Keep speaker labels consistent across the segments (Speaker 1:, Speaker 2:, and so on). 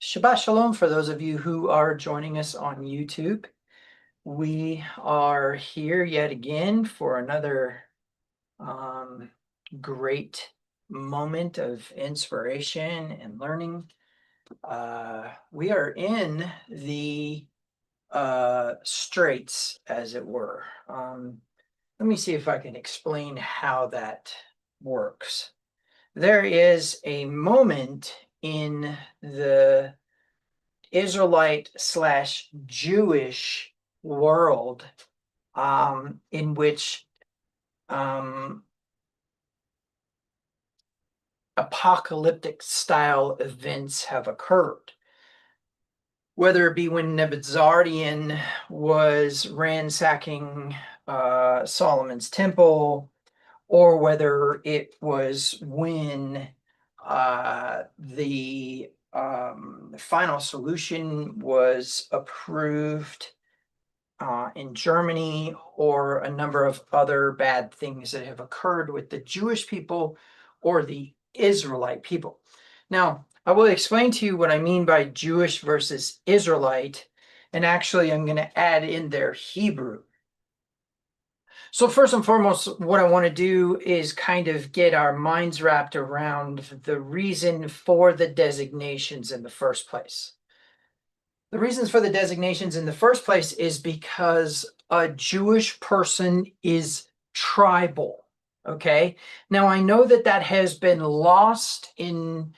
Speaker 1: Shabbat Shalom for those of you who are joining us on YouTube. We are here yet again for another great moment of inspiration and learning. We are in the straits, as it were. Let me see if I can explain how that works. There is a moment in the Israelite slash Jewish world in which apocalyptic style events have occurred. Whether it be when Nebuzaradan was ransacking Solomon's temple, or whether it was when the final solution was approved in Germany, or a number of other bad things that have occurred with the Jewish people or the Israelite people. Now, I will explain to you what I mean by Jewish versus Israelite, and actually I'm going to add in there Hebrew. So first and foremost, what I want to do is kind of get our minds wrapped around the reason for the designations in the first place. The reasons for the designations in the first place is because a Jewish person is tribal. Okay. Now I know that that has been lost in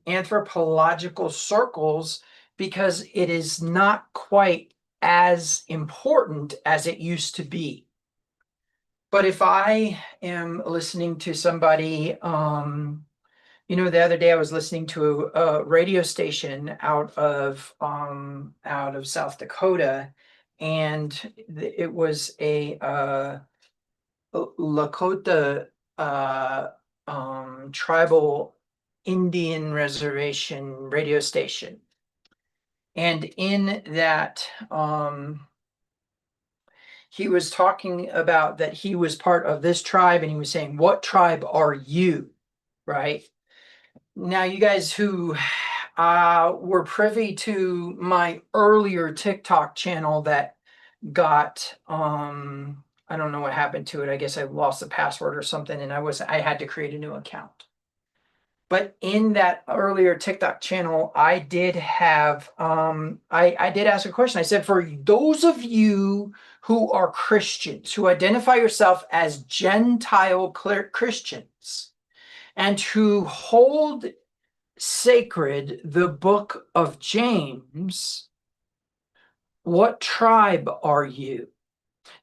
Speaker 1: anthropological circles because it is not quite as important as it used to be. But if I am listening to somebody, the other day I was listening to a radio station out of South Dakota, and it was a Lakota tribal Indian reservation radio station. And in that, he was talking about that he was part of this tribe, and he was saying, "What tribe are you?" Right? Now, you guys who were privy to my earlier TikTok channel that got, I don't know what happened to it. I guess I lost the password or something, and I had to create a new account. But in that earlier TikTok channel, I did have, I did ask a question. I said, for those of you who are Christians, who identify yourself as Gentile Christians, and who hold sacred the book of James, what tribe are you?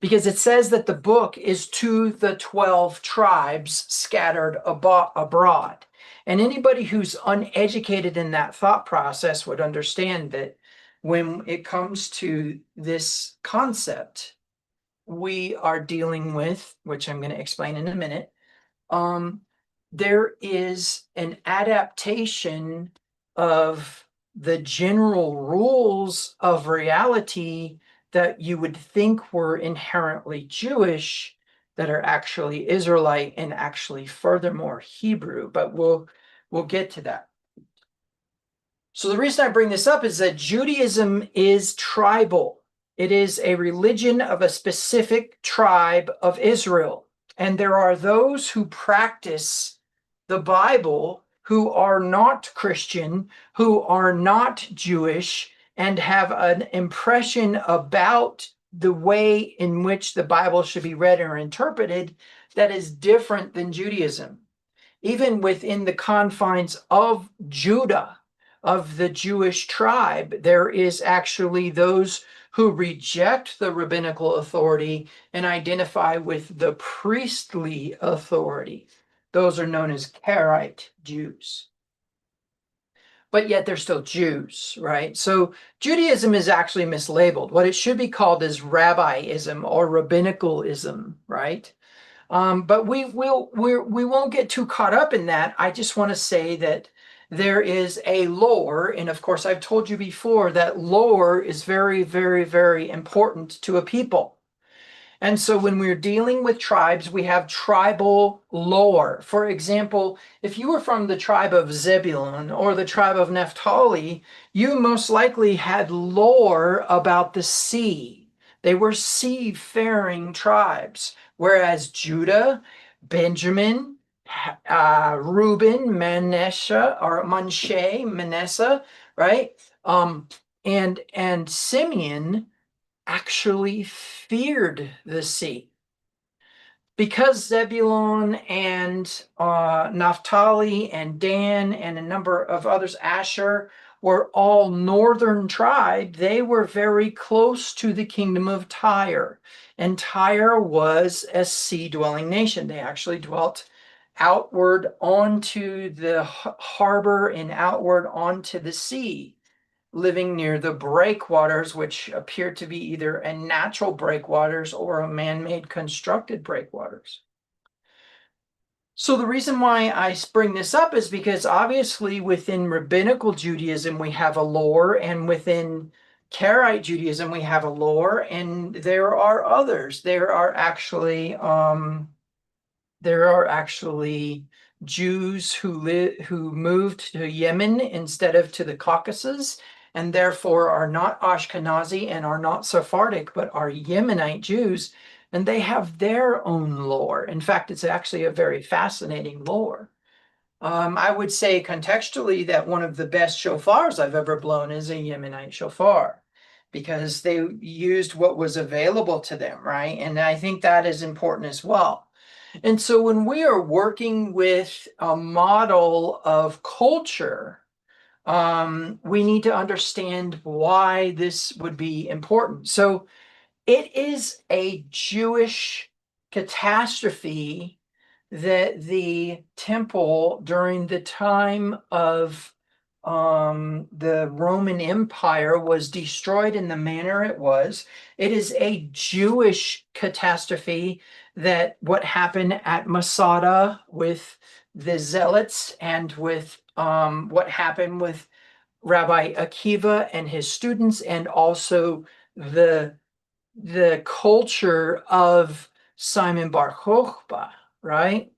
Speaker 1: Because it says that the book is to the 12 tribes scattered abroad. And anybody who's uneducated in that thought process would understand that when it comes to this concept, we are dealing with, which I'm going to explain in a minute, there is an adaptation of the general rules of reality that you would think were inherently Jewish that are actually Israelite and actually furthermore Hebrew, but we'll get to that. So the reason I bring this up is that Judaism is tribal. It is a religion of a specific tribe of Israel. And there are those who practice the Bible who are not Christian, who are not Jewish, and have an impression about the way in which the Bible should be read or interpreted that is different than Judaism. Even within the confines of Judah, of the Jewish tribe, there is actually those who reject the rabbinical authority and identify with the priestly authority. Those are known as Karaite Jews. But yet they're still Jews, right? So Judaism is actually mislabeled. What it should be called is rabbiism or rabbinicalism, right? But we won't get too caught up in that. I just want to say that there is a lore, and of course I've told you before that lore is very, very, very important to a people. And so when we're dealing with tribes, we have tribal lore. For example, if you were from the tribe of Zebulun or the tribe of Naphtali, you most likely had lore about the sea. They were seafaring tribes, whereas Judah, Benjamin, Reuben, Manasseh, or Manasseh, right? Um, and Simeon actually feared the sea. Because Zebulun and Naphtali and Dan and a number of others, Asher, were all northern tribe, they were very close to the kingdom of Tyre. And Tyre was a sea-dwelling nation. They actually dwelt outward onto the harbor and outward onto the sea, living near the breakwaters, which appear to be either a natural breakwaters or a man-made constructed breakwaters. So the reason why I bring this up is because obviously within rabbinical Judaism, we have a lore, and within Karaite Judaism, we have a lore, and there are others. There are actually Jews who moved to Yemen instead of to the Caucasus, and therefore are not Ashkenazi and are not Sephardic, but are Yemenite Jews, and they have their own lore. In fact, it's actually a very fascinating lore. I would say contextually that one of the best shofars I've ever blown is a Yemenite shofar, because they used what was available to them, right? And I think that is important as well. And so when we are working with a model of culture, we need to understand why this would be important. So it is a Jewish catastrophe that the temple during the time of the Roman Empire was destroyed in the manner it was. It is a Jewish catastrophe that what happened at Masada with the Zealots and with what happened with Rabbi Akiva and his students, and also the culture of Simon Bar Kokhba, right?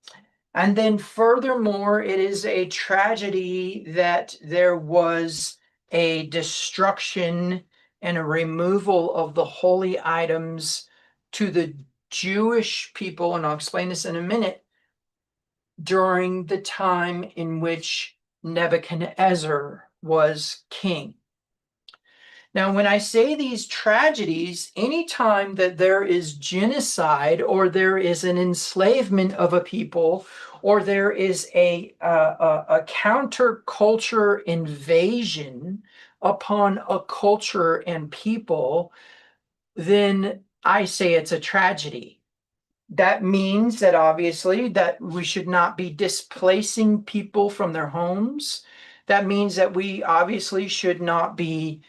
Speaker 1: And then furthermore, it is a tragedy that there was a destruction and a removal of the holy items to the Jewish people, and I'll explain this in a minute, during the time in which Nebuchadnezzar was king. Now, when I say these tragedies, anytime that there is genocide or there is an enslavement of a people, or there is a counterculture invasion upon a culture and people, then I say it's a tragedy. That means that obviously that we should not be displacing people from their homes. That means that we obviously should not be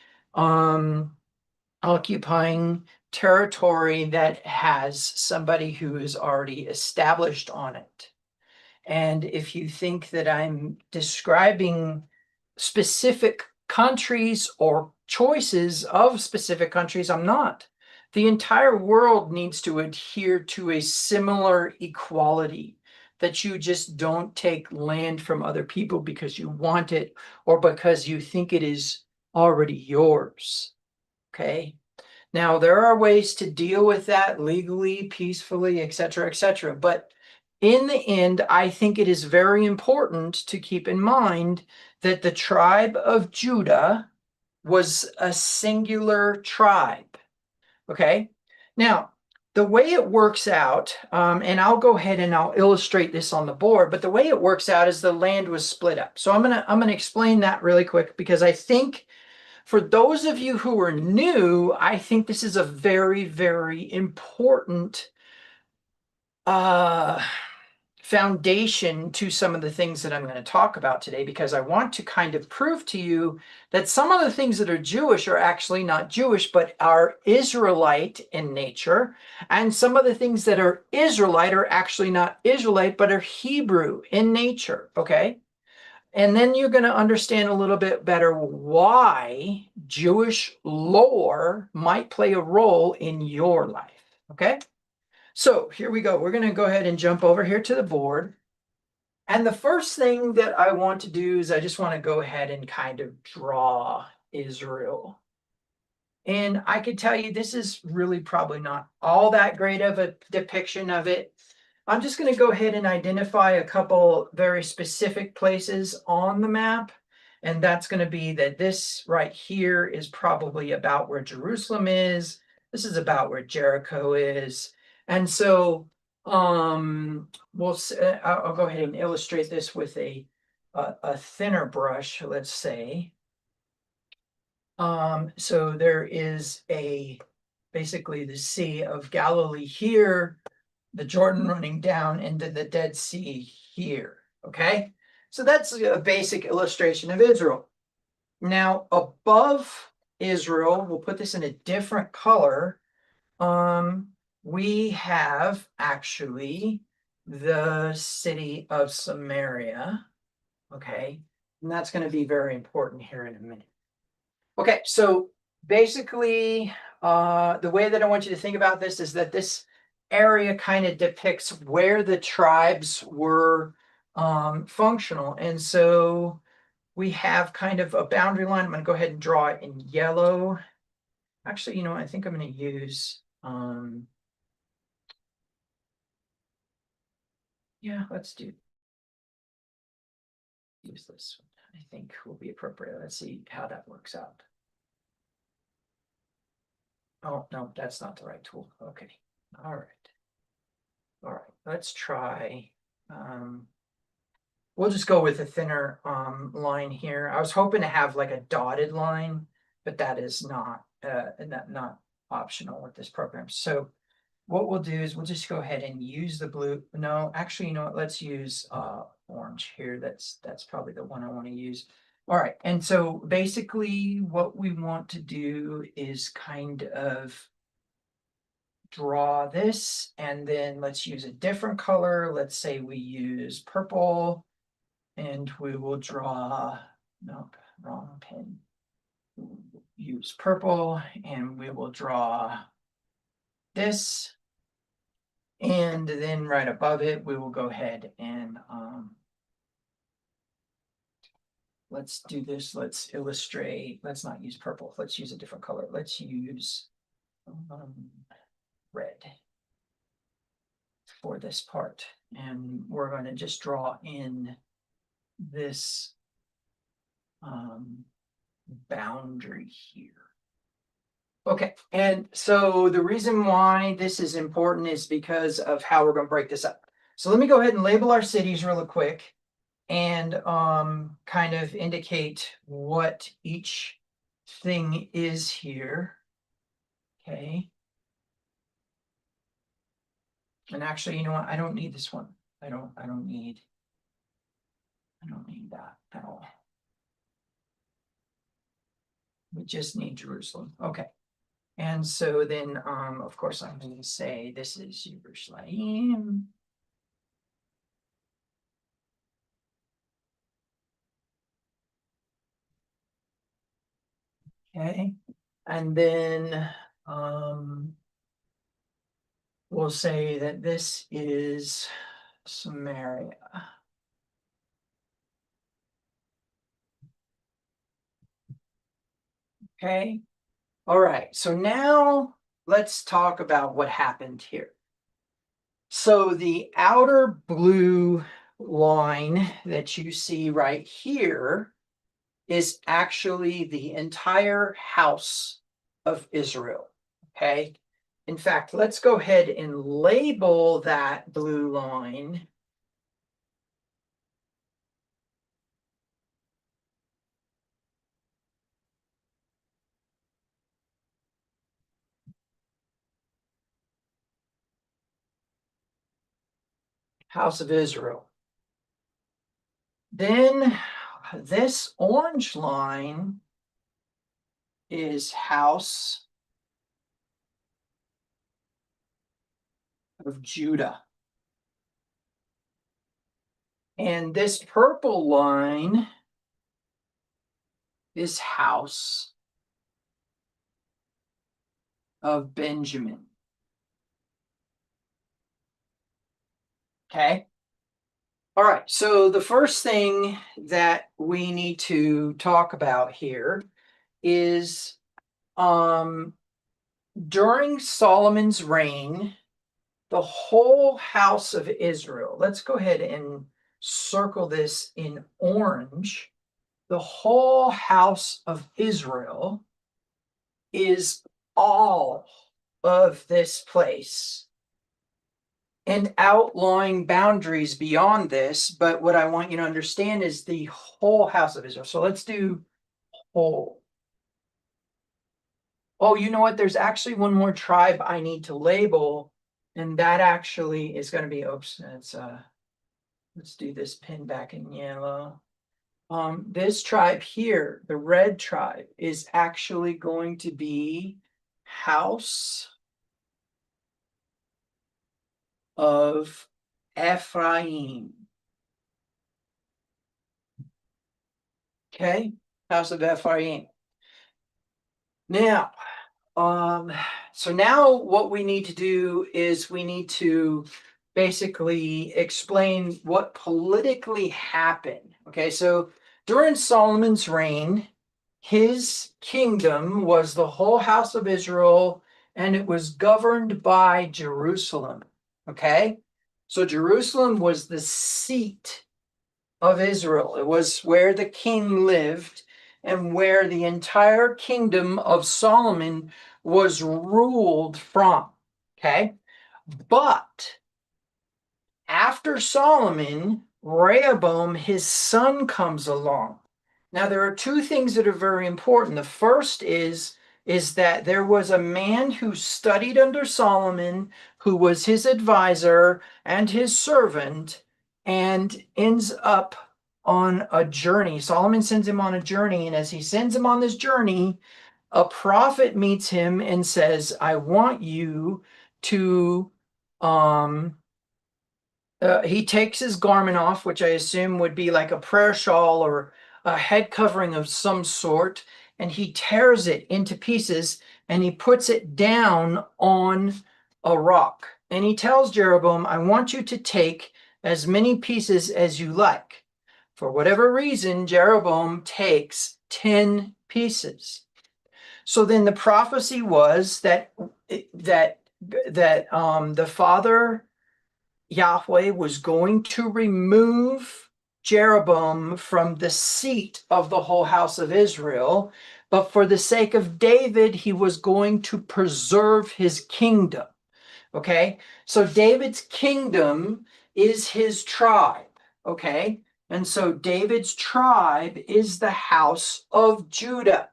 Speaker 1: occupying territory that has somebody who is already established on it. And if you think that I'm describing specific countries or choices of specific countries, I'm not. The entire world needs to adhere to a similar equality, that you just don't take land from other people because you want it or because you think it is already yours. Okay. Now, there are ways to deal with that legally, peacefully, et cetera, but in the end, I think it is very important to keep in mind that the tribe of Judah was a singular tribe. Okay. Now, the way it works out, and I'll go ahead and I'll illustrate this on the board, but the way it works out is the land was split up. So I'm gonna explain that really quick, because I think for those of you who are new, I think this is a very, very important foundation to some of the things that I'm going to talk about today, because I want to kind of prove to you that some of the things that are Jewish are actually not Jewish, but are Israelite in nature. And some of the things that are Israelite are actually not Israelite, but are Hebrew in nature, okay? And then you're going to understand a little bit better why Jewish lore might play a role in your life, okay? So here we go. We're going to go ahead and jump over here to the board. And the first thing that I want to do is I just want to go ahead and kind of draw Israel. And I could tell you this is really probably not all that great of a depiction of it. I'm just going to go ahead and identify a couple very specific places on the map. And that's going to be that this right here is probably about where Jerusalem is. This is about where Jericho is. And so I'll go ahead and illustrate this with a thinner brush, let's say. So there is basically the Sea of Galilee here, the Jordan running down into the Dead Sea here. Okay, so that's a basic illustration of Israel. Now above Israel, we'll put this in a different color. We have actually the city of Samaria. Okay, and that's going to be very important here in a minute. Okay, so basically, the way that I want you to think about this is that this area kind of depicts where the tribes were functional. And so we have kind of a boundary line. I'm going to go ahead and draw it in yellow. Actually, you know what? I think I'm going to use, let's use this one. I think will be appropriate. Let's see how that works out. Oh, no, that's not the right tool. Okay. All right. All right, let's try. We'll just go with a thinner line here. I was hoping to have like a dotted line, but that is not optional with this program. So what we'll do is we'll just go ahead and use the blue. No, actually, you know what? Let's use orange here. That's probably the one I want to use. All right, and so basically what we want to do is kind of draw this, and then let's use a different color. Let's say we use purple, and we will draw, nope, wrong pen. Use purple, and we will draw this. And then right above it, we will go ahead and let's do this. Let's illustrate. Let's not use purple. Let's use a different color. Let's use red for this part. And we're going to just draw in this boundary here. Okay, and so the reason why this is important is because of how we're going to break this up. So let me go ahead and label our cities really quick and kind of indicate what each thing is here. Okay. And actually, you know what? I don't need this one. I don't need that at all. We just need Jerusalem. Okay. And so then, of course, I'm going to say this is Jerusalem. Okay. And then we'll say that this is Samaria. Okay. All right. So now let's talk about what happened here. So the outer blue line that you see right here is actually the entire house of Israel. Okay. In fact, let's go ahead and label that blue line. House of Israel. Then this orange line is house of Judah. And this purple line is house of Benjamin. Okay. All right. So the first thing that we need to talk about here is during Solomon's reign, the whole house of Israel, let's go ahead and circle this in orange. The whole house of Israel is all of this place and outlawing boundaries beyond this. But what I want you to understand is the whole house of Israel. So let's do whole. Oh, you know what? There's actually one more tribe I need to label, and that actually is going to be, oops, it's let's do this pin back in yellow. This tribe here, the red tribe, is actually going to be House of Ephraim. Okay, House of Ephraim. Now, so now what we need to do is we need to basically explain what politically happened. Okay, so during Solomon's reign, his kingdom was the whole house of Israel, and it was governed by Jerusalem. Okay, so Jerusalem was the seat of Israel. It was where the king lived and where the entire kingdom of Solomon was ruled from. Okay. But after Solomon, Rehoboam, his son, comes along. Now, there are two things that are very important. The first is that there was a man who studied under Solomon, who was his advisor and his servant, and ends up on a journey. Solomon sends him on a journey, and as he sends him on this journey, a prophet meets him and says, I want you to he takes his garment off, which I assume would be like a prayer shawl or a head covering of some sort, and he tears it into pieces and he puts it down on a rock. And he tells Jeroboam, I want you to take as many pieces as you like. For whatever reason, Jeroboam takes 10 pieces. So then the prophecy was that the Father Yahweh was going to remove Jeroboam from the seat of the whole house of Israel, but for the sake of David, he was going to preserve his kingdom. Okay, so David's kingdom is his tribe. Okay, and so David's tribe is the house of Judah.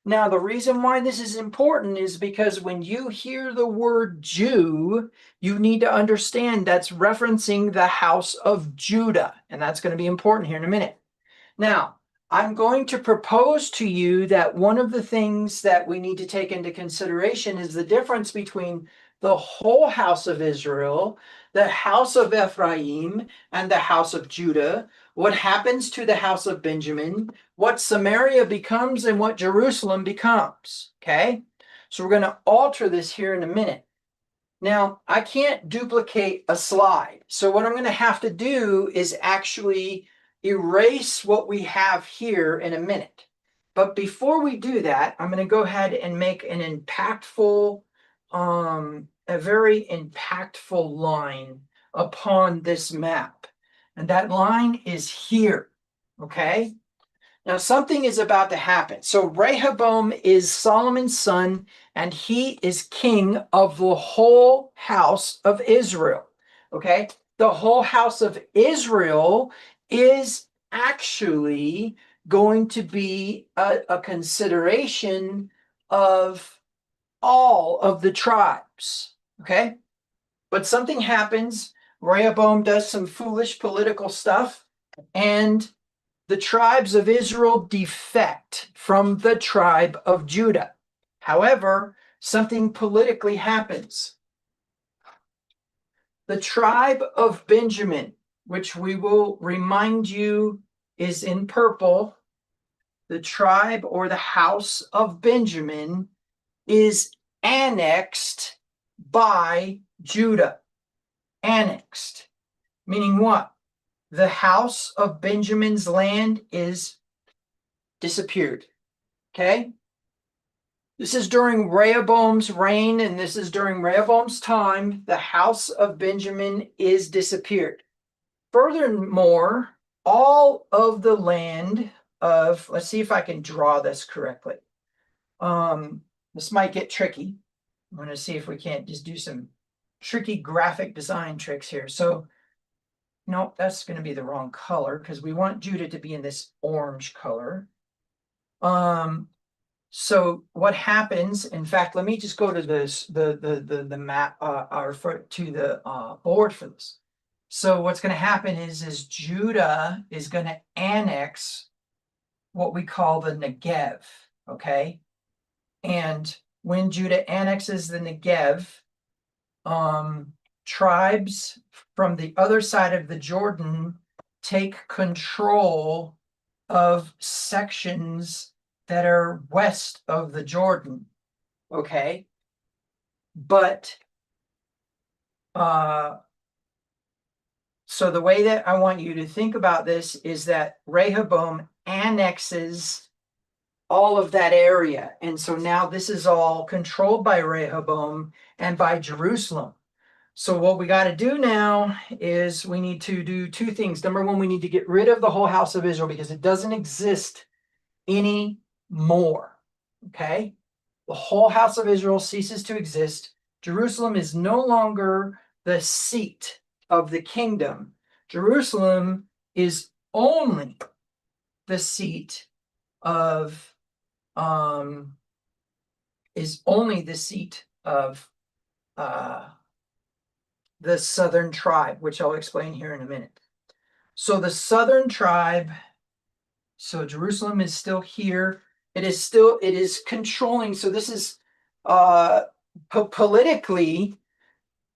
Speaker 1: Now, the reason why this is important is because when you hear the word Jew, you need to understand that's referencing the house of Judah. And that's going to be important here in a minute. Now, I'm going to propose to you that one of the things that we need to take into consideration is the difference between the whole house of Israel, the house of Ephraim, and the house of Judah, what happens to the house of Benjamin, what Samaria becomes, and what Jerusalem becomes. Okay? So we're going to alter this here in a minute. Now, I can't duplicate a slide. So what I'm going to have to do is actually erase what we have here in a minute. But before we do that, I'm going to go ahead and make an impactful, a very impactful line upon this map. And that line is here. Okay? Now, something is about to happen. So Rehoboam is Solomon's son, and he is king of the whole house of Israel. Okay? The whole house of Israel is actually going to be a consideration of all of the tribes. Okay? But something happens. Rehoboam does some foolish political stuff, and the tribes of Israel defect from the tribe of Judah. However, something politically happens. The tribe of Benjamin, which we will remind you is in purple, the tribe or the house of Benjamin is annexed by Judah. Annexed. Meaning what? The house of Benjamin's land is disappeared. Okay? This is during Rehoboam's reign, and this is during Rehoboam's time. The house of Benjamin is disappeared. Furthermore, all of the land of, let's see if I can draw this correctly. This might get tricky. I'm going to see if we can't just do some tricky graphic design tricks here. So, no, that's going to be the wrong color because we want Judah to be in this orange color. So what happens, in fact, let me just go to this, the map, or to the board for this. So what's going to happen is Judah is going to annex what we call the Negev, okay? And when Judah annexes the Negev, tribes from the other side of the Jordan take control of sections that are west of the Jordan, okay? But so the way that I want you to think about this is that Rehoboam annexes all of that area. And so now this is all controlled by Rehoboam and by Jerusalem. So what we got to do now is we need to do two things. Number one, we need to get rid of the whole house of Israel because it doesn't exist anymore. Okay? The whole house of Israel ceases to exist. Jerusalem is no longer the seat of the kingdom. Jerusalem is only the seat of the southern tribe, which I'll explain here in a minute. So the southern tribe, so Jerusalem is still here. It is controlling. So this is politically,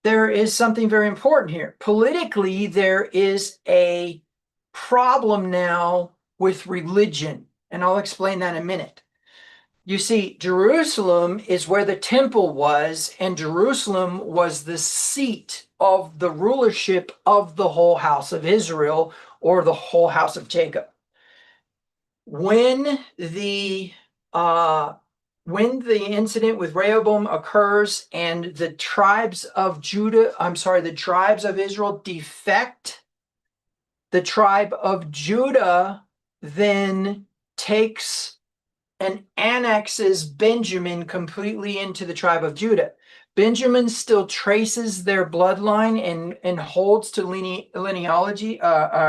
Speaker 1: there is something very important here. Politically, there is a problem now with religion, and I'll explain that in a minute. You see, Jerusalem is where the temple was, and Jerusalem was the seat of the rulership of the whole house of Israel or the whole house of Jacob. When the incident with Rehoboam occurs and the tribes of Israel defect, the tribe of Judah then takes and annexes Benjamin completely into the tribe of Judah. Benjamin still traces their bloodline and holds to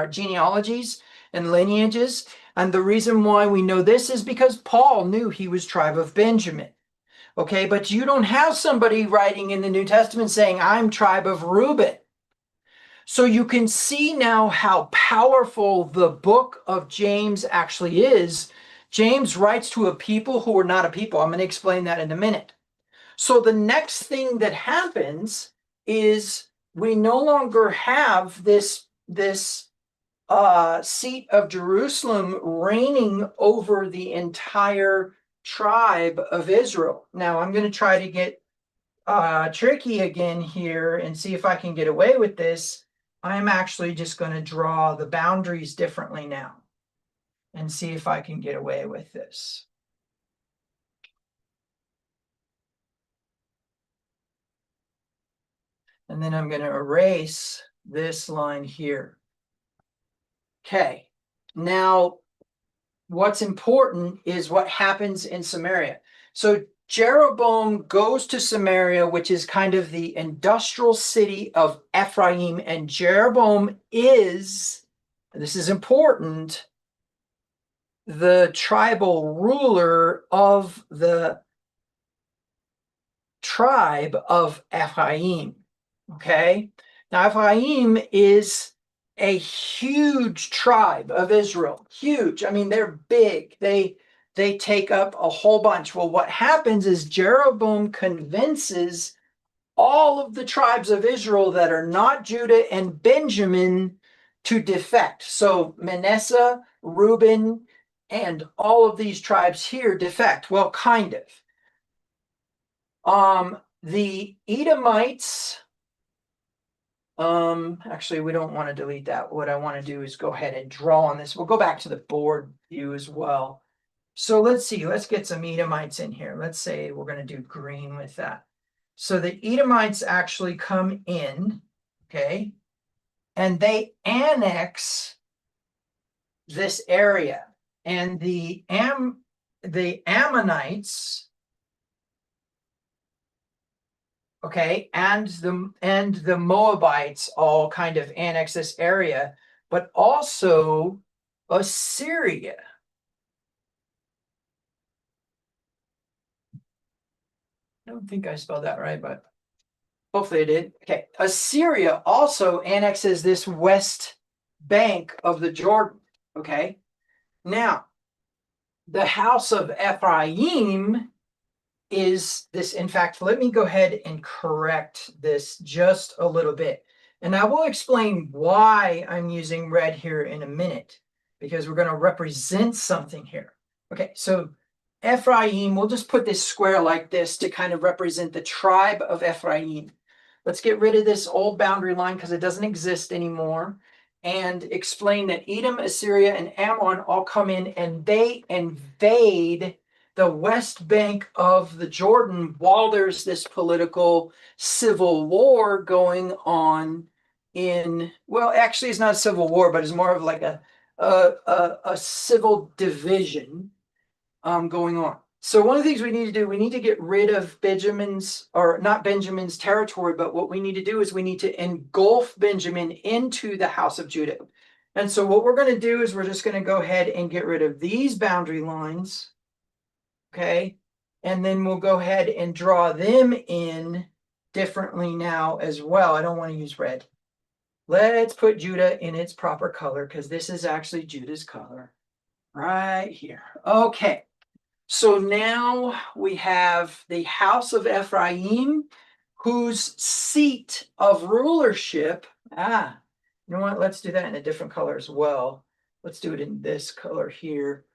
Speaker 1: genealogies and lineages. And the reason why we know this is because Paul knew he was tribe of Benjamin. Okay, but you don't have somebody writing in the New Testament saying, I'm tribe of Reuben. So you can see now how powerful the book of James actually is. James writes to a people who are not a people. I'm going to explain that in a minute. So the next thing that happens is we no longer have this seat of Jerusalem reigning over the entire tribe of Israel. Now I'm going to try to get tricky again here and see if I can get away with this. I'm actually just going to draw the boundaries differently now and see if I can get away with this. And then I'm going to erase this line here. Okay, now what's important is what happens in Samaria. So Jeroboam goes to Samaria, which is kind of the industrial city of Ephraim, and Jeroboam is, this is important, the tribal ruler of the tribe of Ephraim. Okay, now Ephraim is a huge tribe of Israel. Huge. I mean, they're big. They take up a whole bunch. Well, what happens is Jeroboam convinces all of the tribes of Israel that are not Judah and Benjamin to defect. So Manasseh, Reuben, and all of these tribes here defect. Well, kind of. The Edomites Actually, we don't want to delete that. What I want to do is go ahead and draw on this. We'll go back to the board view as well. So let's see, let's get some Edomites in here. Let's say we're going to do green with that. So the Edomites actually come in, okay, and they annex this area. And the Ammonites, okay, and the Moabites all kind of annex this area, but also Assyria. I don't think I spelled that right, but hopefully I did. Okay, Assyria also annexes this west bank of the Jordan. Okay, now the house of Ephraim is this. In fact, let me go ahead and correct this just a little bit. And I will explain why I'm using red here in a minute, because we're going to represent something here. Okay, so Ephraim, we'll just put this square like this to kind of represent the tribe of Ephraim. Let's get rid of this old boundary line because it doesn't exist anymore, and explain that Edom, Assyria, and Ammon all come in and they invade the west bank of the Jordan while there's this political civil war going on well, actually it's not a civil war, but it's more of like a civil division going on. So one of the things we need to do, we need to get rid of Benjamin's, or not Benjamin's territory, but what we need to do is we need to engulf Benjamin into the house of Judah. And so what we're going to do is we're just going to go ahead and get rid of these boundary lines. Okay. And then we'll go ahead and draw them in differently now as well. I don't want to use red. Let's put Judah in its proper color because this is actually Judah's color right here. Okay. So now we have the house of Ephraim, whose seat of rulership, you know what? Let's do that in a different color as well. Let's do it in this color here.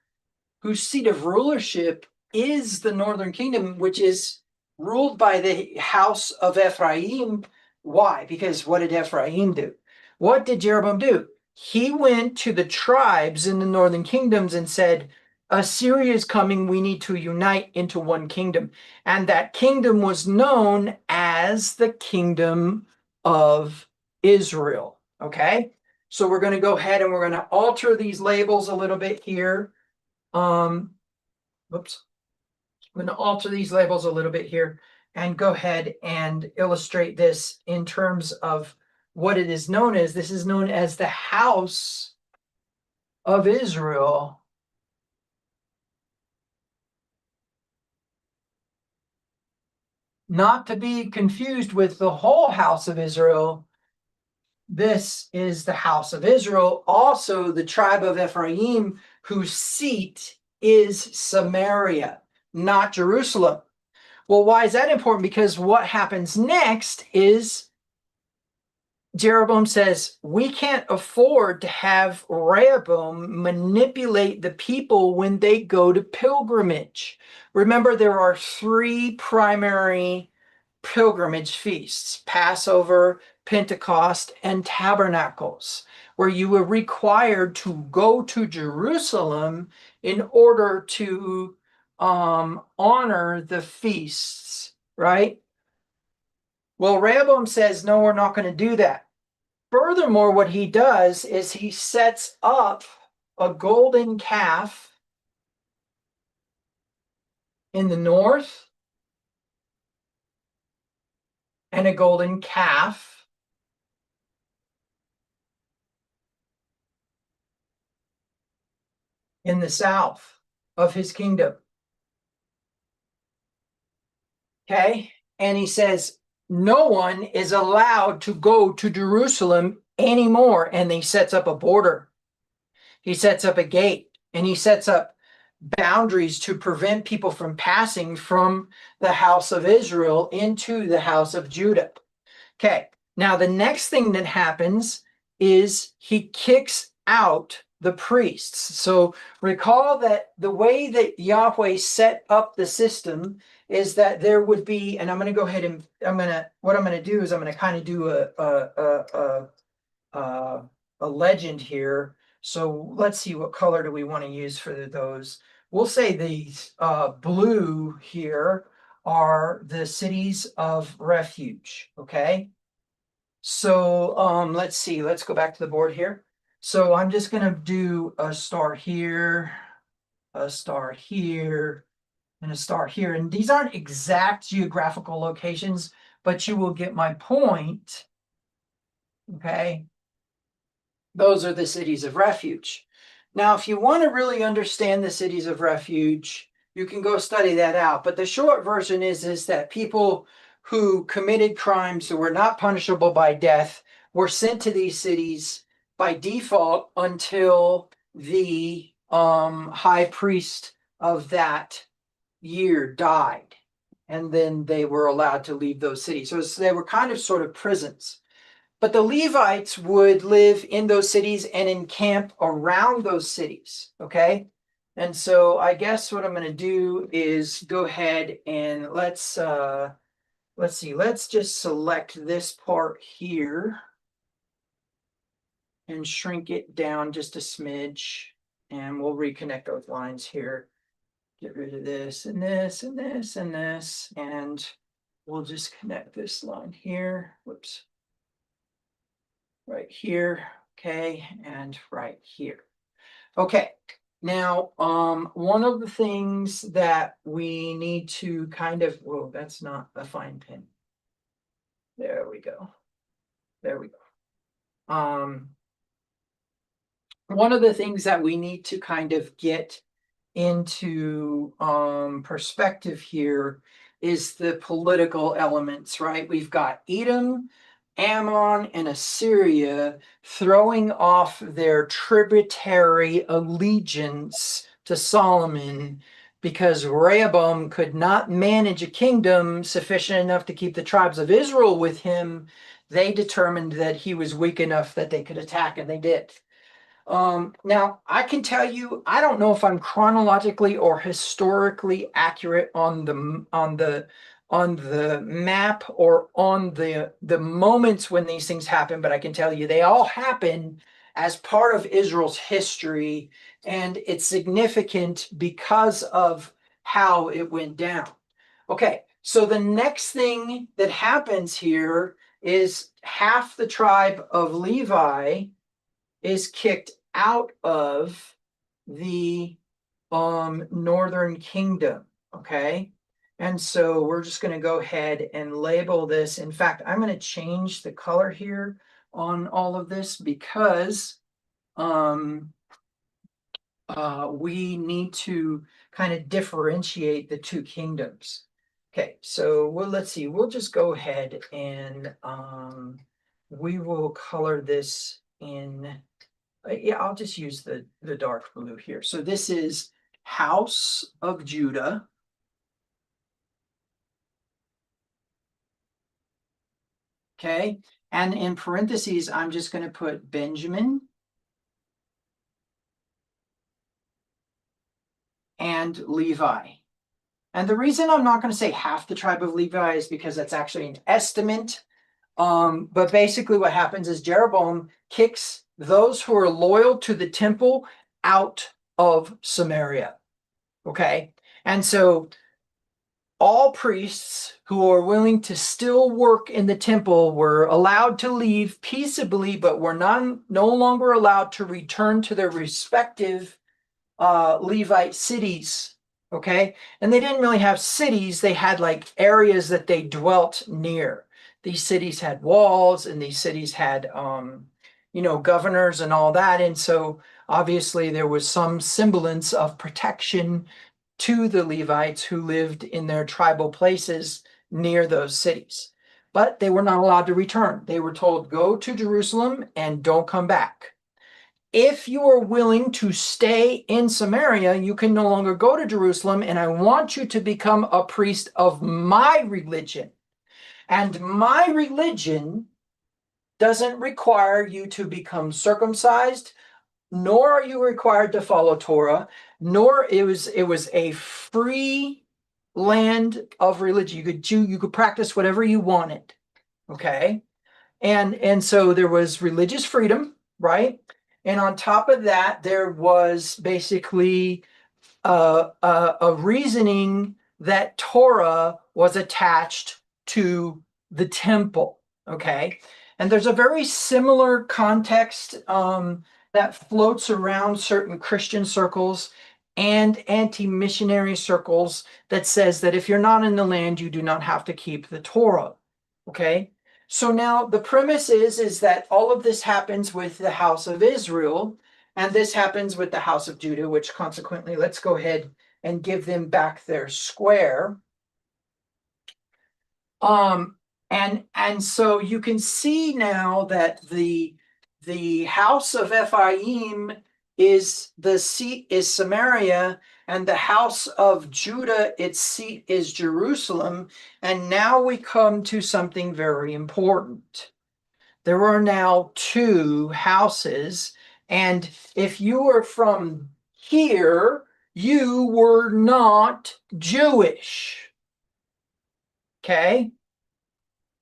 Speaker 1: Whose seat of rulership is the northern kingdom, which is ruled by the house of Ephraim. Why? Because what did Ephraim do? What did Jeroboam do? He went to the tribes in the northern kingdoms and said, Assyria is coming, we need to unite into one kingdom. And that kingdom was known as the kingdom of Israel. Okay? So we're going to go ahead and we're going to alter these labels a little bit here. Whoops. I'm going to alter these labels a little bit here and go ahead and illustrate this in terms of what it is known as. This is known as the house of Israel. Not to be confused with the whole house of Israel. This is the house of Israel, also the tribe of Ephraim, whose seat is Samaria, not Jerusalem. Well, why is that important? Because what happens next is Jeroboam says, we can't afford to have Rehoboam manipulate the people when they go to pilgrimage. Remember, there are three primary pilgrimage feasts: Passover, Pentecost, and Tabernacles, where you were required to go to Jerusalem in order to honor the feasts, right? Well, Rehoboam says, no, we're not going to do that. Furthermore, what he does is he sets up a golden calf in the north and a golden calf in the south of his kingdom. Okay? And he says, no one is allowed to go to Jerusalem anymore. And he sets up a border. He sets up a gate, and he sets up boundaries to prevent people from passing from the house of Israel into the house of Judah. Okay, now the next thing that happens is he kicks out the priests. So recall that the way that Yahweh set up the system is that there would be, and I'm going to go ahead and what I'm going to do is I'm going to kind of do a legend here. So let's see, what color do we want to use for those? We'll say these blue here are the cities of refuge. Okay. So let's see, let's go back to the board here. So I'm just going to do a star here, a star here, and a star here. And these aren't exact geographical locations, but you will get my point. Okay. Those are the cities of refuge. Now, if you want to really understand the cities of refuge, you can go study that out. But the short version is that people who committed crimes that were not punishable by death were sent to these cities by default until the high priest of that year died. And then they were allowed to leave those cities. So they were kind of sort of prisons. But the Levites would live in those cities and encamp around those cities, okay? And so I guess what I'm going to do is go ahead and let's see, let's just select this part here and shrink it down just a smidge, and we'll reconnect those lines here. Get rid of this and this and this and this, and we'll just connect this line here. Whoops. Right here, okay, and right here. Okay, now one of the things that we need to kind of, whoa, that's not a fine pin. There we go. There we go. One of the things that we need to kind of get into perspective here is the political elements, right? We've got Edom, Ammon, and Assyria throwing off their tributary allegiance to Solomon because Rehoboam could not manage a kingdom sufficient enough to keep the tribes of Israel with him. They determined that he was weak enough that they could attack, and they did. Now I can tell you, I don't know if I'm chronologically or historically accurate on the map or on the moments when these things happen, but I can tell you they all happen as part of Israel's history, and it's significant because of how it went down. Okay, so the next thing that happens here is half the tribe of Levi is kicked out of the northern kingdom. Okay, and so we're just going to go ahead and label this. In fact, I'm going to change the color here on all of this because we need to kind of differentiate the two kingdoms. Okay, so let's see, we'll just go ahead and we will color this in. Yeah, I'll just use the dark blue here. So this is House of Judah. Okay, and in parentheses, I'm just going to put Benjamin and Levi. And the reason I'm not going to say half the tribe of Levi is because that's actually an estimate. But basically what happens is Jeroboam kicks those who are loyal to the temple out of Samaria. Okay, and so all priests who are willing to still work in the temple were allowed to leave peaceably, but were no longer allowed to return to their respective Levite cities. Okay, and they didn't really have cities, they had like areas that they dwelt near. These cities had walls, and these cities had governors and all that, and so obviously there was some semblance of protection to the Levites who lived in their tribal places near those cities. But they were not allowed to return. They were told, go to Jerusalem and don't come back. If you are willing to stay in Samaria, you can no longer go to Jerusalem, and I want you to become a priest of my religion. And my religion doesn't require you to become circumcised nor are you required to follow Torah, nor it was a free land of religion. You could practice whatever you wanted. Okay. And so there was religious freedom, right? And on top of that, there was basically a reasoning that Torah was attached to the temple. Okay. And there's a very similar context that floats around certain Christian circles and anti-missionary circles that says that if you're not in the land, you do not have to keep the Torah. Okay. So now the premise is that all of this happens with the house of Israel, and this happens with the house of Judah, which consequently, let's go ahead and give them back their square. And so you can see now that the house of Ephraim is the seat is Samaria, and the house of Judah, its seat is Jerusalem. And now we come to something very important. There are now two houses, and if you were from here, you were not Jewish. Okay?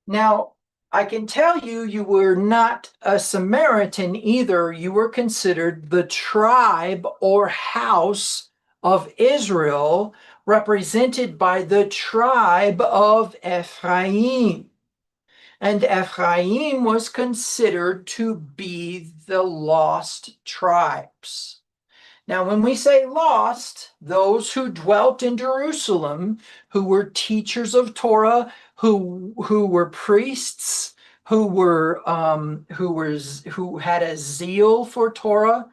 Speaker 1: Now, I can tell you, you were not a Samaritan either. You were considered the tribe or house of Israel, represented by the tribe of Ephraim. And Ephraim was considered to be the lost tribes. Now, when we say lost, those who dwelt in Jerusalem, who were teachers of Torah, who were priests, who had a zeal for Torah,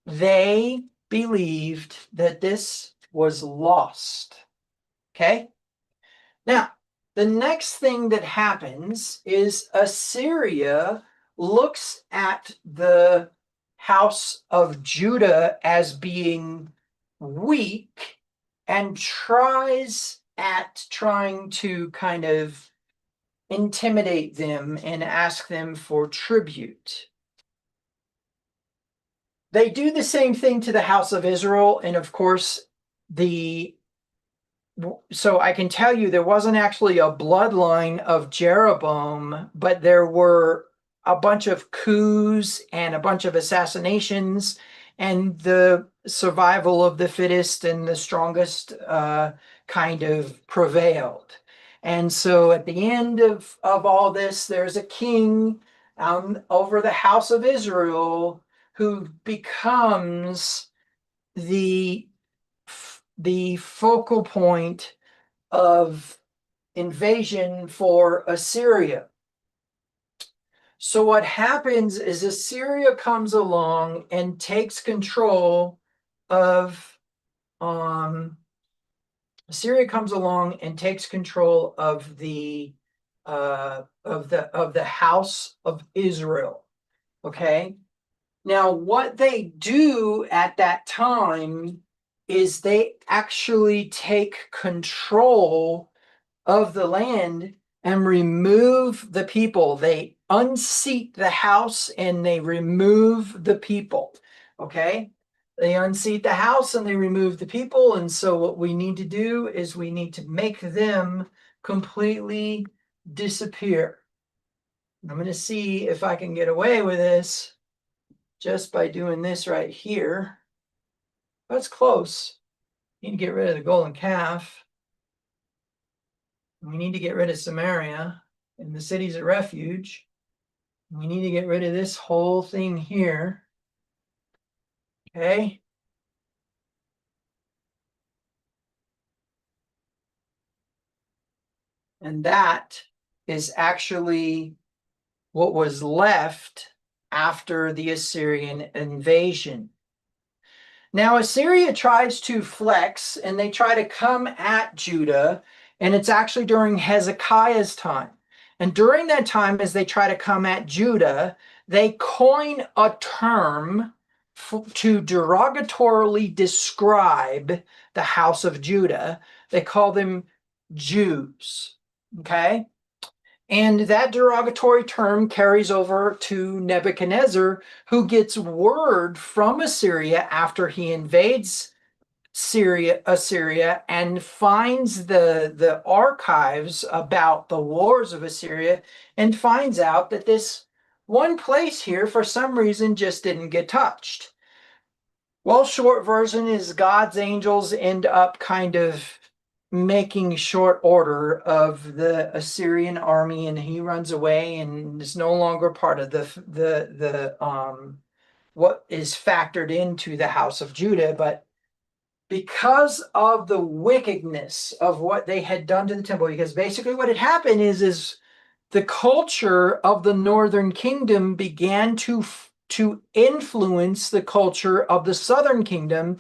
Speaker 1: they believed that this was lost. Okay? Now, the next thing that happens is Assyria looks at the house of Judah as being weak and trying to kind of intimidate them and ask them for tribute. They do the same thing to the house of Israel, and of course, so I can tell you there wasn't actually a bloodline of Jeroboam, but there were a bunch of coups and a bunch of assassinations, and the survival of the fittest and the strongest kind of prevailed. And so at the end of all this, there's a king over the house of Israel who becomes the focal point of invasion for Assyria. So what happens is Assyria comes along and takes control of the house of Israel. Okay. Now, what they do at that time is they actually take control of the land and remove the people. They unseat the house and they remove the people. Okay? They unseat the house and they remove the people. And so what we need to do is we need to make them completely disappear. I'm going to see if I can get away with this just by doing this right here. That's close. Need to get rid of the golden calf. We need to get rid of Samaria and the cities of refuge. We need to get rid of this whole thing here. Okay. And that is actually what was left after the Assyrian invasion. Now, Assyria tries to flex and they try to come at Judah, and it's actually during Hezekiah's time. And during that time, as they try to come at Judah, they coin a term to derogatorily describe the house of Judah. They call them Jews. Okay? And that derogatory term carries over to Nebuchadnezzar, who gets word from Assyria after he invades Assyria, and finds the archives about the wars of Assyria, and finds out that this one place here, for some reason, just didn't get touched. Well, short version is God's angels end up kind of making short order of the Assyrian army, and he runs away and is no longer part of the what is factored into the house of Judah. But because of the wickedness of what they had done to the temple, because basically what had happened is the culture of the northern kingdom began to influence the culture of the southern kingdom.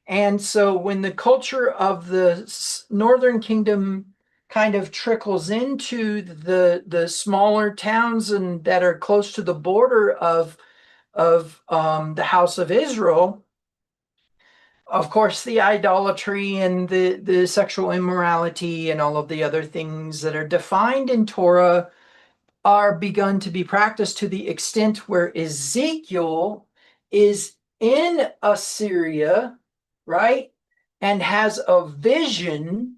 Speaker 1: And so when the culture of the northern kingdom kind of trickles into the smaller towns and that are close to the border of the house of Israel, of course, the idolatry and the sexual immorality and all of the other things that are defined in Torah are begun to be practiced, to the extent where Ezekiel is in Assyria, right? And has a vision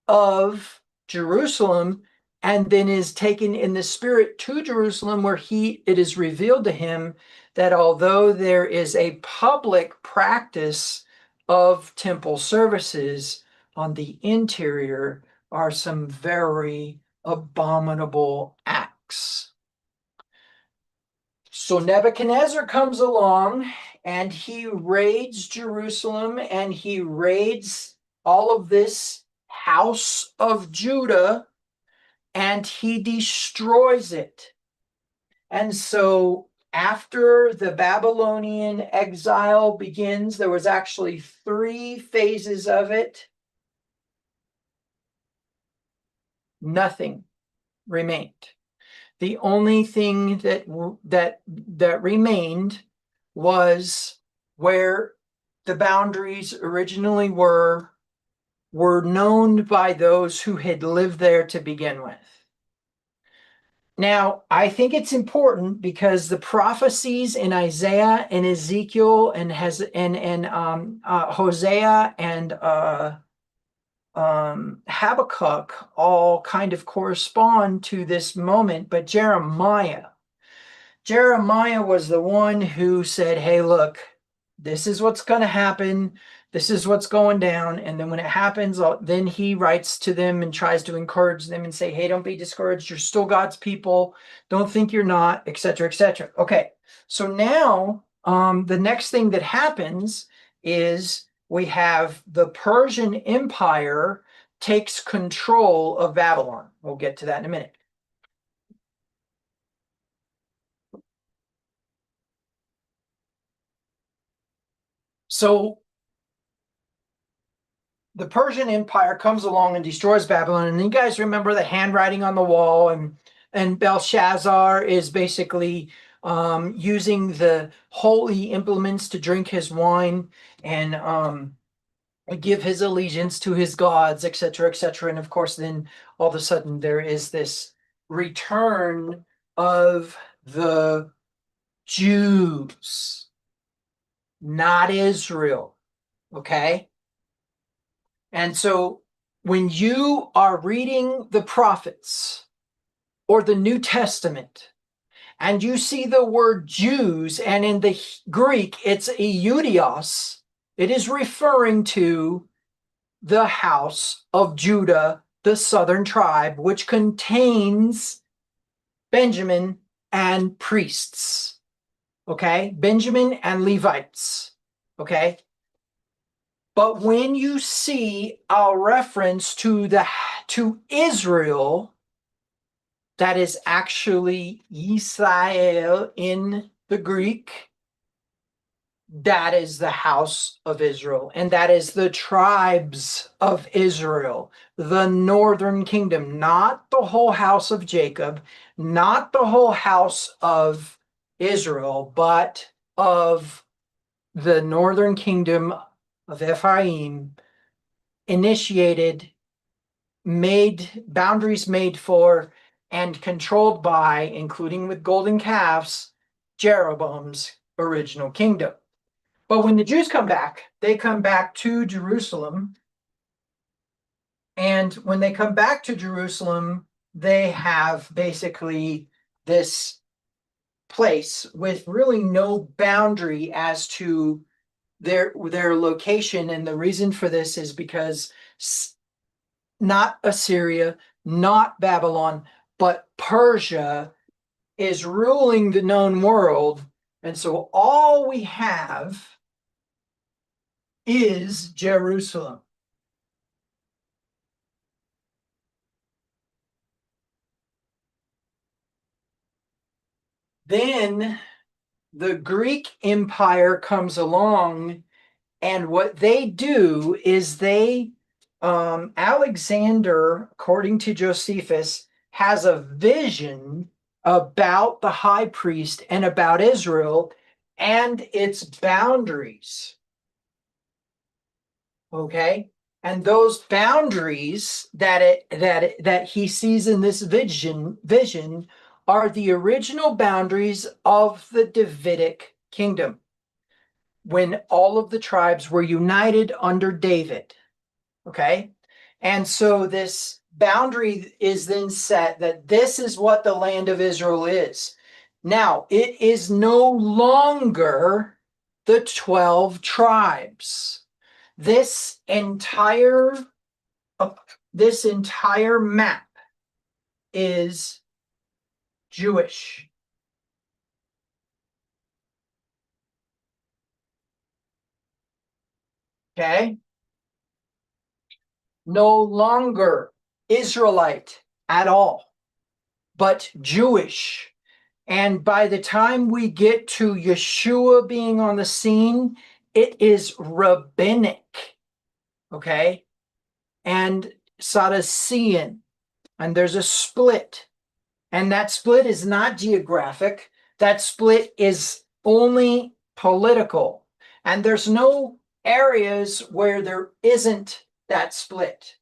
Speaker 1: of Jerusalem, and then is taken in the spirit to Jerusalem, where it is revealed to him that although there is a public practice of temple services, on the interior are some very abominable acts. So Nebuchadnezzar comes along and he raids Jerusalem, and he raids all of this house of Judah, and he destroys it. And so after the Babylonian exile begins, there was actually 3 phases of it. Nothing remained. The only thing that remained was where the boundaries originally were known by those who had lived there to begin with. Now, I think it's important because the prophecies in Isaiah and Ezekiel and Hosea and Habakkuk all kind of correspond to this moment, but Jeremiah was the one who said, hey, look, this is what's going to happen. This is what's going down. And then when it happens, then he writes to them and tries to encourage them and say, hey, don't be discouraged. You're still God's people. Don't think you're not, etc., etc. Okay, so now the next thing that happens is we have the Persian Empire takes control of Babylon. We'll get to that in a minute. So the Persian Empire comes along and destroys Babylon. And you guys remember the handwriting on the wall, and Belshazzar is basically using the holy implements to drink his wine and give his allegiance to his gods, etc., etc. And of course, then all of a sudden there is this return of the Jews, not Israel. Okay? And so when you are reading the prophets or the New Testament, and you see the word Jews, and in the Greek it's Iudios, it is referring to the house of Judah, the southern tribe, which contains Benjamin and priests. Okay? Benjamin and Levites. Okay? But when you see a reference to Israel, that is actually Israel in the Greek, that is the house of Israel, and that is the tribes of Israel, the northern kingdom, not the whole house of Jacob, not the whole house of Israel, but of the northern kingdom of Ephraim, initiated, made boundaries made for, and controlled by, including with golden calves, Jeroboam's original kingdom. But when the Jews come back, they come back to Jerusalem. And when they come back to Jerusalem, they have basically this place with really no boundary as to their location. And the reason for this is because not Assyria, not Babylon, but Persia is ruling the known world. And so all we have is Jerusalem. Then the Greek Empire comes along, and what they do is Alexander, according to Josephus, has a vision about the high priest and about Israel and its boundaries. Okay? And those boundaries that he sees in this vision are the original boundaries of the Davidic kingdom, when all of the tribes were united under David. Okay? And so this boundary is then set that this is what the land of Israel is. Now, it is no longer the 12 tribes. This entire map is Jewish. Okay? No longer Israelite at all, but Jewish. And by the time we get to Yeshua being on the scene, it is rabbinic, okay? And Sadducean. And there's a split. And that split is not geographic. That split is only political. And there's no areas where there isn't that split.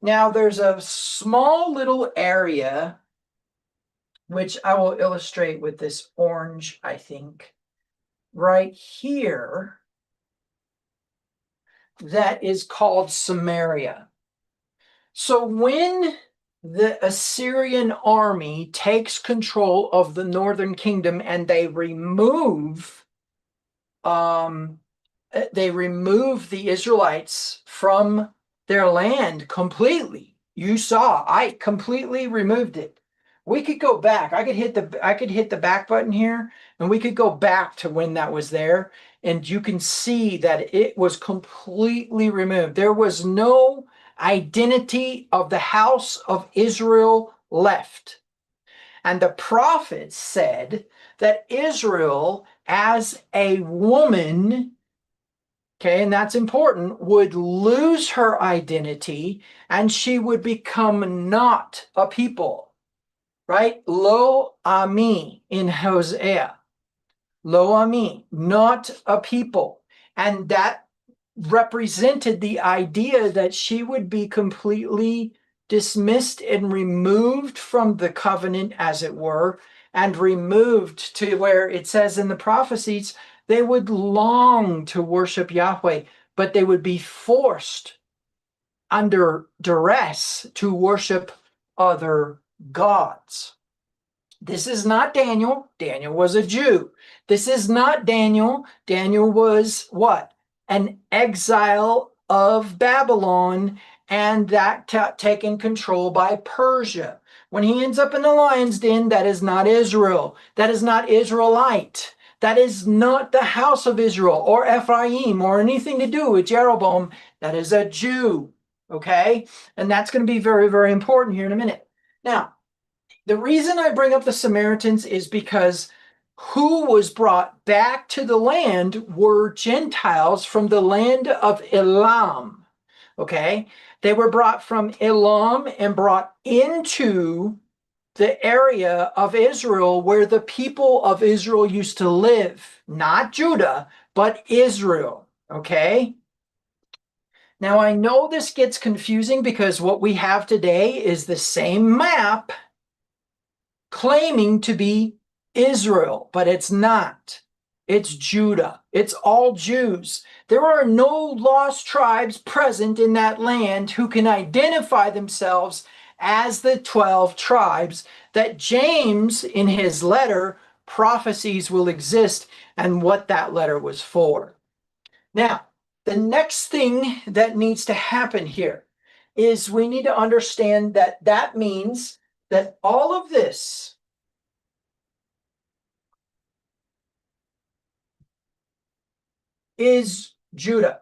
Speaker 1: Now, there's a small little area, which I will illustrate with this orange, I think, right here, that is called Samaria. So when the Assyrian army takes control of the northern kingdom and they remove the Israelites from their land completely. You saw, I completely removed it. We could go back. I could hit the back button here, and we could go back to when that was there, and you can see that it was completely removed. There was no identity of the house of Israel left. And the prophets said that Israel, as a woman, okay, and that's important, would lose her identity and she would become not a people, right? Lo ami in Hosea. Lo ami, not a people. And that represented the idea that she would be completely dismissed and removed from the covenant, as it were, and removed to where it says in the prophecies, they would long to worship Yahweh, but they would be forced under duress to worship other gods. This is not Daniel. Daniel was a Jew. This is not Daniel. Daniel was what? An exile of Babylon, and that taken control by Persia. When he ends up in the lion's den, that is not Israel. That is not Israelite. That is not the house of Israel or Ephraim or anything to do with Jeroboam. That is a Jew. Okay? And that's going to be very, very important here in a minute. Now, the reason I bring up the Samaritans is because who was brought back to the land were Gentiles from the land of Elam. Okay? They were brought from Elam and brought into the area of Israel where the people of Israel used to live. Not Judah, but Israel. Okay? Now, I know this gets confusing because what we have today is the same map claiming to be Israel, but it's not. It's Judah. It's all Jews. There are no lost tribes present in that land who can identify themselves as the 12 tribes that James, in his letter, prophecies will exist and what that letter was for. Now, the next thing that needs to happen here is we need to understand that that means that all of this is Judah.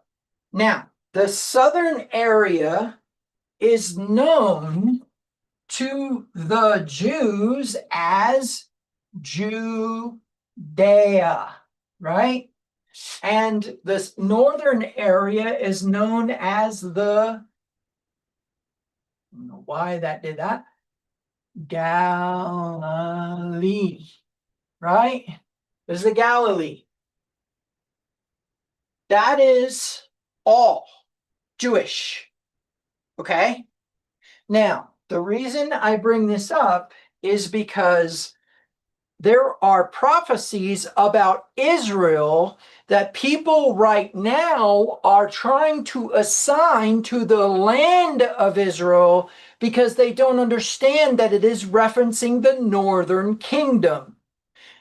Speaker 1: Now, the southern area is known to the Jews as Judea, right? And this northern area is known as the, I don't know why that did that, Galilee, right? This is the Galilee. That is all Jewish, okay? Now, the reason I bring this up is because there are prophecies about Israel that people right now are trying to assign to the land of Israel because they don't understand that it is referencing the northern kingdom.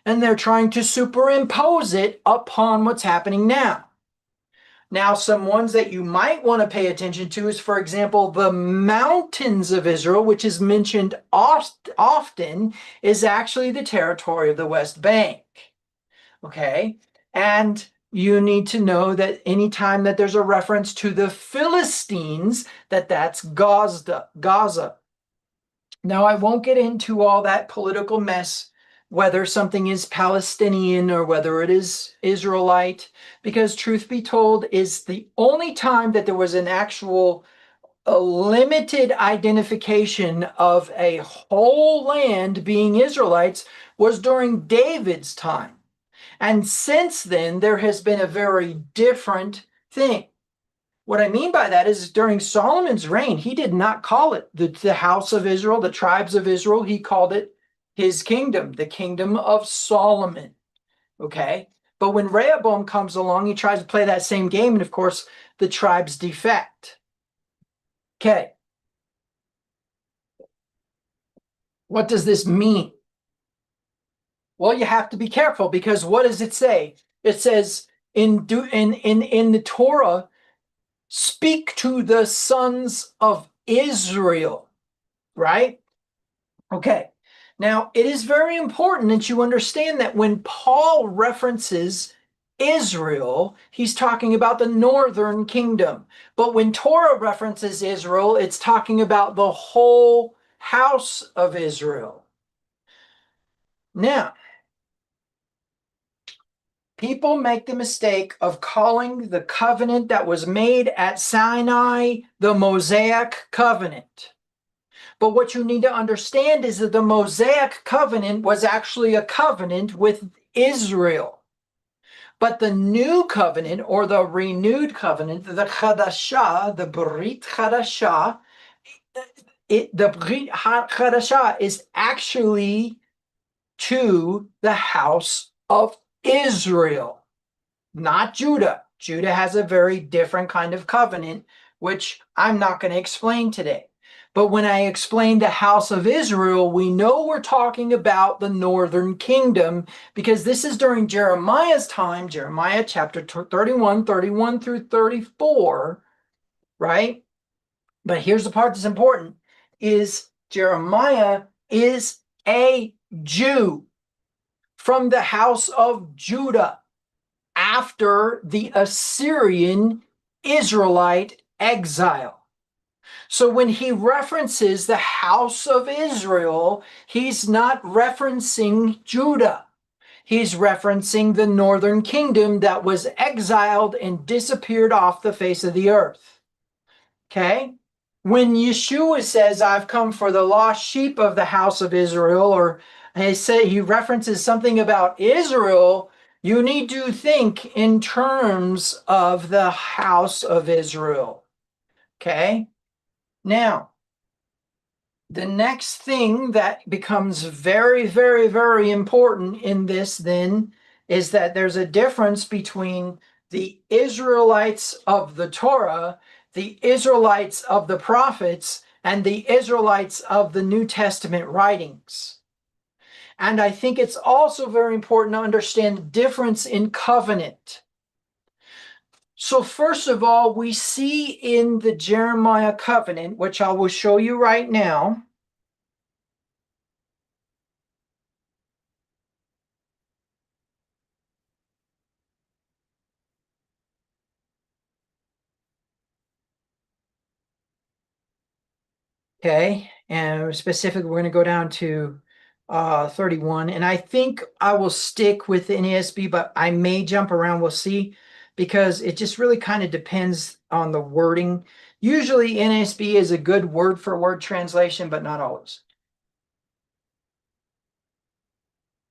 Speaker 1: And they're trying to superimpose it upon what's happening now. Now, some ones that you might want to pay attention to is, for example, the mountains of Israel, which is mentioned often, is actually the territory of the West Bank. Okay? And you need to know that anytime that there's a reference to the Philistines, that's Gaza. Now, I won't get into all that political mess, whether something is Palestinian or whether it is Israelite, because truth be told, is the only time that there was an actual limited identification of a whole land being Israelites was during David's time. And since then, there has been a very different thing. What I mean by that is during Solomon's reign, he did not call it the house of Israel, the tribes of Israel. He called it his kingdom, the kingdom of Solomon. Okay? But when Rehoboam comes along, he tries to play that same game, and of course, the tribes defect. Okay. What does this mean? Well, you have to be careful because what does it say? It says in the Torah, speak to the sons of Israel, right? Okay. Now, it is very important that you understand that when Paul references Israel, he's talking about the northern kingdom. But when Torah references Israel, it's talking about the whole house of Israel. Now, people make the mistake of calling the covenant that was made at Sinai the Mosaic covenant. But what you need to understand is that the Mosaic covenant was actually a covenant with Israel. But the new covenant or the renewed covenant, the Chadashah, the Brit Chadashah, the Brit Chadashah is actually to the house of Israel, not Judah. Judah has a very different kind of covenant, which I'm not going to explain today. But when I explain the house of Israel, we know we're talking about the northern kingdom because this is during Jeremiah's time, Jeremiah chapter 31 through 34, right? But here's the part that's important, is Jeremiah is a Jew from the house of Judah after the Assyrian Israelite exile. So when he references the house of Israel, he's not referencing Judah. He's referencing the northern kingdom that was exiled and disappeared off the face of the earth. Okay? When Yeshua says, I've come for the lost sheep of the house of Israel, or he references something about Israel, you need to think in terms of the house of Israel. Okay? Now, The next thing that becomes very, very, very important in this then is that there's a difference between the Israelites of the Torah, the Israelites of the prophets, and the Israelites of the New Testament writings. And I think it's also very important to understand the difference in covenant. So first of all, we see in the Jeremiah covenant, which I will show you right now. Okay, and specifically, we're going to go down to 31. And I think I will stick with the NASB, but I may jump around. We'll see, because it just really kind of depends on the wording. Usually, NASB is a good word for word translation, but not always.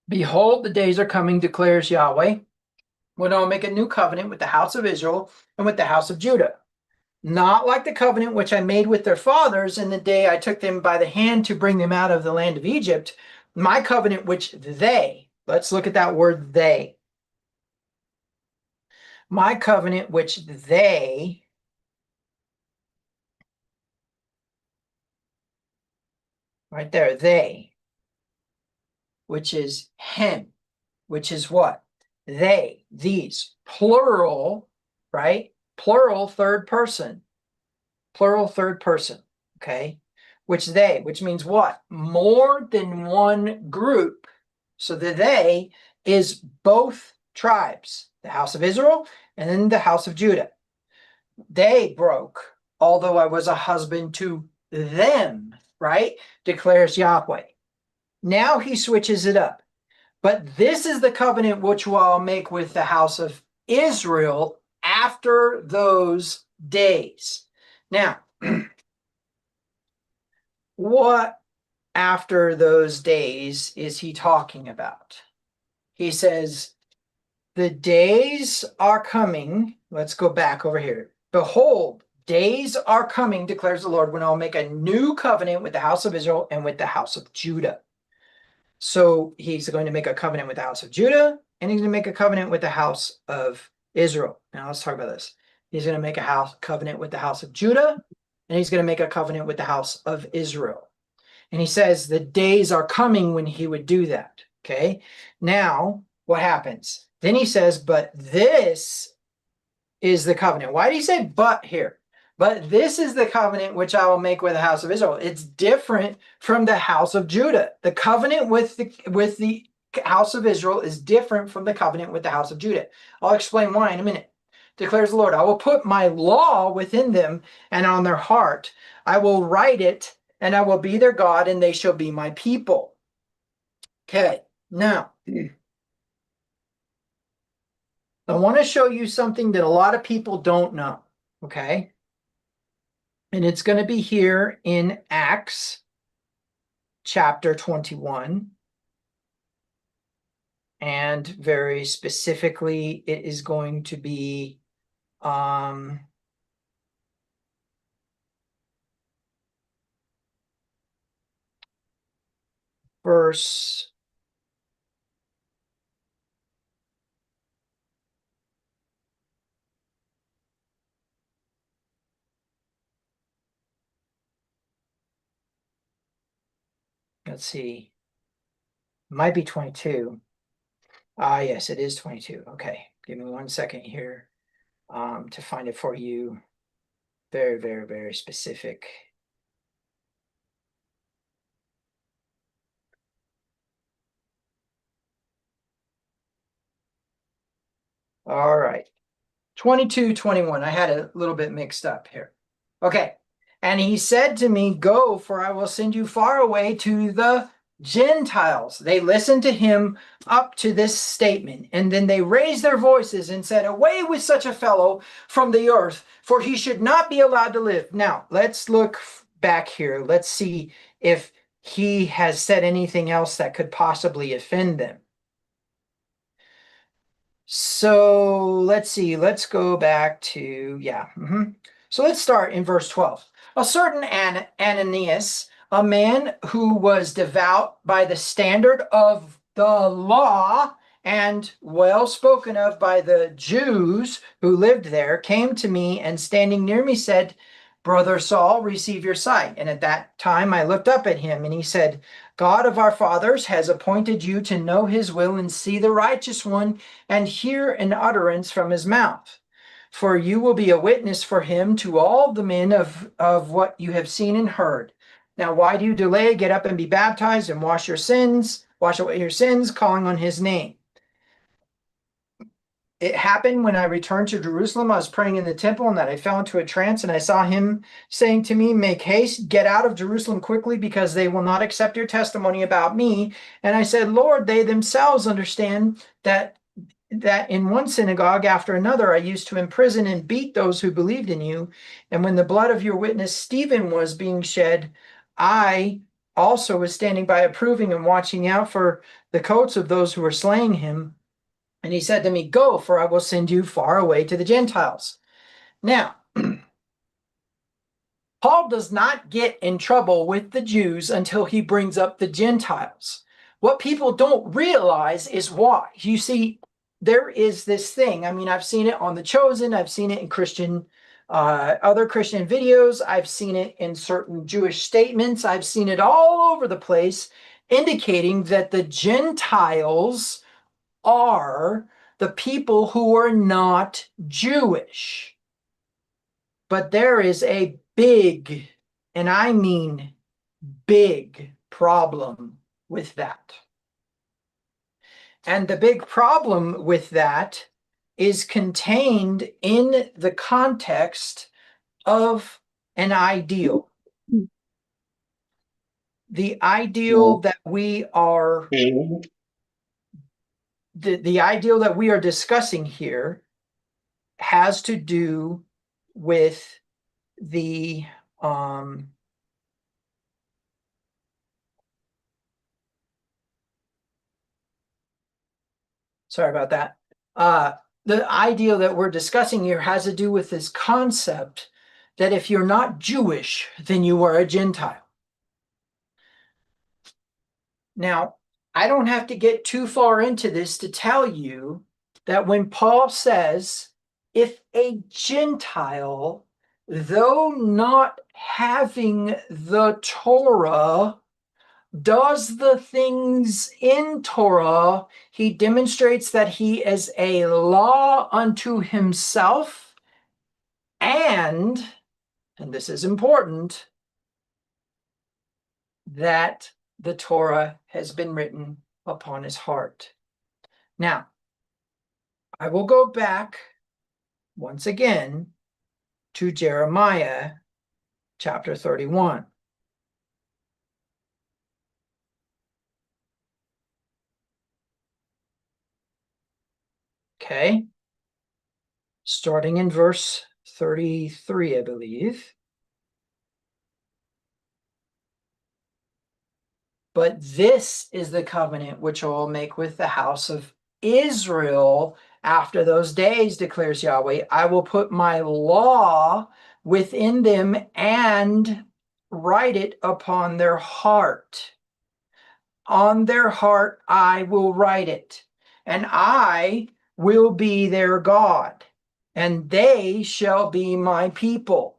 Speaker 1: Behold, the days are coming, declares Yahweh, when I will make a new covenant with the house of Israel and with the house of Judah. Not like the covenant which I made with their fathers in the day I took them by the hand to bring them out of the land of Egypt, my covenant which they, let's look at that word they, my covenant which they, right there, they, which is him, which is what? They, these, plural, right? Plural third person, okay? Which means what? More than one group. So the they is both tribes, the house of Israel and then the house of Judah. They broke, although I was a husband to them, right? Declares Yahweh. Now he switches it up. But this is the covenant which I'll make with the house of Israel after those days. Now, what after those days is he talking about? He says, the days are coming. Let's go back over here. Behold, days are coming, declares the Lord, when I'll make a new covenant with the house of Israel and with the house of Judah. So he's going to make a covenant with the house of Judah, and he's going to make a covenant with the house of Israel. Now let's talk about this. He's going to make a covenant with the house of Judah, and he's going to make a covenant with the house of Israel. And he says the days are coming when he would do that. Okay. Now, what happens? Then he says, but this is the covenant. Why did he say but here? But this is the covenant which I will make with the house of Israel. It's different from the house of Judah. The covenant with the house of Israel is different from the covenant with the house of Judah. I'll explain why in a minute. Declares the Lord, I will put my law within them and on their heart. I will write it, and I will be their God, and they shall be my people. Okay, now, I want to show you something that a lot of people don't know, okay? And it's going to be here in Acts chapter 21. And very specifically, it is going to be verse let's see, might be 22. Yes, it is 22. Okay, give me 1 second here to find it for you. Very, very, very specific. All right. 22, 21. I had a little bit mixed up here. Okay. And he said to me, go, for I will send you far away to the Gentiles. They listened to him up to this statement, and then they raised their voices and said, away with such a fellow from the earth, for he should not be allowed to live. Now, let's look back here. Let's see if he has said anything else that could possibly offend them. So let's see, let's go back to, So let's start in verse 12. A certain Ananias, a man who was devout by the standard of the law and well spoken of by the Jews who lived there, came to me and standing near me said, Brother Saul, receive your sight. And at that time I looked up at him, and he said, God of our fathers has appointed you to know his will and see the righteous one and hear an utterance from his mouth. For you will be a witness for him to all the men of what you have seen and heard. Now, why do you delay? Get up and be baptized and wash away your sins, calling on his name. It happened when I returned to Jerusalem. I was praying in the temple, and that I fell into a trance, and I saw him saying to me, make haste, get out of Jerusalem quickly, because they will not accept your testimony about me. And I said, Lord, they themselves understand that in one synagogue after another I used to imprison and beat those who believed in you. And when the blood of your witness Stephen was being shed, I also was standing by approving and watching out for the coats of those who were slaying him. And he said to me, go, for I will send you far away to the Gentiles. Now, Paul does not get in trouble with the Jews until he brings up the Gentiles. What people don't realize is why. You see, there is this thing. I mean, I've seen it on The Chosen. I've seen it in other Christian videos. I've seen it in certain Jewish statements. I've seen it all over the place, indicating that the Gentiles are the people who are not Jewish. But there is a big, and I mean big, problem with that. And the big problem with that is contained in the context of an ideal. The ideal that we are the ideal that we are discussing here has to do with the sorry about that. The ideal that we're discussing here has to do with this concept that if you're not Jewish, then you are a Gentile. Now, I don't have to get too far into this to tell you that when Paul says, if a Gentile, though not having the Torah, does the things in Torah, he demonstrates that he is a law unto himself, and this is important, that the Torah has been written upon his heart. Now, I will go back once again to Jeremiah chapter 31. Okay, starting in verse 33, I believe. But this is the covenant which I will make with the house of Israel after those days, declares Yahweh. I will put my law within them and write it upon their heart. On their heart I will write it, and I will be their God, and they shall be my people.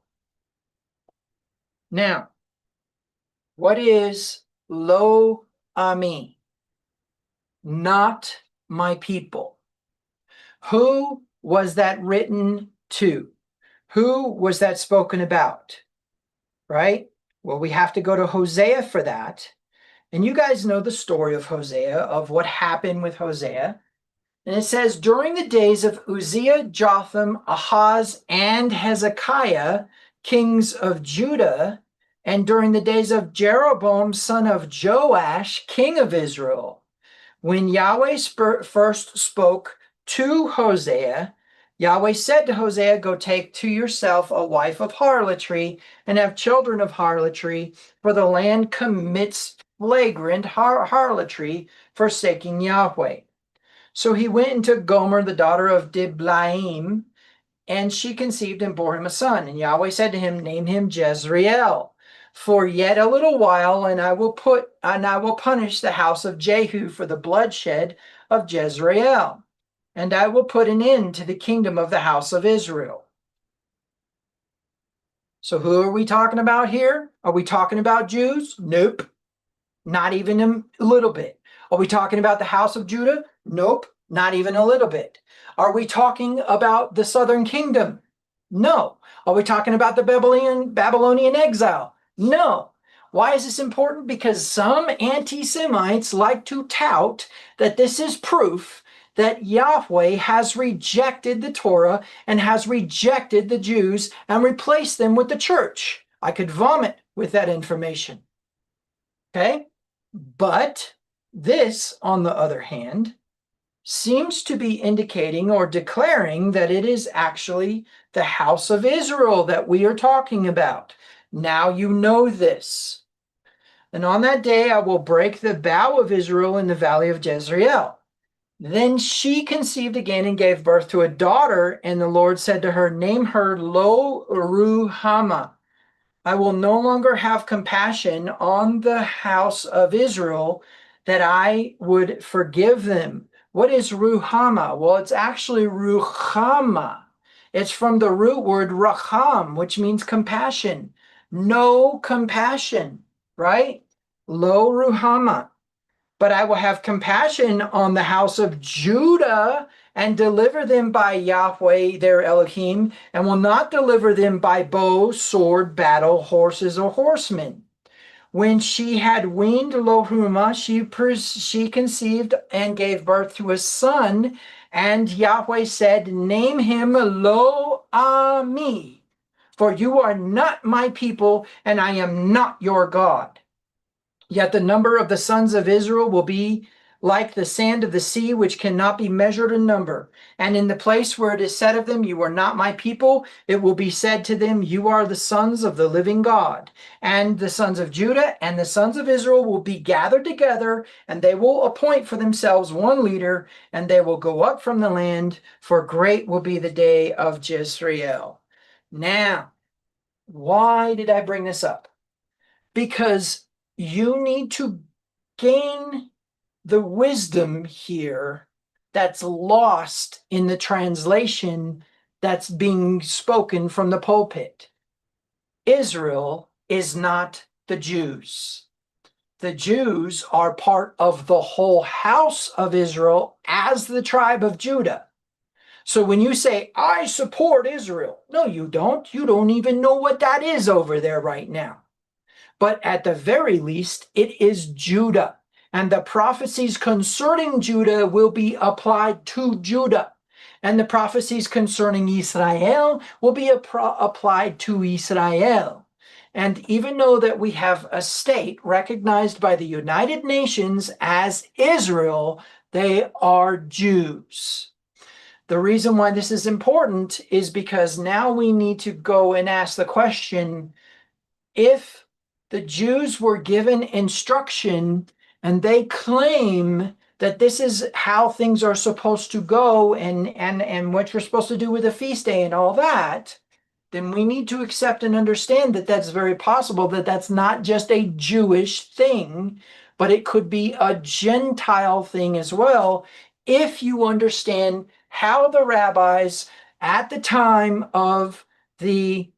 Speaker 1: Now, what is Lo Ami? Not my people. Who was that written to? Who was that spoken about? Right? Well, we have to go to Hosea for that. And you guys know the story of Hosea, of what happened with Hosea. And it says, during the days of Uzziah, Jotham, Ahaz, and Hezekiah, kings of Judah, and during the days of Jeroboam, son of Joash, king of Israel, when Yahweh first spoke to Hosea, Yahweh said to Hosea, go take to yourself a wife of harlotry and have children of harlotry, for the land commits flagrant harlotry, forsaking Yahweh. So he went and took Gomer, the daughter of Diblaim, and she conceived and bore him a son. And Yahweh said to him, name him Jezreel, for yet a little while, and I will punish the house of Jehu for the bloodshed of Jezreel, and I will put an end to the kingdom of the house of Israel. So who are we talking about here? Are we talking about Jews? Nope. Not even a little bit. Are we talking about the house of Judah? Nope. Not even a little bit. Are we talking about the southern kingdom? No. Are we talking about the Babylonian exile? No. Why is this important? Because some anti-Semites like to tout that this is proof that Yahweh has rejected the Torah and has rejected the Jews and replaced them with the church. I could vomit with that information. Okay? But this, on the other hand, seems to be indicating or declaring that it is actually the house of Israel that we are talking about. Now you know this. And on that day I will break the bow of Israel in the valley of Jezreel. Then she conceived again and gave birth to a daughter, and the Lord said to her, name her Lo Ruhamah. I will no longer have compassion on the house of Israel, that I would forgive them. What is Ruhamah? Well, it's actually Ruchama. It's from the root word racham, which means compassion. No compassion, right? Lo Ruhamah. But I will have compassion on the house of Judah and deliver them by Yahweh their Elohim, and will not deliver them by bow, sword, battle, horses, or horsemen. When she had weaned Lohumah, she conceived and gave birth to a son, and Yahweh said, name him Lo Ami, for you are not my people, and I am not your God. Yet the number of the sons of Israel will be like the sand of the sea, which cannot be measured in number. And in the place where it is said of them, you are not my people, it will be said to them, you are the sons of the living God. And the sons of Judah and the sons of Israel will be gathered together, and they will appoint for themselves one leader, and they will go up from the land, for great will be the day of Jezreel. Now, why did I bring this up? Because you need to gain the wisdom here that's lost in the translation that's being spoken from the pulpit. Israel is not the Jews. The Jews are part of the whole house of Israel as the tribe of Judah. So when you say, I support Israel, no, you don't. You don't even know what that is over there right now. But at the very least, it is Judah. And the prophecies concerning Judah will be applied to Judah. And the prophecies concerning Israel will be applied to Israel. And even though that we have a state recognized by the United Nations as Israel, they are Jews. The reason why this is important is because now we need to go and ask the question, if the Jews were given instruction and they claim that this is how things are supposed to go and what you're supposed to do with a feast day and all that, then we need to accept and understand that that's very possible, that that's not just a Jewish thing, but it could be a Gentile thing as well, if you understand how the rabbis at the time of the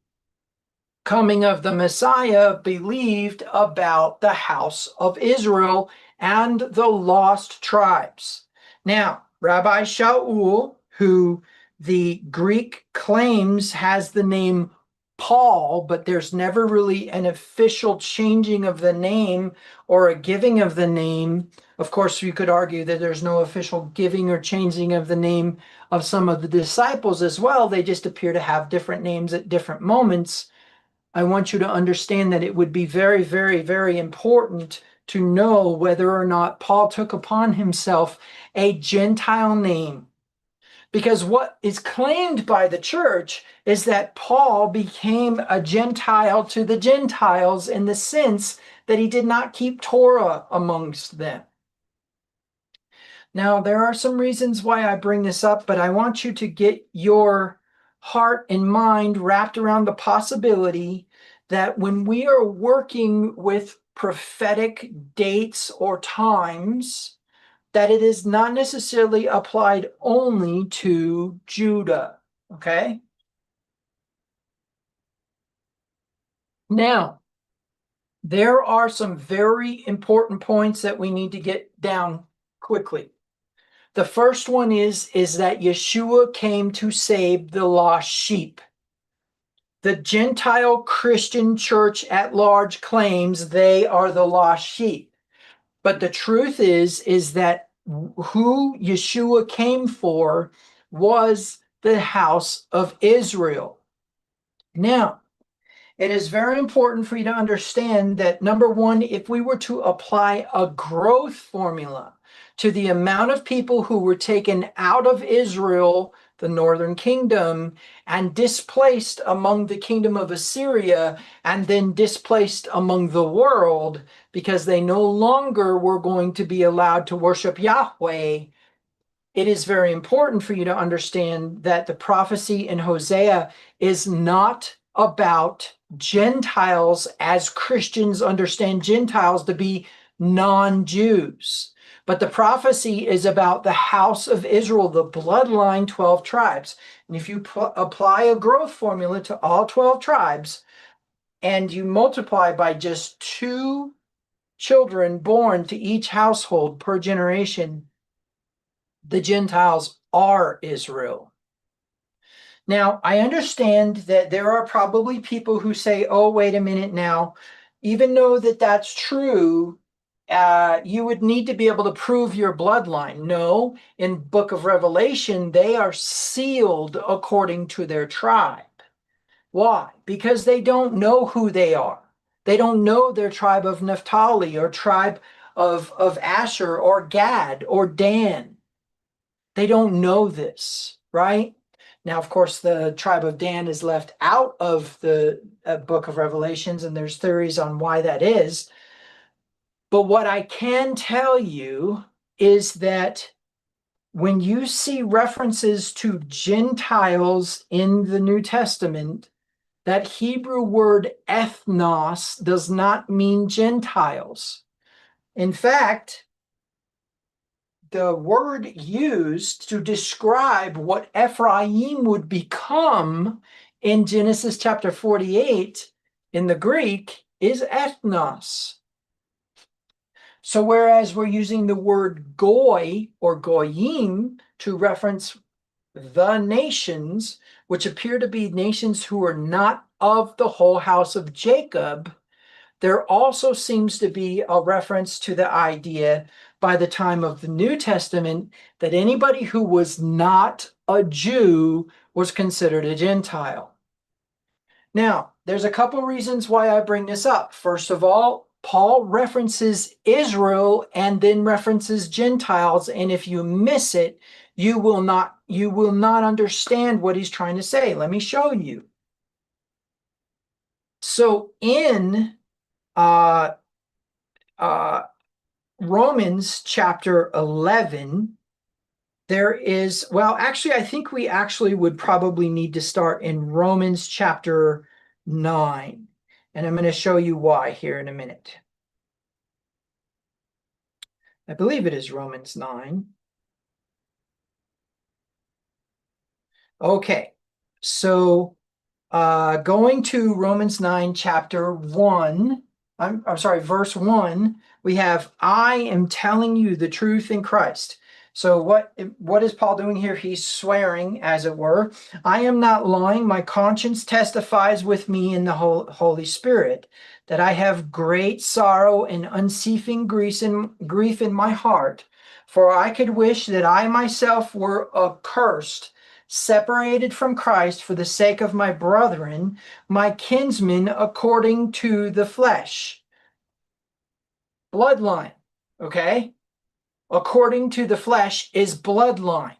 Speaker 1: coming of the Messiah believed about the house of Israel and the lost tribes. Now, Rabbi Shaul, who the Greek claims has the name Paul, but there's never really an official changing of the name or a giving of the name. Of course, you could argue that there's no official giving or changing of the name of some of the disciples as well. They just appear to have different names at different moments. I want you to understand that it would be very, very, very important to know whether or not Paul took upon himself a Gentile name. Because what is claimed by the church is that Paul became a Gentile to the Gentiles in the sense that he did not keep Torah amongst them. Now, there are some reasons why I bring this up, but I want you to get your heart and mind wrapped around the possibility that when we are working with prophetic dates or times, that it is not necessarily applied only to Judah. Okay? Now, there are some very important points that we need to get down quickly. The first one is that Yeshua came to save the lost sheep. The Gentile Christian church at large claims they are the lost sheep. But the truth is that who Yeshua came for was the house of Israel. Now, it is very important for you to understand that, number one, if we were to apply a growth formula to the amount of people who were taken out of Israel, the northern kingdom, and displaced among the kingdom of Assyria, and then displaced among the world because they no longer were going to be allowed to worship Yahweh, it is very important for you to understand that the prophecy in Hosea is not about Gentiles as Christians understand Gentiles to be non-Jews. But the prophecy is about the house of Israel, the bloodline 12 tribes. And if you apply a growth formula to all 12 tribes and you multiply by just 2 children born to each household per generation, the Gentiles are Israel. Now, I understand that there are probably people who say, oh, wait a minute now, even though that's true, you would need to be able to prove your bloodline. No, in Book of Revelation, they are sealed according to their tribe. Why? Because they don't know who they are. They don't know their tribe of Naphtali or tribe of Asher or Gad or Dan. They don't know this, right? Now, of course, the tribe of Dan is left out of the book of Revelations, and there's theories on why that is. But what I can tell you is that when you see references to Gentiles in the New Testament, that Hebrew word ethnos does not mean Gentiles. In fact, the word used to describe what Ephraim would become in Genesis chapter 48 in the Greek is ethnos. So whereas we're using the word goy or goyim to reference the nations, which appear to be nations who are not of the whole house of Jacob, there also seems to be a reference to the idea by the time of the New Testament that anybody who was not a Jew was considered a Gentile. Now, there's a couple reasons why I bring this up. First of all, Paul references Israel and then references Gentiles, and if you miss it, you will not understand what he's trying to say. Let me show you. So in Romans chapter 11, there is, well, actually, I think we actually would probably need to start in Romans chapter 9. And I'm going to show you why here in a minute. I believe it is Romans 9. Okay, so going to Romans 9, chapter 1, I'm sorry, verse 1, we have, I am telling you the truth in Christ. So what is Paul doing here? He's swearing, as it were. I am not lying. My conscience testifies with me in the Holy Spirit that I have great sorrow and unceasing grief in my heart. For I could wish that I myself were accursed, separated from Christ for the sake of my brethren, my kinsmen according to the flesh. Bloodline, okay? According to the flesh is bloodline.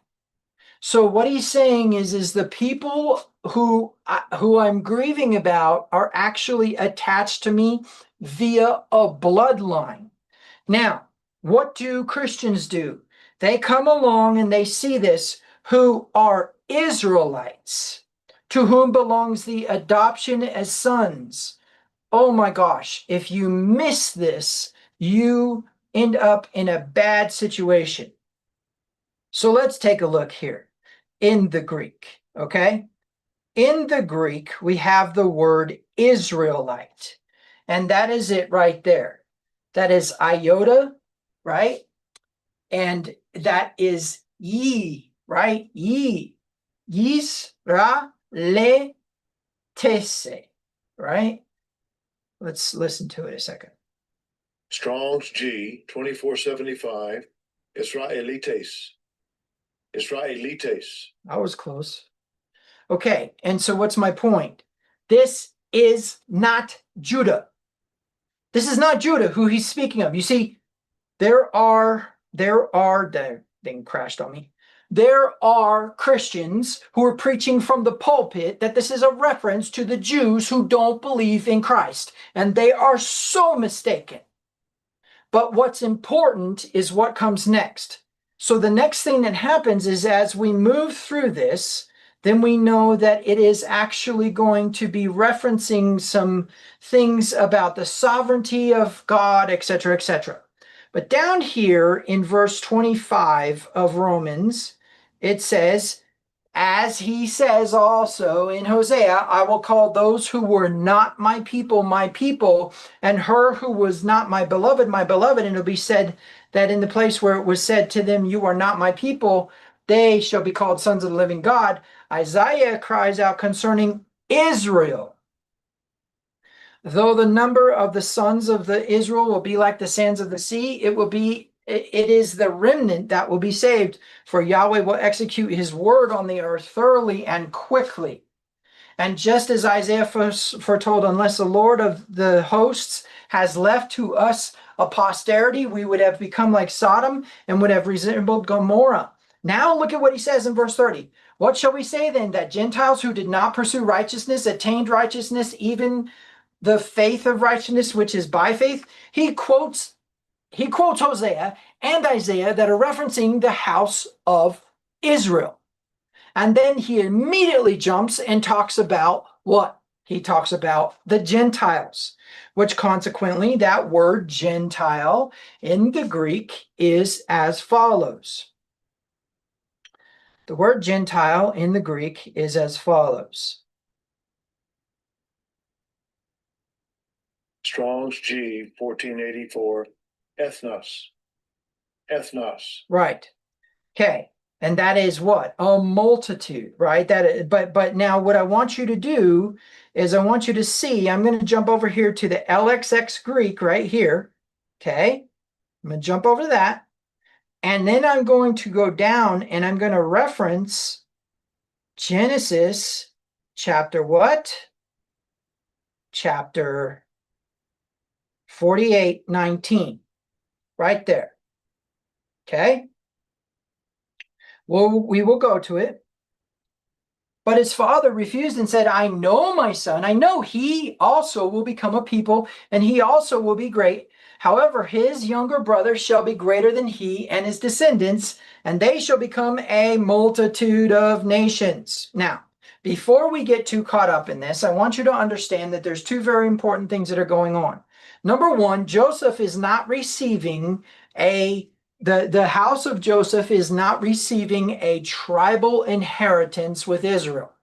Speaker 1: So what he's saying is the people who I'm grieving about are actually attached to me via a bloodline. Now, what do Christians do? They come along and they see this, who are Israelites, to whom belongs the adoption as sons, oh my gosh, if you miss this, you end up in a bad situation. So let's take a look here in the Greek, okay? In the Greek, we have the word Israelite, and that is it right there. That is iota, right? And that is ye, right? Ye. Yisra le tese, right? Let's listen to it a second.
Speaker 2: Strong's G 2475, Israelites. Israelites.
Speaker 1: I was close. Okay, and so what's my point? This is not Judah. This is not Judah who he's speaking of. You see, the thing crashed on me. There are Christians who are preaching from the pulpit that this is a reference to the Jews who don't believe in Christ, and they are so mistaken. But what's important is what comes next. So the next thing that happens is as we move through this, then we know that it is actually going to be referencing some things about the sovereignty of God, etc., etc. But down here in verse 25 of Romans, it says, as he says also in Hosea, I will call those who were not my people, and her who was not my beloved. And it'll be said that in the place where it was said to them, you are not my people, they shall be called sons of the living God. Isaiah cries out concerning Israel. Though the number of the sons of the Israel will be like the sands of the sea, it is the remnant that will be saved, for Yahweh will execute his word on the earth thoroughly and quickly. And just as Isaiah foretold, unless the Lord of the hosts has left to us a posterity, we would have become like Sodom and would have resembled Gomorrah. Now look at what he says in verse 30. What shall we say then? That Gentiles who did not pursue righteousness attained righteousness, even the faith of righteousness, which is by faith? He quotes Hosea and Isaiah that are referencing the house of Israel. And then he immediately jumps and talks about what? He talks about the Gentiles, which consequently that word Gentile in the Greek is as follows. The word Gentile in the Greek is as follows.
Speaker 2: Strong's G 1484, ethnos. Ethnos.
Speaker 1: Right. Okay. And that is what? A multitude, right? But now what I want you to do is I want you to see, I'm going to jump over here to the LXX Greek right here. Okay. I'm going to jump over to that. And then I'm going to go down and I'm going to reference Genesis chapter what? Chapter 48:19. Right there. Okay. Well, we will go to it. But his father refused and said, I know my son. I know he also will become a people, and he also will be great. However, his younger brother shall be greater than he and his descendants, and they shall become a multitude of nations. Now, before we get too caught up in this, I want you to understand that there's two very important things that are going on. Number one, Joseph is not receiving the house of Joseph is not receiving a tribal inheritance with Israel.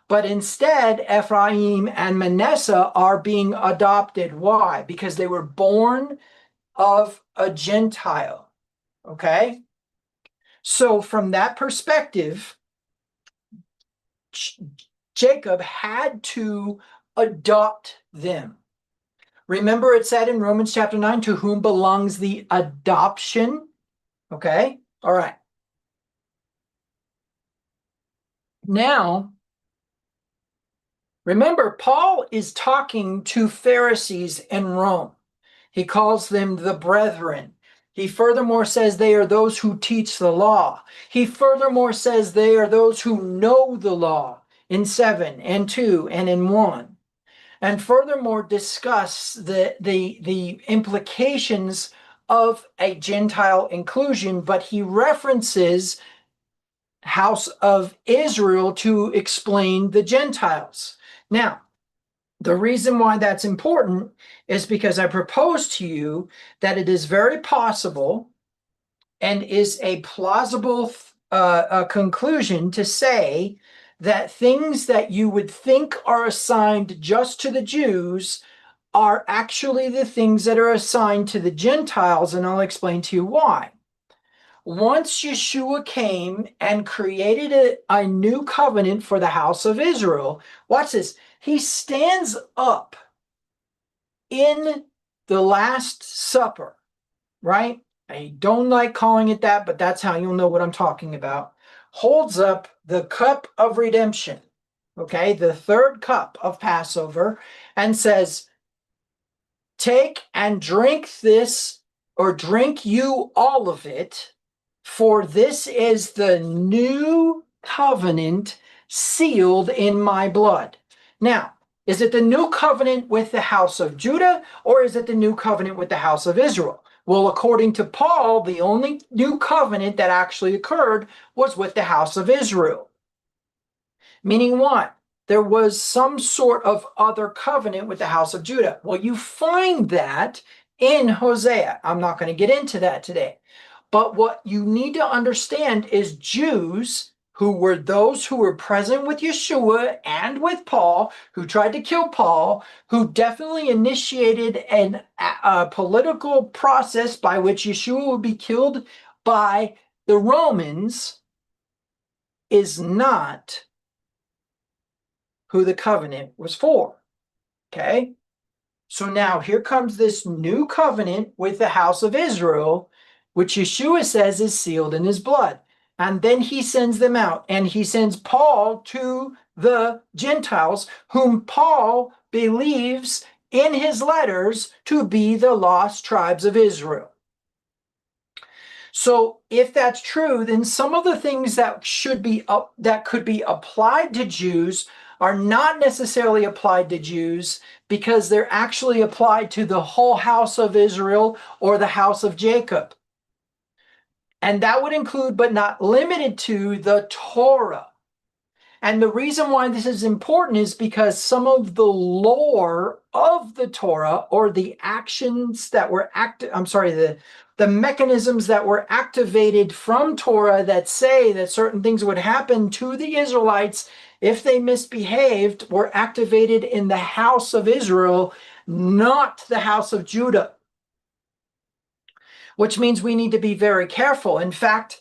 Speaker 1: But instead, Ephraim and Manasseh are being adopted. Why? Because they were born of a Gentile. Okay? So from that perspective, Jacob had to adopt them. Remember it said in Romans chapter 9, to whom belongs the adoption? Okay? All right. Now, remember, Paul is talking to Pharisees in Rome. He calls them the brethren. He furthermore says they are those who teach the law. He furthermore says they are those who know the law in 7 and 2 and in 1. And furthermore discuss the implications of a Gentile inclusion, but he references house of Israel to explain the Gentiles. Now, The reason why that's important is because I propose to you that it is very possible and is a plausible conclusion to say that things that you would think are assigned just to the Jews are actually the things that are assigned to the Gentiles, and I'll explain to you why. Once Yeshua came and created a new covenant for the house of Israel, watch this. He stands up in the Last Supper, right? I don't like calling it that, but that's how you'll know what I'm talking about. Holds up the cup of redemption, okay, the third cup of Passover, and says, take and drink this, or drink you all of it, for this is the new covenant sealed in my blood. Now, is it the new covenant with the house of Judah, or is it the new covenant with the house of Israel? Well, according to Paul, the only new covenant that actually occurred was with the house of Israel. Meaning what? There was some sort of other covenant with the house of Judah. Well, you find that in Hosea. I'm not going to get into that today. But what you need to understand is Jews who were those who were present with Yeshua and with Paul, who tried to kill Paul, who definitely initiated a political process by which Yeshua would be killed by the Romans, is not who the covenant was for. Okay? So now here comes this new covenant with the house of Israel, which Yeshua says is sealed in his blood. And then he sends them out, and he sends Paul to the Gentiles, whom Paul believes in his letters to be the lost tribes of Israel. So if that's true, then some of the things that that could be applied to Jews are not necessarily applied to Jews because they're actually applied to the whole house of Israel or the house of Jacob. And that would include, but not limited to, the Torah. And the reason why this is important is because some of the lore of the Torah, or the actions that were the mechanisms that were activated from Torah that say that certain things would happen to the Israelites if they misbehaved, were activated in the house of Israel, not the house of Judah. Which means we need to be very careful. In fact,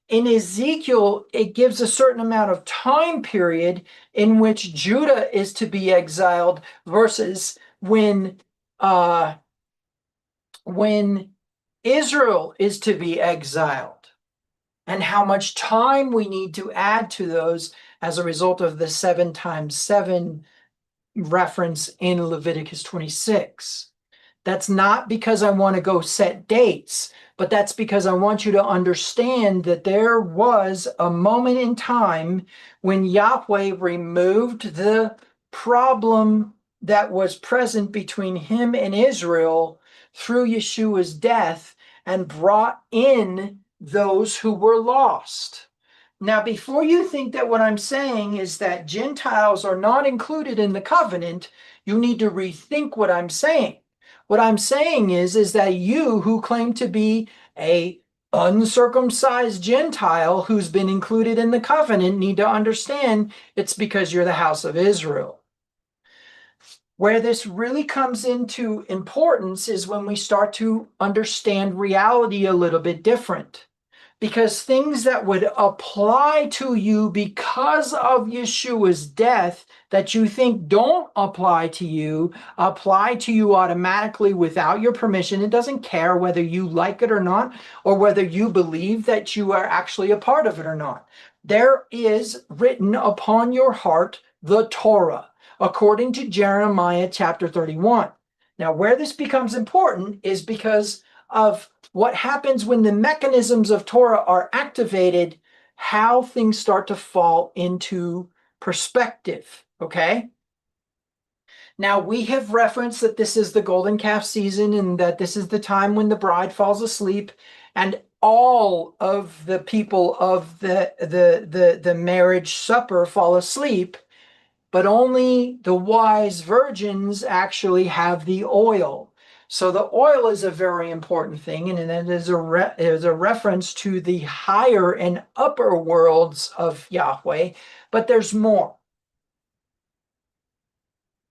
Speaker 1: in Ezekiel, it gives a certain amount of time period in which Judah is to be exiled versus when Israel is to be exiled, and how much time we need to add to those as a result of the 7 times 7 reference in Leviticus 26. That's not because I want to go set dates, but that's because I want you to understand that there was a moment in time when Yahweh removed the problem that was present between him and Israel through Yeshua's death and brought in those who were lost. Now, before you think that what I'm saying is that Gentiles are not included in the covenant, you need to rethink what I'm saying. What I'm saying is that you who claim to be a uncircumcised Gentile who's been included in the covenant need to understand it's because you're the house of Israel. Where this really comes into importance is when we start to understand reality a little bit different. Because things that would apply to you because of Yeshua's death that you think don't apply to you automatically without your permission. It doesn't care whether you like it or not, or whether you believe that you are actually a part of it or not. There is written upon your heart the Torah, according to Jeremiah chapter 31. Now, where this becomes important is because of what happens when the mechanisms of Torah are activated, how things start to fall into perspective, okay? Now, we have referenced that this is the golden calf season and that this is the time when the bride falls asleep, and all of the people of the marriage supper fall asleep. but only the wise virgins actually have the oil. So the oil is a very important thing, and it is a reference to the higher and upper worlds of Yahweh, but there's more.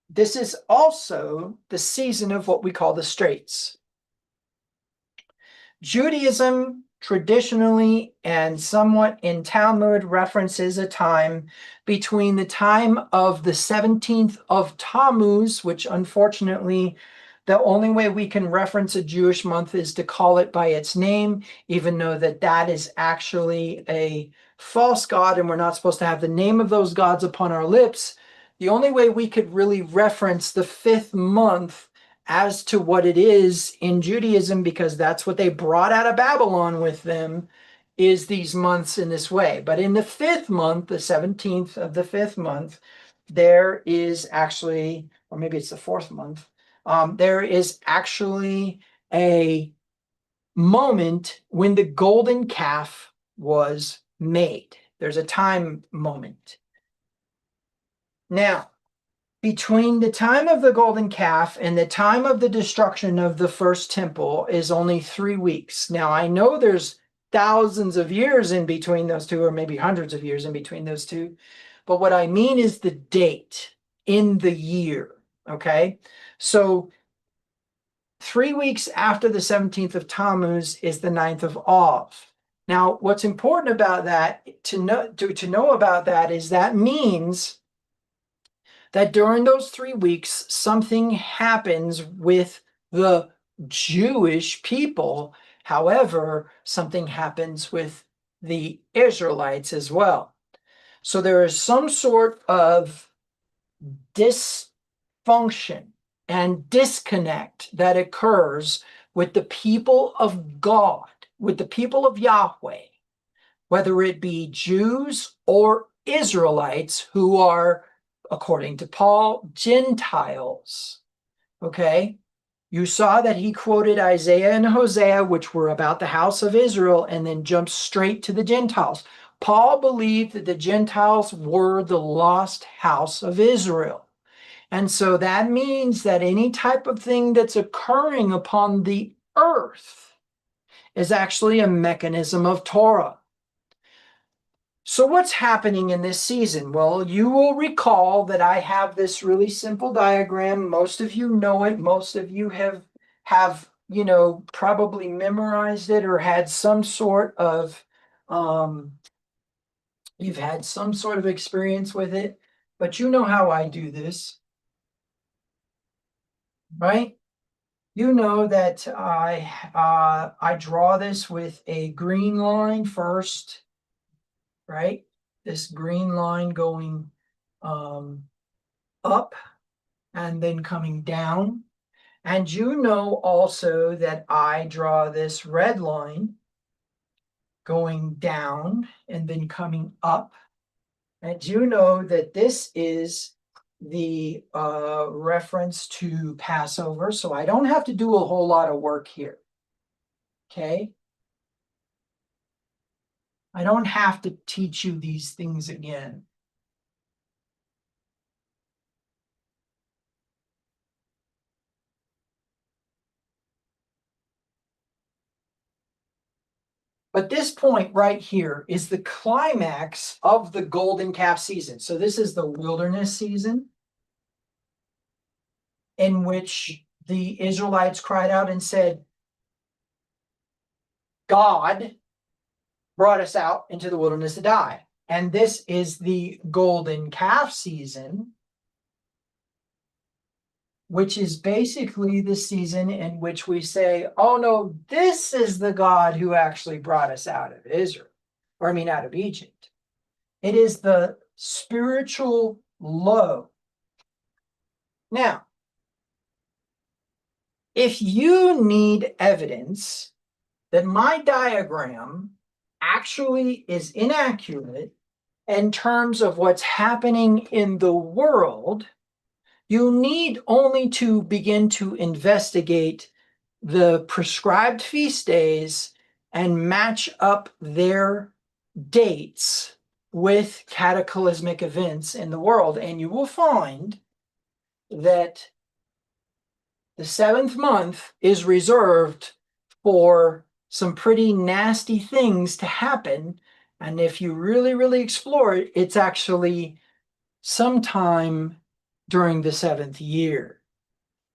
Speaker 1: This is also the season of what we call the straits. Judaism traditionally and somewhat in Talmud references a time between the time of the 17th of Tammuz, which unfortunately the only way we can reference a Jewish month is to call it by its name, even though that is actually a false god and we're not supposed to have the name of those gods upon our lips. The only way we could really reference the 5th month as to what it is in Judaism, because that's what they brought out of Babylon with them, is these months in this way. But in the 5th month, the 17th of the 5th month, there is actually, or maybe it's the 4th month, there is actually a moment when the golden calf was made. There's a time moment. Now, between the time of the golden calf and the time of the destruction of the first temple is only 3 weeks. Now, I know there's thousands of years in between those two, or maybe hundreds of years in between those two. But what I mean is the date in the year. Okay. So 3 weeks after the 17th of Tammuz is the 9th of Av. Now, what's important about that to know about that is that means that during those 3 weeks, something happens with the Jewish people. However, something happens with the Israelites as well. So there is some sort of dysfunction and disconnect that occurs with the people of God, with the people of Yahweh, whether it be Jews or Israelites who are, according to Paul, Gentiles. Okay? You saw that he quoted Isaiah and Hosea, which were about the house of Israel, and then jumped straight to the Gentiles. Paul believed that the Gentiles were the lost house of Israel. And so that means that any type of thing that's occurring upon the earth is actually a mechanism of Torah. So what's happening in this season? Well, you will recall that I have this really simple diagram. Most of you know it. Most of you have probably memorized it or had some sort of you've had some sort of experience with it, but you know how I do this, right? You know that I draw this with a green line first, right? This green line going up and then coming down. And you know also that I draw this red line going down and then coming up. And you know that this is the reference to Passover. So I don't have to do a whole lot of work here. Okay. I don't have to teach you these things again. But this point right here is the climax of the golden calf season. So this is the wilderness season in which the Israelites cried out and said, God brought us out into the wilderness to die. And this is the golden calf season, which is basically the season in which we say, oh no, this is the God who actually brought us out of Israel, or I mean out of Egypt. It is the spiritual low. Now, if you need evidence that my diagram actually is inaccurate in terms of what's happening in the world, you need only to begin to investigate the prescribed feast days and match up their dates with cataclysmic events in the world. And you will find that the 7th month is reserved for some pretty nasty things to happen. And if you really, really explore it, it's actually sometime during the 7th year.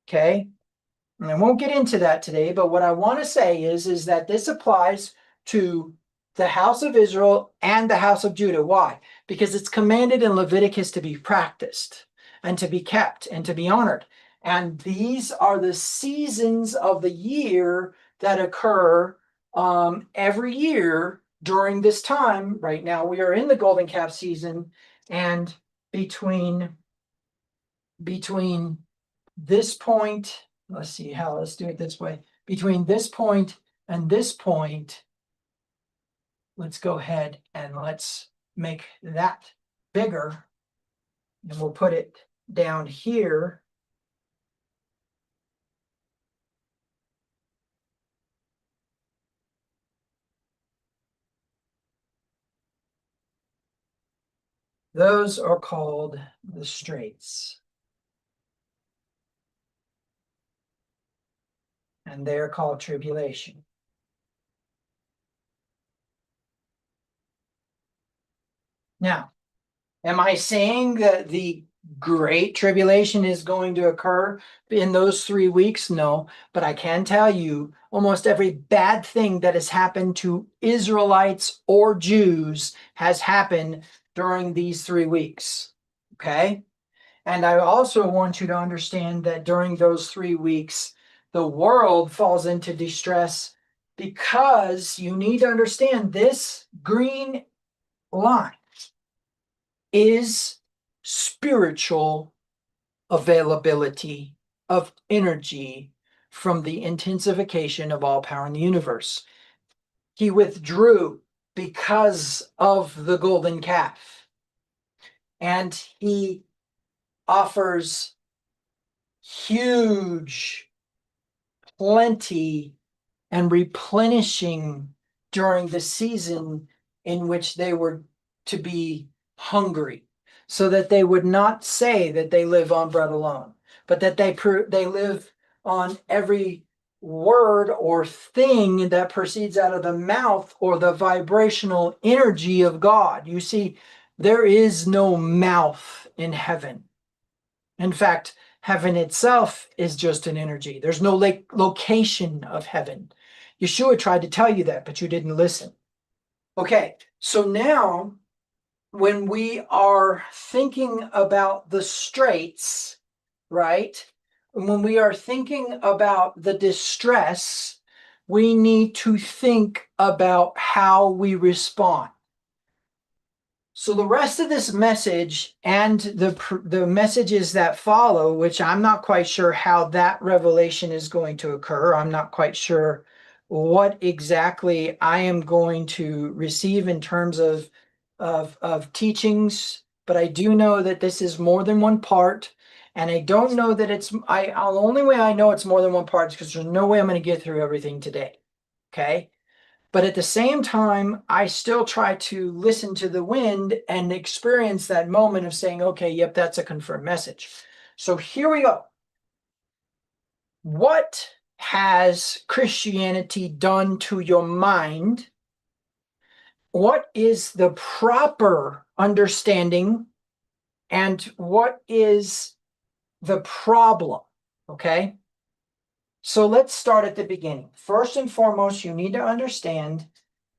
Speaker 1: Okay. And I won't get into that today, but what I want to say is that this applies to the house of Israel and the house of Judah. Why? Because it's commanded in Leviticus to be practiced and to be kept and to be honored. And these are the seasons of the year that occur every year during this time. Right now, we are in the golden calf season, and between this point, let's do it this way. Between this point and this point, let's go ahead and let's make that bigger. And we'll put it down here. Those are called the straits. And they're called tribulation. Now, am I saying that the great tribulation is going to occur in those 3 weeks? No, but I can tell you almost every bad thing that has happened to Israelites or Jews has happened during these 3 weeks. Okay? And I also want you to understand that during those 3 weeks, the world falls into distress, because you need to understand this green line is spiritual availability of energy from the intensification of all power in the universe. He withdrew because of the golden calf, and he offers huge plenty and replenishing during the season in which they were to be hungry, so that they would not say that they live on bread alone, but that they live on every word or thing that proceeds out of the mouth, or the vibrational energy of God. You see, there is no mouth in heaven. In fact, heaven itself is just an energy. There's no location of heaven. Yeshua tried to tell you that, but you didn't listen. Okay, so now when we are thinking about the straits, right? When we are thinking about the distress, we need to think about how we respond. So the rest of this message and the messages that follow, which I'm not quite sure how that revelation is going to occur. I'm not quite sure what exactly I am going to receive in terms of teachings, but I do know that this is more than one part, and I don't know that the only way I know it's more than one part is because there's no way I'm going to get through everything today. Okay. But at the same time, I still try to listen to the wind and experience that moment of saying, okay, yep, that's a confirmed message. So here we go. What has Christianity done to your mind? What is the proper understanding? And what is the problem? Okay. So let's start at the beginning. First and foremost, you need to understand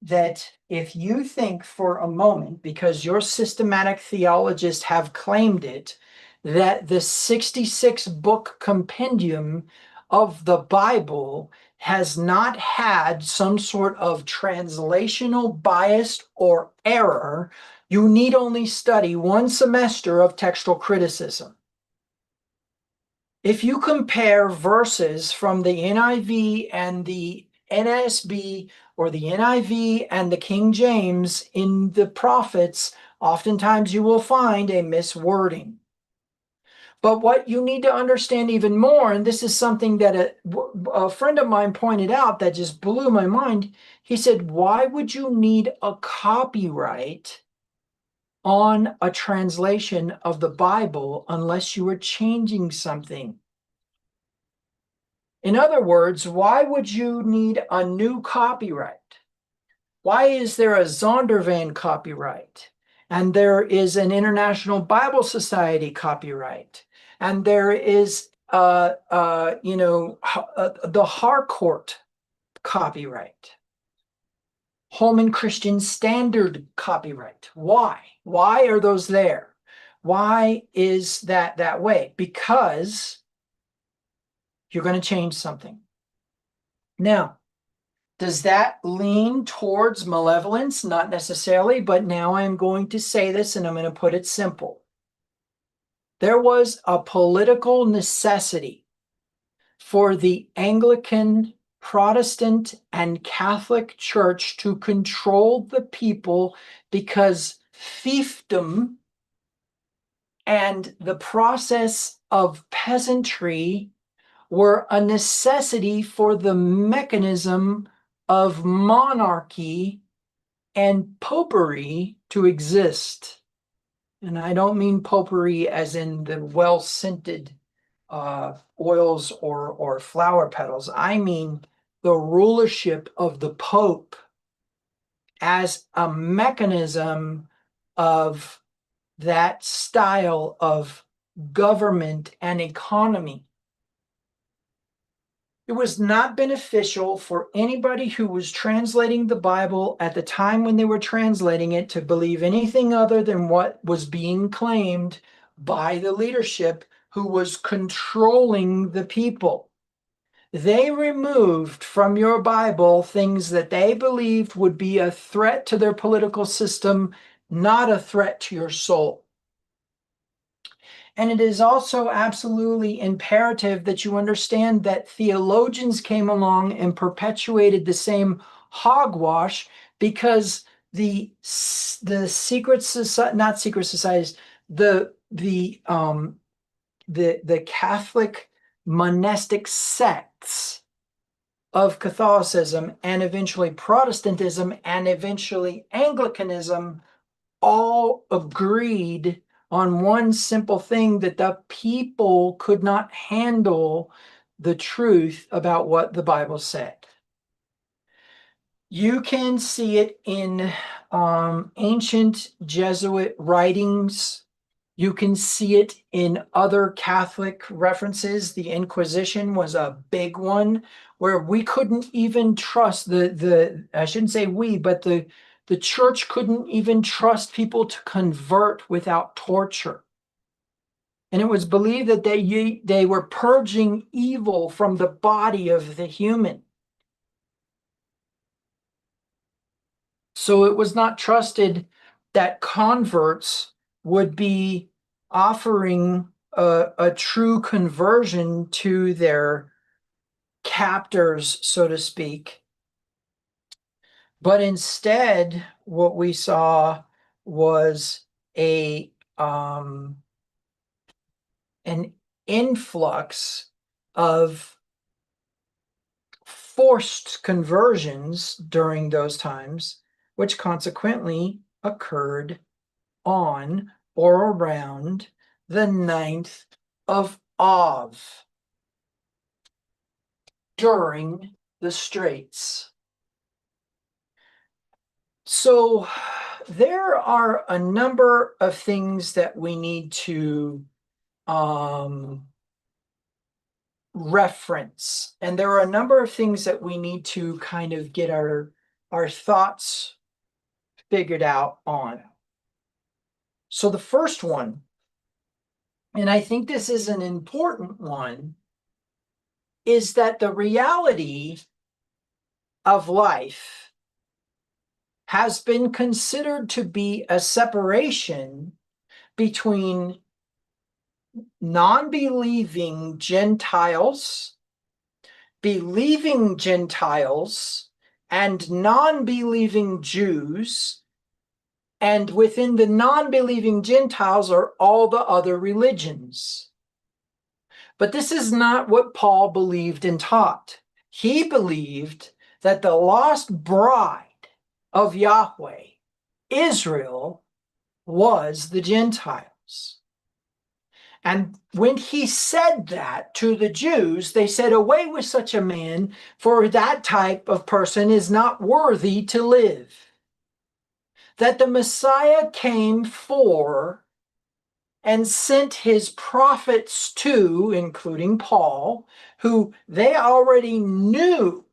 Speaker 1: that if you think for a moment, because your systematic theologists have claimed it, that the 66 book compendium of the Bible has not had some sort of translational bias or error, you need only study 1 semester of textual criticism. If you compare verses from the NIV and the NSB, or the NIV and the King James in the prophets, oftentimes you will find a miswording. But what you need to understand even more, and this is something that a friend of mine pointed out that just blew my mind. He said, why would you need a copyright on a translation of the Bible unless you were changing something. In other words, why would you need a new copyright? Why is there a Zondervan copyright? And there is an International Bible Society copyright. And there is, the Harcourt copyright. Holman Christian Standard copyright. Why? Why are those there? Why is that way? Because you're going to change something. Now, does that lean towards malevolence? Not necessarily, but now I'm going to say this and I'm going to put it simple. There was a political necessity for the Anglican, Protestant, and Catholic Church to control the people because fiefdom and the process of peasantry were a necessity for the mechanism of monarchy and popery to exist. And I don't mean popery as in the well-scented oils or flower petals. I mean the rulership of the Pope as a mechanism of that style of government and economy. It was not beneficial for anybody who was translating the Bible at the time when they were translating it to believe anything other than what was being claimed by the leadership who was controlling the people. They removed from your Bible things that they believed would be a threat to their political system, not a threat to your soul. And it is also absolutely imperative that you understand that theologians came along and perpetuated the same hogwash because the secret society, not secret societies, the Catholic monastic sects of Catholicism and eventually Protestantism and eventually Anglicanism all agreed on one simple thing, that the people could not handle the truth about what the Bible said. You can see it in ancient Jesuit writings. You can see it in other Catholic references. The Inquisition was a big one where we couldn't even trust I shouldn't say we, but the church couldn't even trust people to convert without torture. And it was believed that they were purging evil from the body of the human. So it was not trusted that converts would be offering a true conversion to their captors, so to speak. But instead, what we saw was an influx of forced conversions during those times, which consequently occurred on or around the 9th of Av during the Straits. So there are a number of things that we need to reference, and there are a number of things that we need to kind of get our thoughts figured out on. So the first one, and I think this is an important one, is that the reality of life has been considered to be a separation between non-believing Gentiles, believing Gentiles, and non-believing Jews, and within the non-believing Gentiles are all the other religions. But this is not what Paul believed and taught. He believed that the lost bride of Yahweh, Israel, was the Gentiles. And when he said that to the Jews, they said, "Away with such a man, for that type of person is not worthy to live." That the Messiah came for and sent his prophets to, including Paul, who they already knew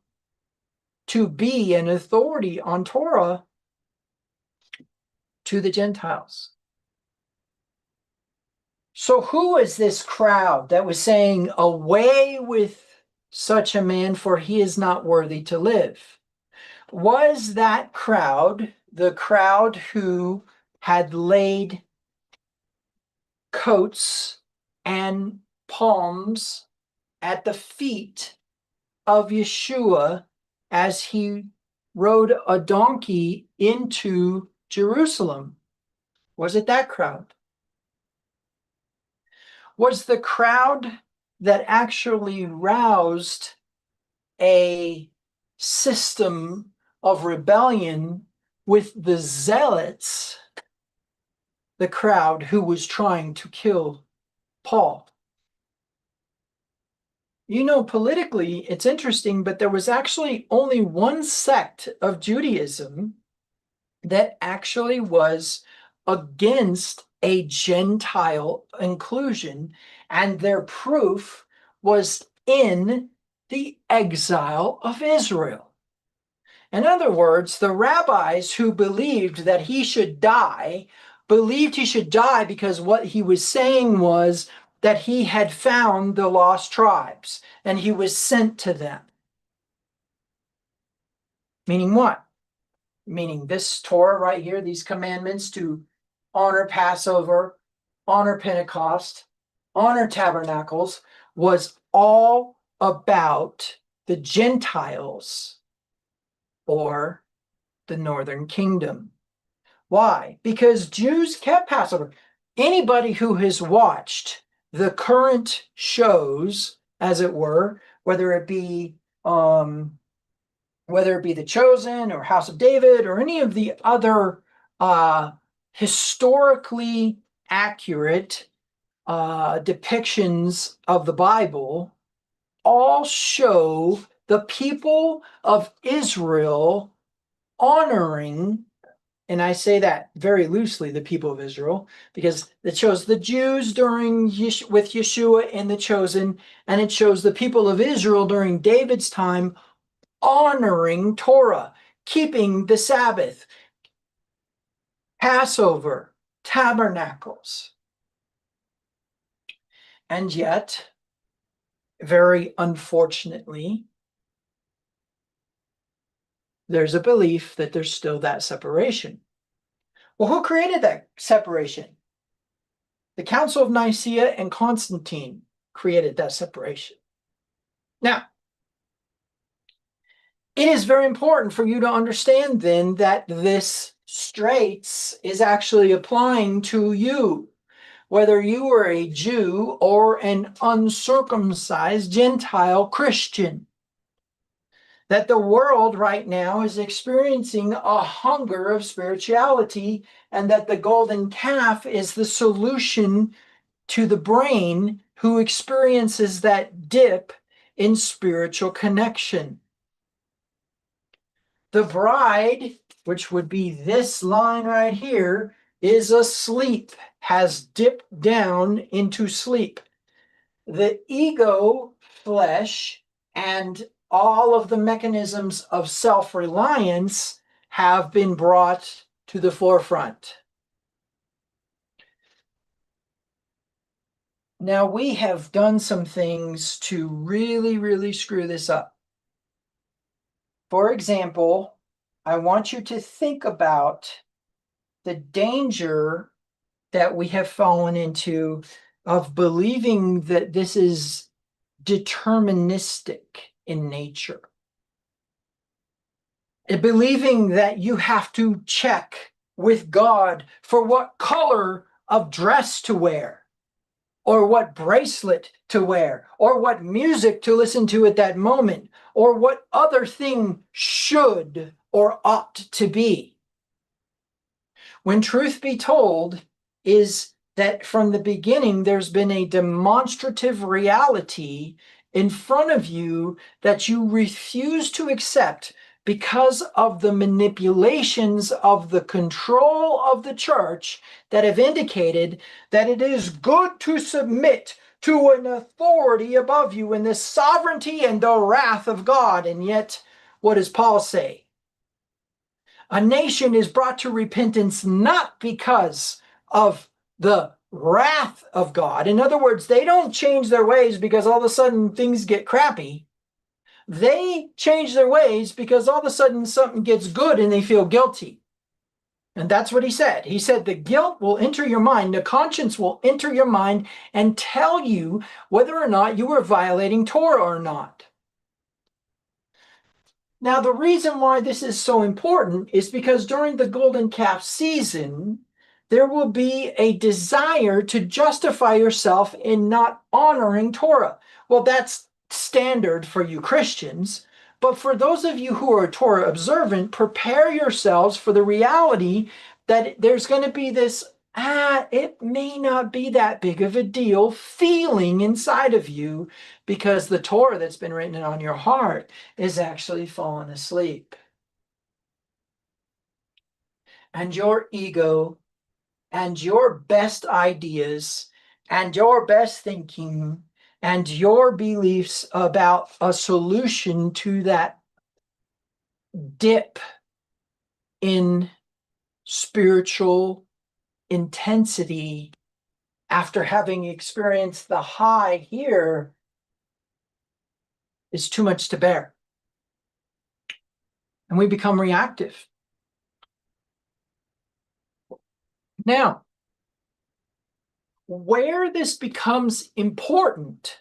Speaker 1: to be an authority on Torah, to the Gentiles. So who is this crowd that was saying, "Away with such a man, for he is not worthy to live"? Was that crowd the crowd who had laid coats and palms at the feet of Yeshua as he rode a donkey into Jerusalem? Was it that crowd? Was the crowd that actually roused a system of rebellion with the zealots the crowd who was trying to kill Paul? You know, politically, it's interesting, but there was actually only one sect of Judaism that actually was against a Gentile inclusion, and their proof was in the exile of Israel. In other words, the rabbis who believed that he should die believed he should die because what he was saying was that he had found the lost tribes and he was sent to them. Meaning what? Meaning this Torah right here, these commandments to honor Passover, honor Pentecost, honor tabernacles, was all about the Gentiles or the northern kingdom. Why? Because Jews kept Passover. Anybody who has watched the current shows, as it were, whether it be The Chosen or House of David or any of the other historically accurate depictions of the Bible, all show the people of Israel honoring, and I say that very loosely, the people of Israel, because it shows the Jews with Yeshua in The Chosen, and it shows the people of Israel during David's time honoring Torah, keeping the Sabbath, Passover, tabernacles. And yet, very unfortunately, there's a belief that there's still that separation. Well, who created that separation? The Council of Nicaea and Constantine created that separation. Now, it is very important for you to understand then that this straits is actually applying to you, whether you are a Jew or an uncircumcised Gentile Christian. That the world right now is experiencing a hunger of spirituality, and that the golden calf is the solution to the brain who experiences that dip in spiritual connection. The bride, which would be this line right here, is asleep, has dipped down into sleep. The ego, flesh, and all of the mechanisms of self-reliance have been brought to the forefront. Now, we have done some things to really, really screw this up. For example, I want you to think about the danger that we have fallen into of believing that this is deterministic in nature. Believing that you have to check with God for what color of dress to wear, or what bracelet to wear, or what music to listen to at that moment, or what other thing should or ought to be. when truth be told is that from the beginning there's been a demonstrative reality in front of you that you refuse to accept because of the manipulations of the control of the church that have indicated that it is good to submit to an authority above you in the sovereignty and the wrath of God. And yet, what does Paul say? A nation is brought to repentance not because of the wrath of God. In other words, they don't change their ways because all of a sudden things get crappy. They change their ways because all of a sudden something gets good and they feel guilty. And that's what he said. He said the guilt will enter your mind, the conscience will enter your mind and tell you whether or not you are violating Torah or not. Now, the reason why this is so important is because during the golden calf season, there will be a desire to justify yourself in not honoring Torah. Well, that's standard for you Christians. But for those of you who are Torah observant, prepare yourselves for the reality that there's going to be this, it may not be that big of a deal feeling inside of you because the Torah that's been written on your heart is actually falling asleep. And your ego and your best ideas and your best thinking and your beliefs about a solution to that dip in spiritual intensity after having experienced the high here is too much to bear. And we become reactive. Now, where this becomes important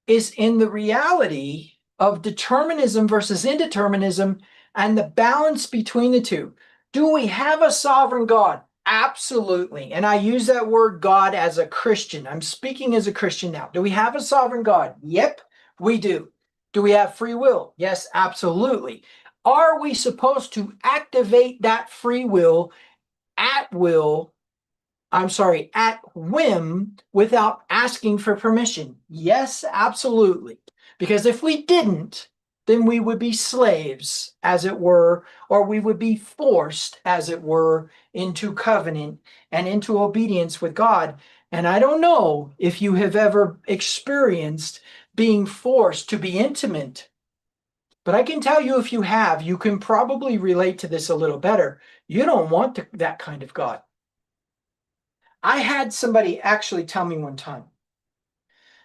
Speaker 1: is in the reality of determinism versus indeterminism and the balance between the two. Do we have a sovereign God? Absolutely. And I use that word God as a Christian. I'm speaking as a Christian now. Do we have a sovereign God? Yep, we do. Do we have free will? Yes, absolutely. Are we supposed to activate that free will at will, at whim without asking for permission? Yes, absolutely. Because if we didn't, then we would be slaves, as it were, or we would be forced, as it were, into covenant and into obedience with God. And I don't know if you have ever experienced being forced to be intimate, but I can tell you if you have, you can probably relate to this a little better. You don't want that kind of God. I had somebody actually tell me one time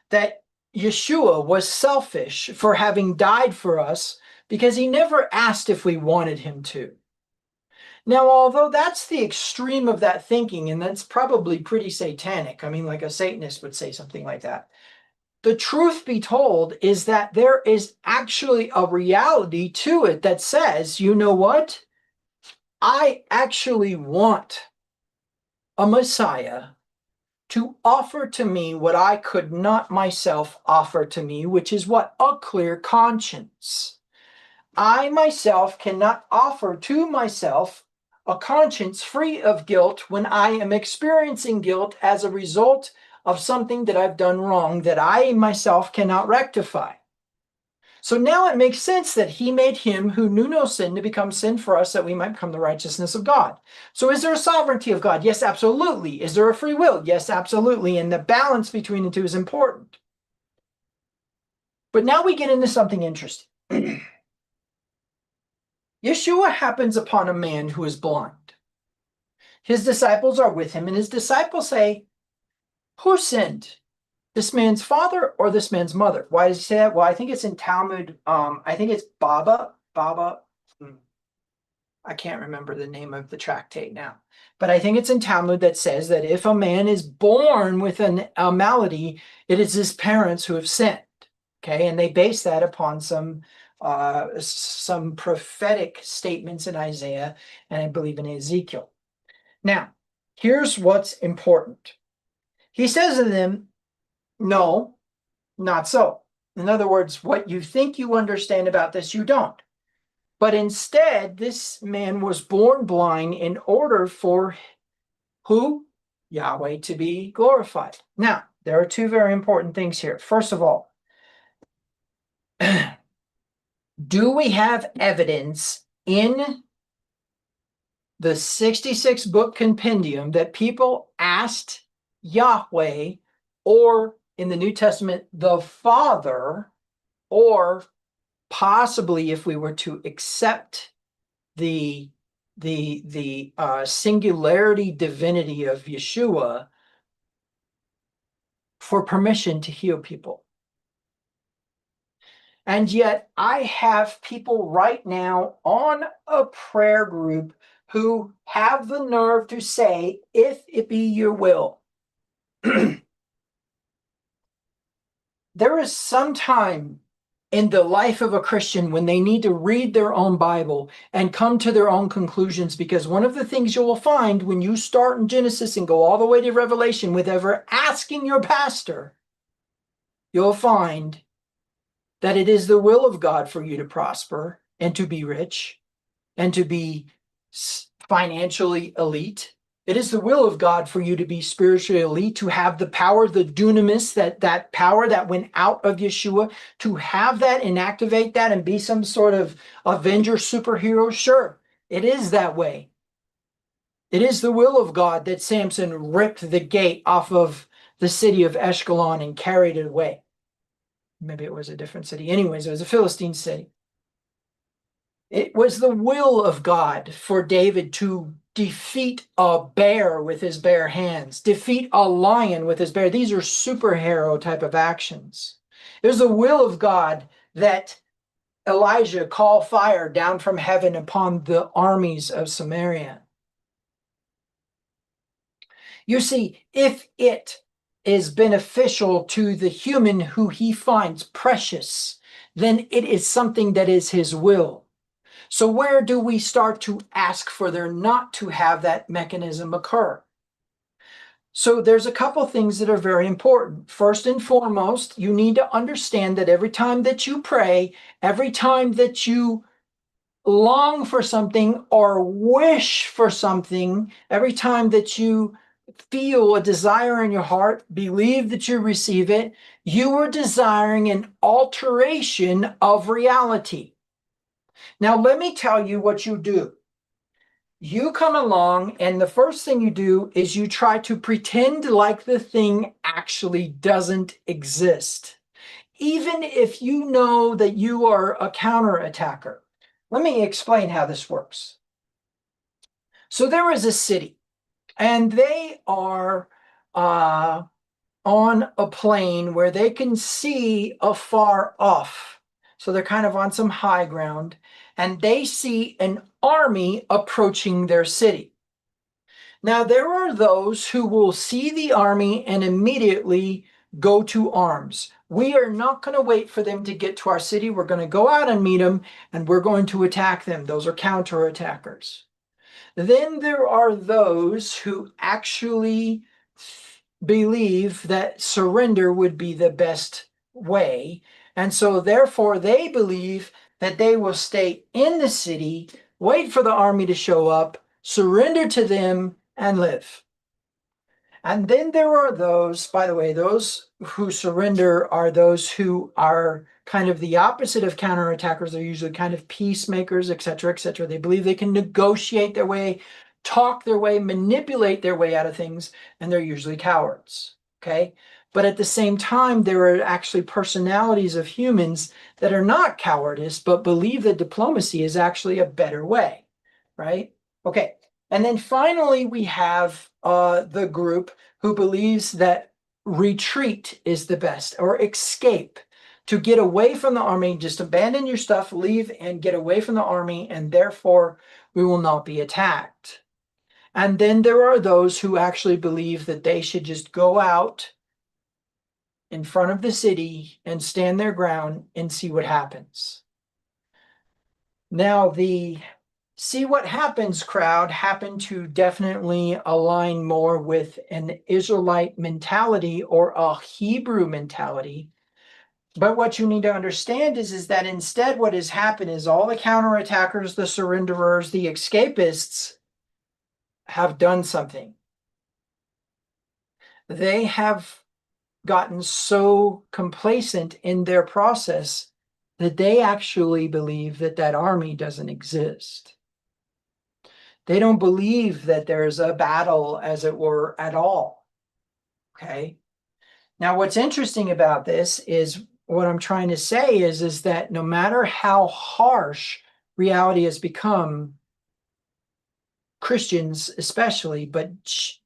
Speaker 1: that Yeshua was selfish for having died for us because he never asked if we wanted him to. Now, although that's the extreme of that thinking, and that's probably pretty satanic, I mean, like a Satanist would say something like that. The truth be told is that there is actually a reality to it that says, you know what? I actually want a Messiah to offer to me what I could not myself offer to me, which is what? A clear conscience. I myself cannot offer to myself a conscience free of guilt when I am experiencing guilt as a result of something that I've done wrong that I myself cannot rectify. So now it makes sense that he made him who knew no sin to become sin for us that we might become the righteousness of God. So is there a sovereignty of God? Yes, absolutely. Is there a free will? Yes, absolutely. And the balance between the two is important. But now we get into something interesting. Yeshua happens upon a man who is blind. His disciples are with him, and his disciples say, who sinned? This man's father or this man's mother? Why does he say that? Well, I think it's in Talmud. I think it's Baba. I can't remember the name of the tractate now, but I think it's in Talmud that says that if a man is born with a malady, it is his parents who have sinned. Okay, and they base that upon some prophetic statements in Isaiah and I believe in Ezekiel. Now, here's what's important. He says to them, no, not so. In other words, what you think you understand about this, you don't. But instead, this man was born blind in order for who? Yahweh to be glorified. Now, there are two very important things here. First of all, do we have evidence in the 66 book compendium that people asked Yahweh, or in the New Testament, the Father, or possibly if we were to accept the singularity divinity of Yeshua, for permission to heal people? And yet I have people right now on a prayer group who have the nerve to say, if it be your will. There is some time in the life of a Christian when they need to read their own Bible and come to their own conclusions, because one of the things you will find when you start in Genesis and go all the way to Revelation with ever asking your pastor, you'll find that it is the will of God for you to prosper and to be rich and to be financially elite. It is the will of God for you to be spiritually elite, to have the power, the dunamis, that power that went out of Yeshua, to have that and activate that and be some sort of avenger superhero. Sure, it is that way. It is the will of God that Samson ripped the gate off of the city of Ashkelon and carried it away. Maybe it was a different city. Anyways, it was a Philistine city. It was the will of God for David to defeat a bear with his bare hands, defeat a lion with his bare. These are superhero type of actions. It was the will of God that Elijah call fire down from heaven upon the armies of Samaria. You see, if it is beneficial to the human who he finds precious, then it is something that is his will. So where do we start to ask for there not to have that mechanism occur? So there's a couple things that are very important. First and foremost, you need to understand that every time that you pray, every time that you long for something or wish for something, every time that you feel a desire in your heart, believe that you receive it, you are desiring an alteration of reality. Now, let me tell you what you do. You come along, and the first thing you do is you try to pretend like the thing actually doesn't exist, even if you know that you are a counterattacker. Let me explain how this works. So there is a city, and they are on a plane where they can see afar off. So they're kind of on some high ground, and they see an army approaching their city. Now, there are those who will see the army and immediately go to arms. We are not going to wait for them to get to our city. We're going to go out and meet them, and we're going to attack them. Those are counterattackers. Then there are those who actually believe that surrender would be the best way. And so therefore they believe that they will stay in the city, wait for the army to show up, surrender to them, and live. And then there are those, by the way, those who surrender are those who are kind of the opposite of counterattackers. They're usually kind of peacemakers, etc., etc. They believe they can negotiate their way, talk their way, manipulate their way out of things, and they're usually cowards. Okay. But at the same time, there are actually personalities of humans that are not cowardice, but believe that diplomacy is actually a better way. Right. Okay. And then finally, we have the group who believes that retreat is the best, or escape, to get away from the army. Just abandon your stuff, leave, and get away from the army, and therefore we will not be attacked. And then there are those who actually believe that they should just go out in front of the city and stand their ground and see what happens. Now, the see what happens crowd happen to definitely align more with an Israelite mentality or a Hebrew mentality. But what you need to understand is that instead what has happened is all the counterattackers, the surrenderers, the escapists have done something. They have gotten so complacent in their process that they actually believe that that army doesn't exist. They don't believe that there's a battle, as it were, at all. Okay. Now, what's interesting about this is what I'm trying to say is that no matter how harsh reality has become, Christians especially, but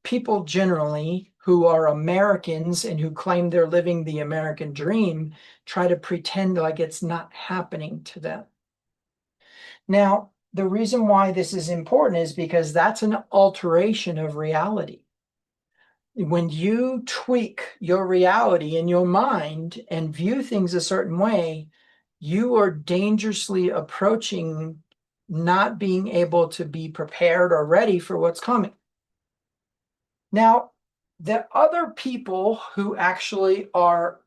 Speaker 1: people generally who are Americans and who claim they're living the American dream try to pretend like it's not happening to them. Now, the reason why this is important is because that's an alteration of reality. When you tweak your reality in your mind and view things a certain way, you are dangerously approaching not being able to be prepared or ready for what's coming. Now, the other people who actually are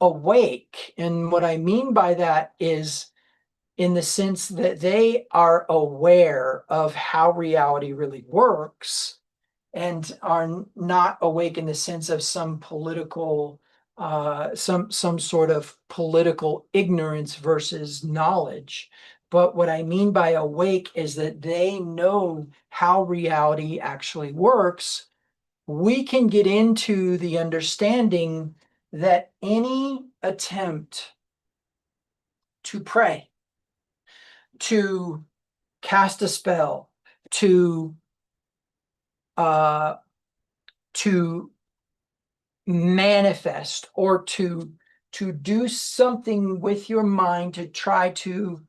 Speaker 1: awake, and what I mean by that is in the sense that they are aware of how reality really works and are not awake in the sense of some political some sort of political ignorance versus knowledge. But what I mean by awake is that they know how reality actually works. We can get into the understanding that any attempt to pray, to cast a spell, to uh, to manifest, or to do something with your mind to try to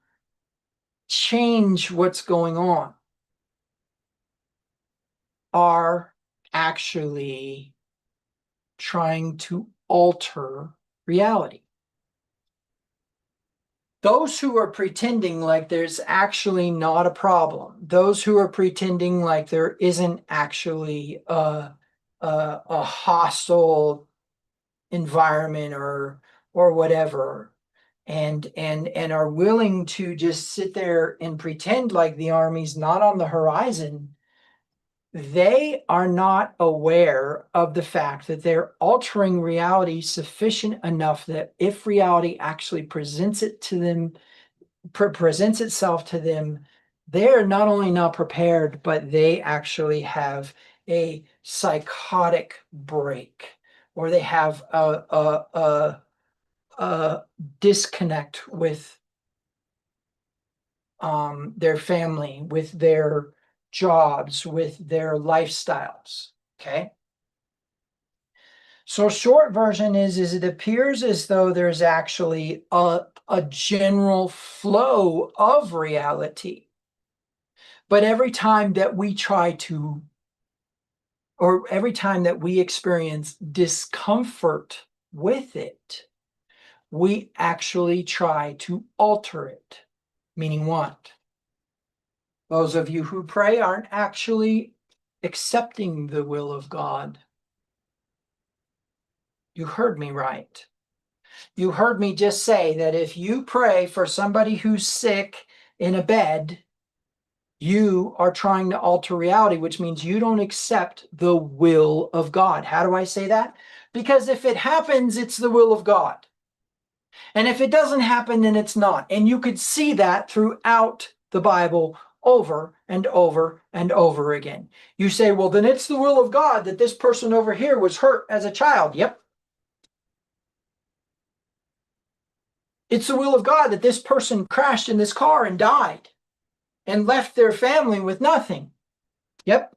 Speaker 1: change what's going on are actually trying to alter reality. Those who are pretending like there's actually not a problem, those who are pretending like there isn't actually a hostile environment or whatever, and are willing to just sit there and pretend like the army's not on the horizon, they are not aware of the fact that they're altering reality sufficient enough that if reality actually presents itself to them, they're not only not prepared, but they actually have a psychotic break, or they have a disconnect with their family, with their jobs, with their lifestyles. Okay. So short version is it appears as though there's actually a general flow of reality. But every time that we try to, or every time that we experience discomfort with it, we actually try to alter it. Meaning what? Those of you who pray aren't actually accepting the will of God. You heard me right. You heard me just say that if you pray for somebody who's sick in a bed, you are trying to alter reality, which means you don't accept the will of God. How do I say that? Because if it happens, it's the will of God. And if it doesn't happen, then it's not. And you could see that throughout the Bible over and over and over again. You say, well, then it's the will of God that this person over here was hurt as a child. Yep. It's the will of God that this person crashed in this car and died and left their family with nothing. Yep.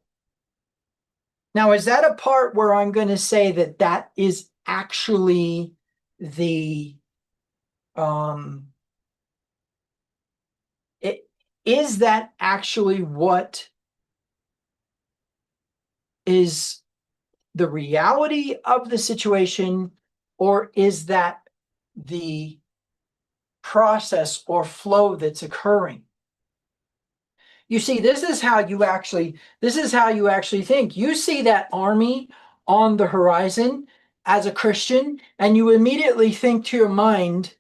Speaker 1: Now, is that a part where I'm going to say that that is actually the is that actually what is the reality of the situation, or is that the process or flow that's occurring? You see, this is how you actually think. You see that army on the horizon, as a Christian and you immediately think to your mind,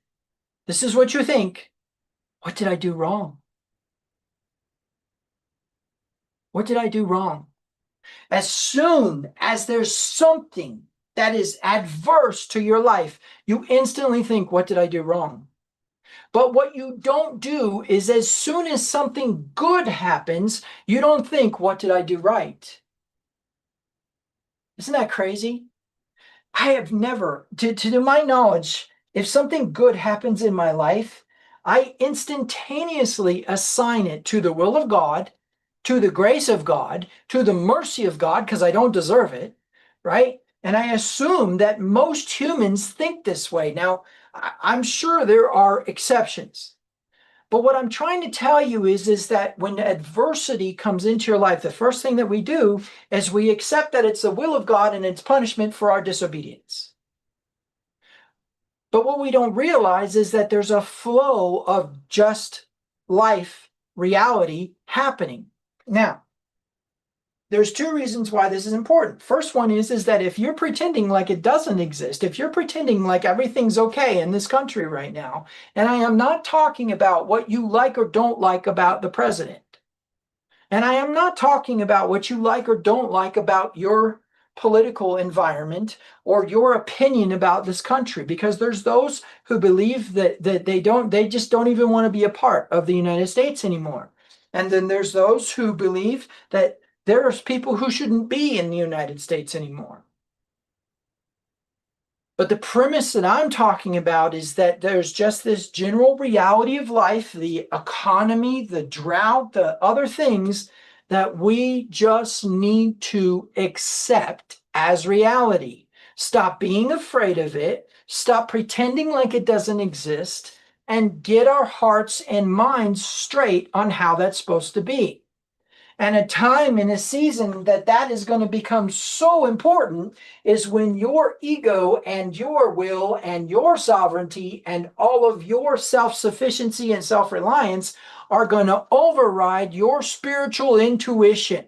Speaker 1: this is what you think. What did I do wrong? What did I do wrong? As soon as there's something that is adverse to your life, you instantly think, what did I do wrong? But what you don't do is as soon as something good happens, you don't think, what did I do right? Isn't that crazy? I have never, to my knowledge, if something good happens in my life, I instantaneously assign it to the will of God, to the grace of God, to the mercy of God, because I don't deserve it, right? And I assume that most humans think this way. Now, I'm sure there are exceptions. But what I'm trying to tell you is that when adversity comes into your life, the first thing that we do is we accept that it's the will of God and it's punishment for our disobedience. But what we don't realize is that there's a flow of just life reality happening. Now, there's two reasons why this is important. First one is that if you're pretending like it doesn't exist, if you're pretending like everything's okay in this country right now, and I am not talking about what you like or don't like about the president, and I am not talking about what you like or don't like about your political environment or your opinion about this country, because there's those who believe that they just don't even want to be a part of the United States anymore. And then there's those who believe that there's people who shouldn't be in the United States anymore. But the premise that I'm talking about is that there's just this general reality of life, the economy, the drought, the other things that we just need to accept as reality. Stop being afraid of it, stop pretending like it doesn't exist, and get our hearts and minds straight on how that's supposed to be. And a time in a season that is going to become so important is when your ego and your will and your sovereignty and all of your self-sufficiency and self-reliance are going to override your spiritual intuition.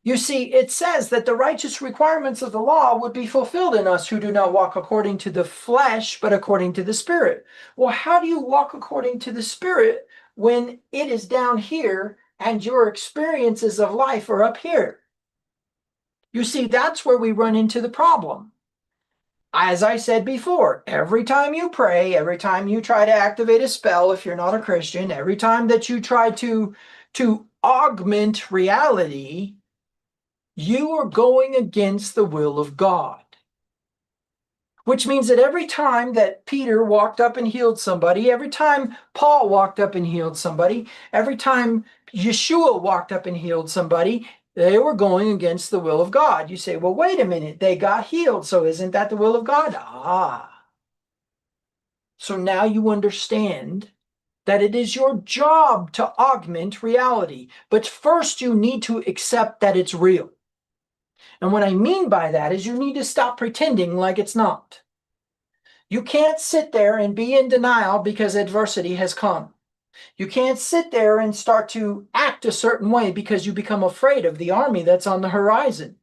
Speaker 1: You see, it says that the righteous requirements of the law would be fulfilled in us who do not walk according to the flesh, but according to the Spirit. Well, how do you walk according to the Spirit when it is down here and your experiences of life are up here? You see, that's where we run into the problem. As I said before, every time you pray, every time you try to activate a spell, if you're not a Christian, every time that you try to augment reality, you are going against the will of God. Which means that every time that Peter walked up and healed somebody, every time Paul walked up and healed somebody, every time Yeshua walked up and healed somebody, they were going against the will of God. You say, well, wait a minute, they got healed, so isn't that the will of God? So now you understand that it is your job to augment reality. But first you need to accept that it's real. And what I mean by that is you need to stop pretending like it's not. You can't sit there and be in denial because adversity has come. You can't sit there and start to act a certain way because you become afraid of the army that's on the horizon.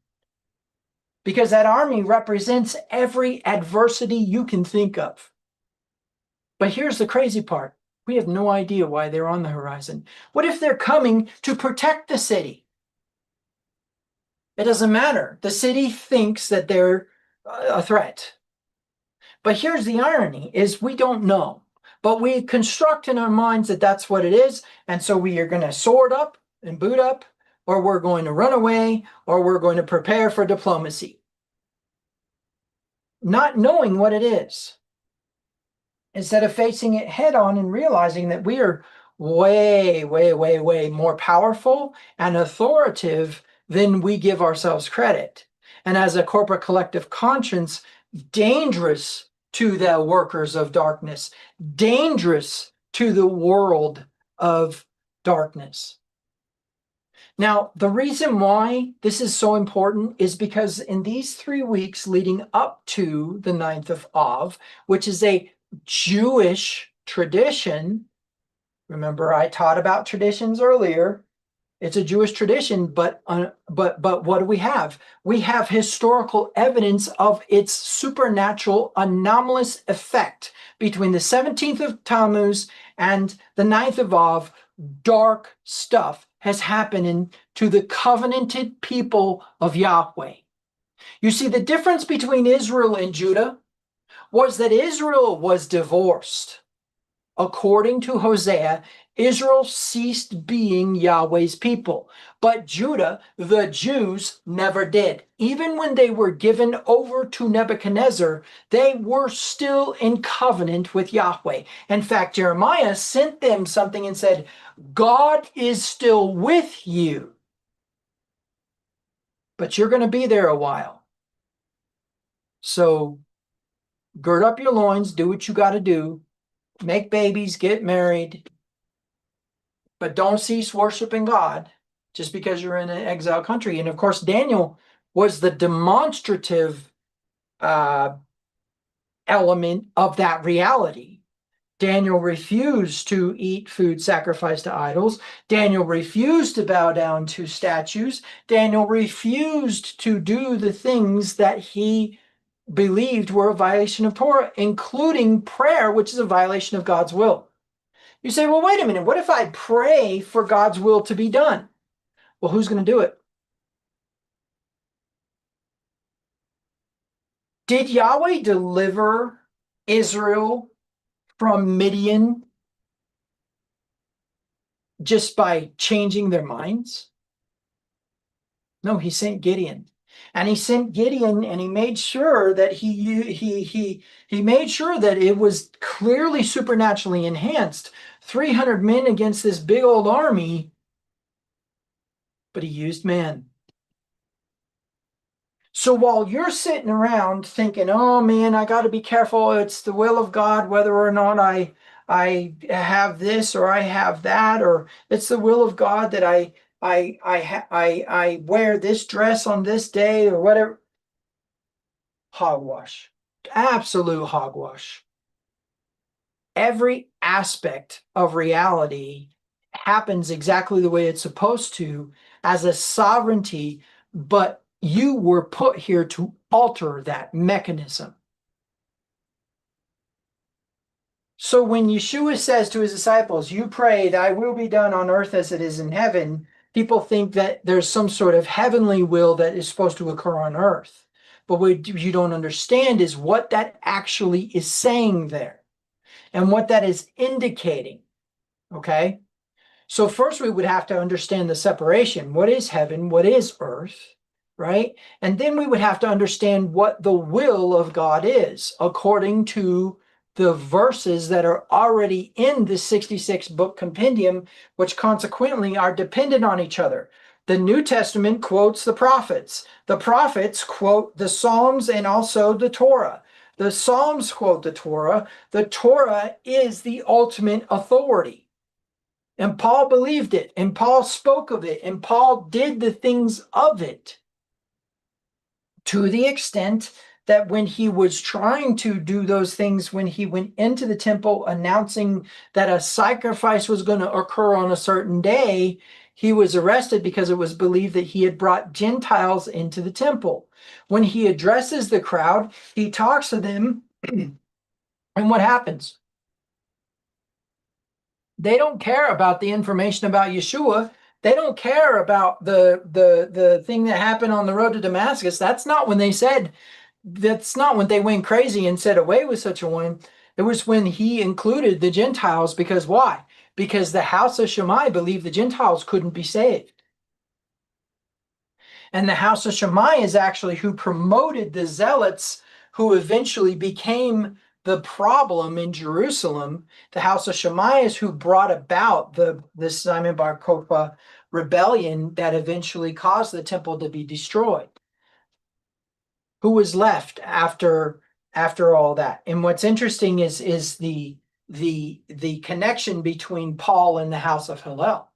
Speaker 1: Because that army represents every adversity you can think of. But here's the crazy part. We have no idea why they're on the horizon. What if they're coming to protect the city? It doesn't matter. The city thinks that they're a threat. But here's the irony is we don't know. But we construct in our minds that that's what it is. And so we are going to sword up and boot up, or we're going to run away, or we're going to prepare for diplomacy. Not knowing what it is. Instead of facing it head on and realizing that we are way, way, way, way more powerful and authoritative than we give ourselves credit. And as a corporate collective conscience, dangerous to the workers of darkness, dangerous to the world of darkness. Now, the reason why this is so important is because in these 3 weeks leading up to the 9th of Av, which is a Jewish tradition, remember I taught about traditions earlier, It's a Jewish tradition, but what do we have? We have historical evidence of its supernatural anomalous effect between the 17th of Tammuz and the 9th of Av. Dark stuff has happened to the covenanted people of Yahweh. You see, the difference between Israel and Judah was that Israel was divorced. According to Hosea, Israel ceased being Yahweh's people, but Judah, the Jews, never did. Even when they were given over to Nebuchadnezzar, they were still in covenant with Yahweh. In fact, Jeremiah sent them something and said, God is still with you, but you're going to be there a while. So gird up your loins, do what you got to do, make babies, get married, but don't cease worshiping God just because you're in an exile country. And of course, Daniel was the demonstrative element of that reality. Daniel refused to eat food sacrificed to idols. Daniel refused to bow down to statues. Daniel refused to do the things that he believed were a violation of Torah, including prayer, which is a violation of God's will. You say, well, wait a minute. What if I pray for God's will to be done? Well, who's going to do it? Did Yahweh deliver Israel from Midian just by changing their minds? No, he sent Gideon. And he sent Gideon, and he made sure that he made sure that it was clearly supernaturally enhanced. 300 men against this big old army, but he used man. So while you're sitting around thinking, oh man, I got to be careful, it's the will of God whether or not I have this or I have that, or it's the will of God that I wear this dress on this day or whatever. Hogwash. Absolute hogwash. Every aspect of reality happens exactly the way it's supposed to as a sovereignty, but you were put here to alter that mechanism. So when Yeshua says to his disciples, you pray, thy will be done on earth as it is in heaven, people think that there's some sort of heavenly will that is supposed to occur on earth. But what you don't understand is what that actually is saying there and what that is indicating. Okay? So first we would have to understand the separation. What is heaven? What is earth? Right? And then we would have to understand what the will of God is according to the verses that are already in the 66 book compendium, which consequently are dependent on each other. The New Testament quotes the prophets. The prophets quote the Psalms and also the Torah. The Psalms quote the Torah. The Torah is the ultimate authority. And Paul believed it, and Paul spoke of it, and Paul did the things of it, to the extent that when he was trying to do those things, when he went into the temple announcing that a sacrifice was going to occur on a certain day, he was arrested because it was believed that he had brought Gentiles into the temple. When he addresses the crowd, he talks to them, and what happens? They don't care about the information about Yeshua. They don't care about the thing that happened on the road to Damascus. That's not when they went crazy and said, away with such a one. It was when he included the Gentiles, because why? Because the house of Shammai believed the Gentiles couldn't be saved. And the house of Shammai is actually who promoted the zealots who eventually became the problem in Jerusalem. The house of Shammai is who brought about the Simon Bar Kokhba rebellion that eventually caused the temple to be destroyed. Who was left after all that? And what's interesting is the connection between Paul and the house of Hillel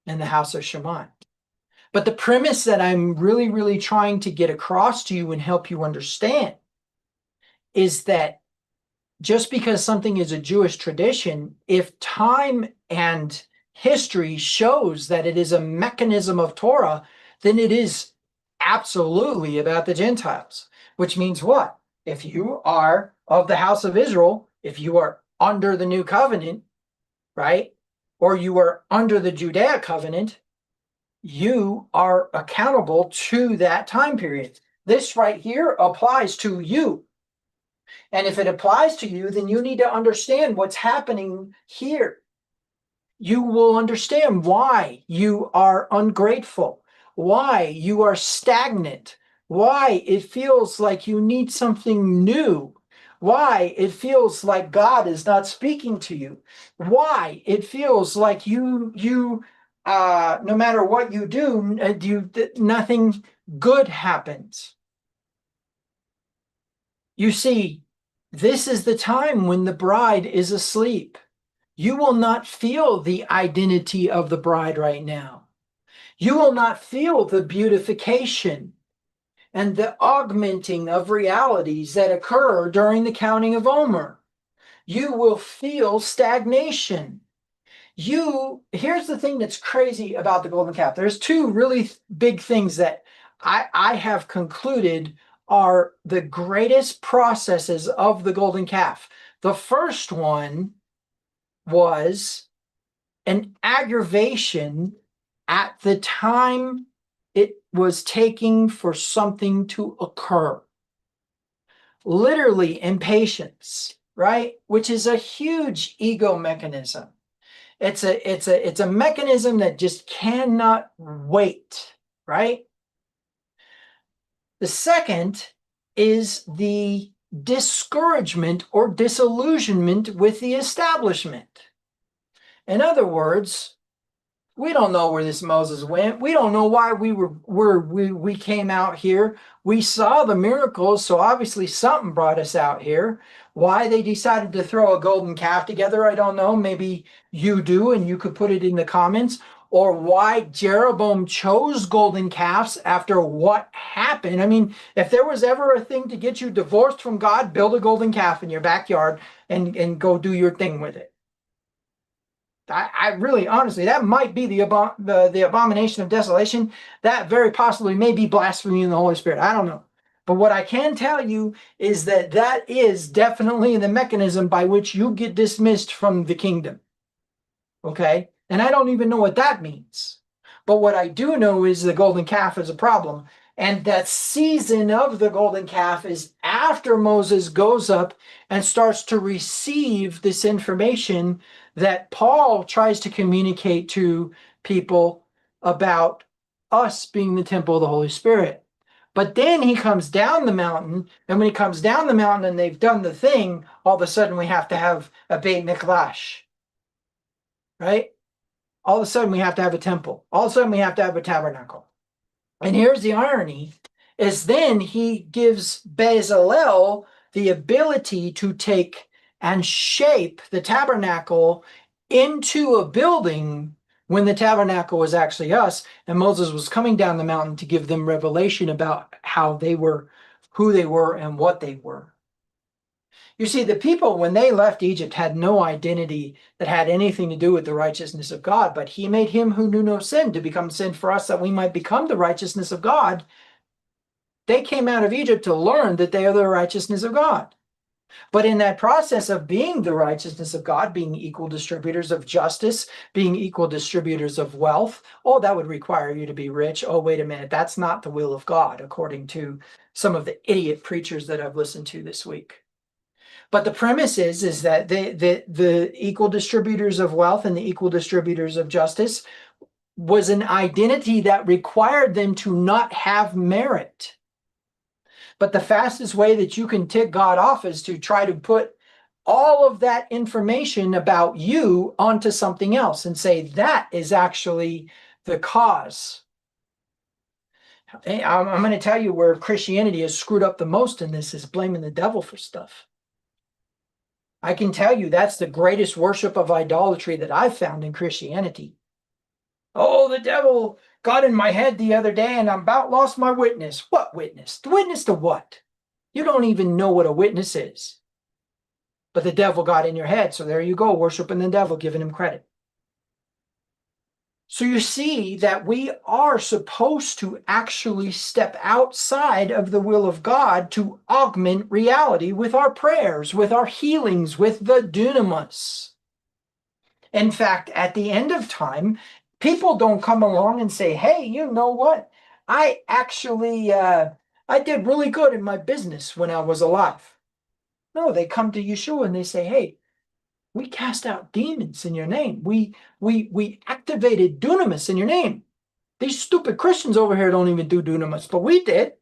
Speaker 1: and the house of Shammai. But the premise that I'm really, really trying to get across to you and help you understand is that just because something is a Jewish tradition, if time and history shows that it is a mechanism of Torah, then it is absolutely about the Gentiles, which means what? If you are of the house of Israel, if you are under the new covenant, right? Or you are under the Judaic covenant, you are accountable to that time period. This right here applies to you. And if it applies to you, then you need to understand what's happening here. You will understand why you are ungrateful, why you are stagnant, why it feels like you need something new, why it feels like God is not speaking to you, why it feels like no matter what you do, nothing good happens. You see, this is the time when the bride is asleep. You will not feel the identity of the bride right now. You will not feel the beautification and the augmenting of realities that occur during the counting of Omer. You will feel stagnation. Here's the thing that's crazy about the golden calf. There's two really big things that I have concluded are the greatest processes of the golden calf. The first one was an aggravation at the time it was taking for something to occur. Literally impatience, right? Which is a huge ego mechanism. It's a mechanism that just cannot wait, right? The second is the discouragement or disillusionment with the establishment. In other words, we don't know where this Moses went. We don't know why we came out here. We saw the miracles, so obviously something brought us out here. Why they decided to throw a golden calf together, I don't know. Maybe you do, and you could put it in the comments. Or why Jeroboam chose golden calves after what happened. I mean, if there was ever a thing to get you divorced from God, build a golden calf in your backyard and go do your thing with it. I really, honestly, that might be the abomination of desolation. That very possibly may be blasphemy in the Holy Spirit. I don't know. But what I can tell you is that that is definitely the mechanism by which you get dismissed from the kingdom. Okay? And I don't even know what that means. But what I do know is the golden calf is a problem. And that season of the golden calf is after Moses goes up and starts to receive this information that Paul tries to communicate to people about us being the temple of the Holy Spirit. But then he comes down the mountain, and when he comes down the mountain and they've done the thing, all of a sudden we have to have a Beit Mikdash, right? All of a sudden we have to have a temple. All of a sudden we have to have a tabernacle. And here's the irony, is then he gives Bezalel the ability to take and shape the tabernacle into a building when the tabernacle was actually us, and Moses was coming down the mountain to give them revelation about how they were, who they were, and what they were. You see, the people, when they left Egypt, had no identity that had anything to do with the righteousness of God, but he made him who knew no sin to become sin for us that we might become the righteousness of God. They came out of Egypt to learn that they are the righteousness of God. But in that process of being the righteousness of God, being equal distributors of justice, being equal distributors of wealth, oh, that would require you to be rich. Oh, wait a minute, that's not the will of God, according to some of the idiot preachers that I've listened to this week. But the premise is that the equal distributors of wealth and the equal distributors of justice was an identity that required them to not have merit. But the fastest way that you can tick God off is to try to put all of that information about you onto something else and say that is actually the cause. I'm going to tell you where Christianity has screwed up the most in this is blaming the devil for stuff. I can tell you that's the greatest worship of idolatry that I've found in Christianity. Oh, the devil got in my head the other day and I about lost my witness. What witness? The witness to what? You don't even know what a witness is. But the devil got in your head, so there you go, worshiping the devil, giving him credit. So you see that we are supposed to actually step outside of the will of God to augment reality with our prayers, with our healings, with the dunamis. In fact, at the end of time, people don't come along and say, hey, you know what? I actually, I did really good in my business when I was alive. No, they come to Yeshua and they say, hey, we cast out demons in your name. We activated dunamis in your name. These stupid Christians over here don't even do dunamis, but we did,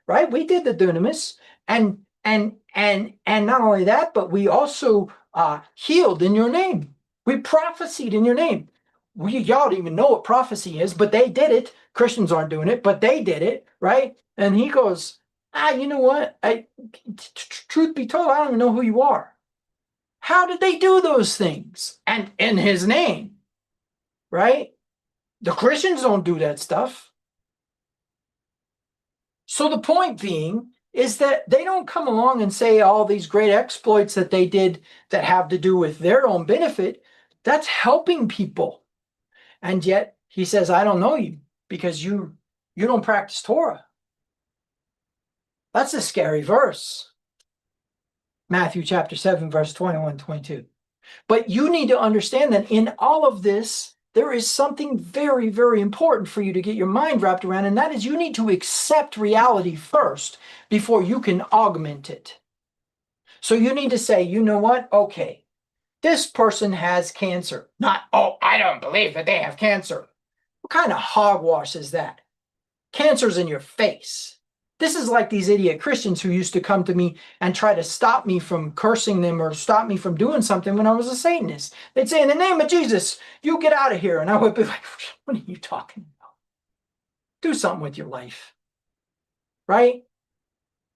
Speaker 1: right? We did the dunamis, and not only that, but we also healed in your name. We prophesied in your name. Y'all don't even know what prophecy is, but they did it. Christians aren't doing it, but they did it, right? And he goes, you know what? Truth be told, I don't even know who you are. How did they do those things? And in his name, right? The Christians don't do that stuff. So the point being is that they don't come along and say all these great exploits that they did that have to do with their own benefit. That's helping people. And yet he says, I don't know you because you don't practice Torah. That's a scary verse. Matthew chapter 7, verse 21, 22. But you need to understand that in all of this, there is something very, very important for you to get your mind wrapped around, and that is you need to accept reality first before you can augment it. So you need to say, you know what? Okay, this person has cancer. Not, oh, I don't believe that they have cancer. What kind of hogwash is that? Cancer's in your face. This is like these idiot Christians who used to come to me and try to stop me from cursing them or stop me from doing something when I was a Satanist. They'd say, in the name of Jesus, you get out of here. And I would be like, what are you talking about? Do something with your life, right?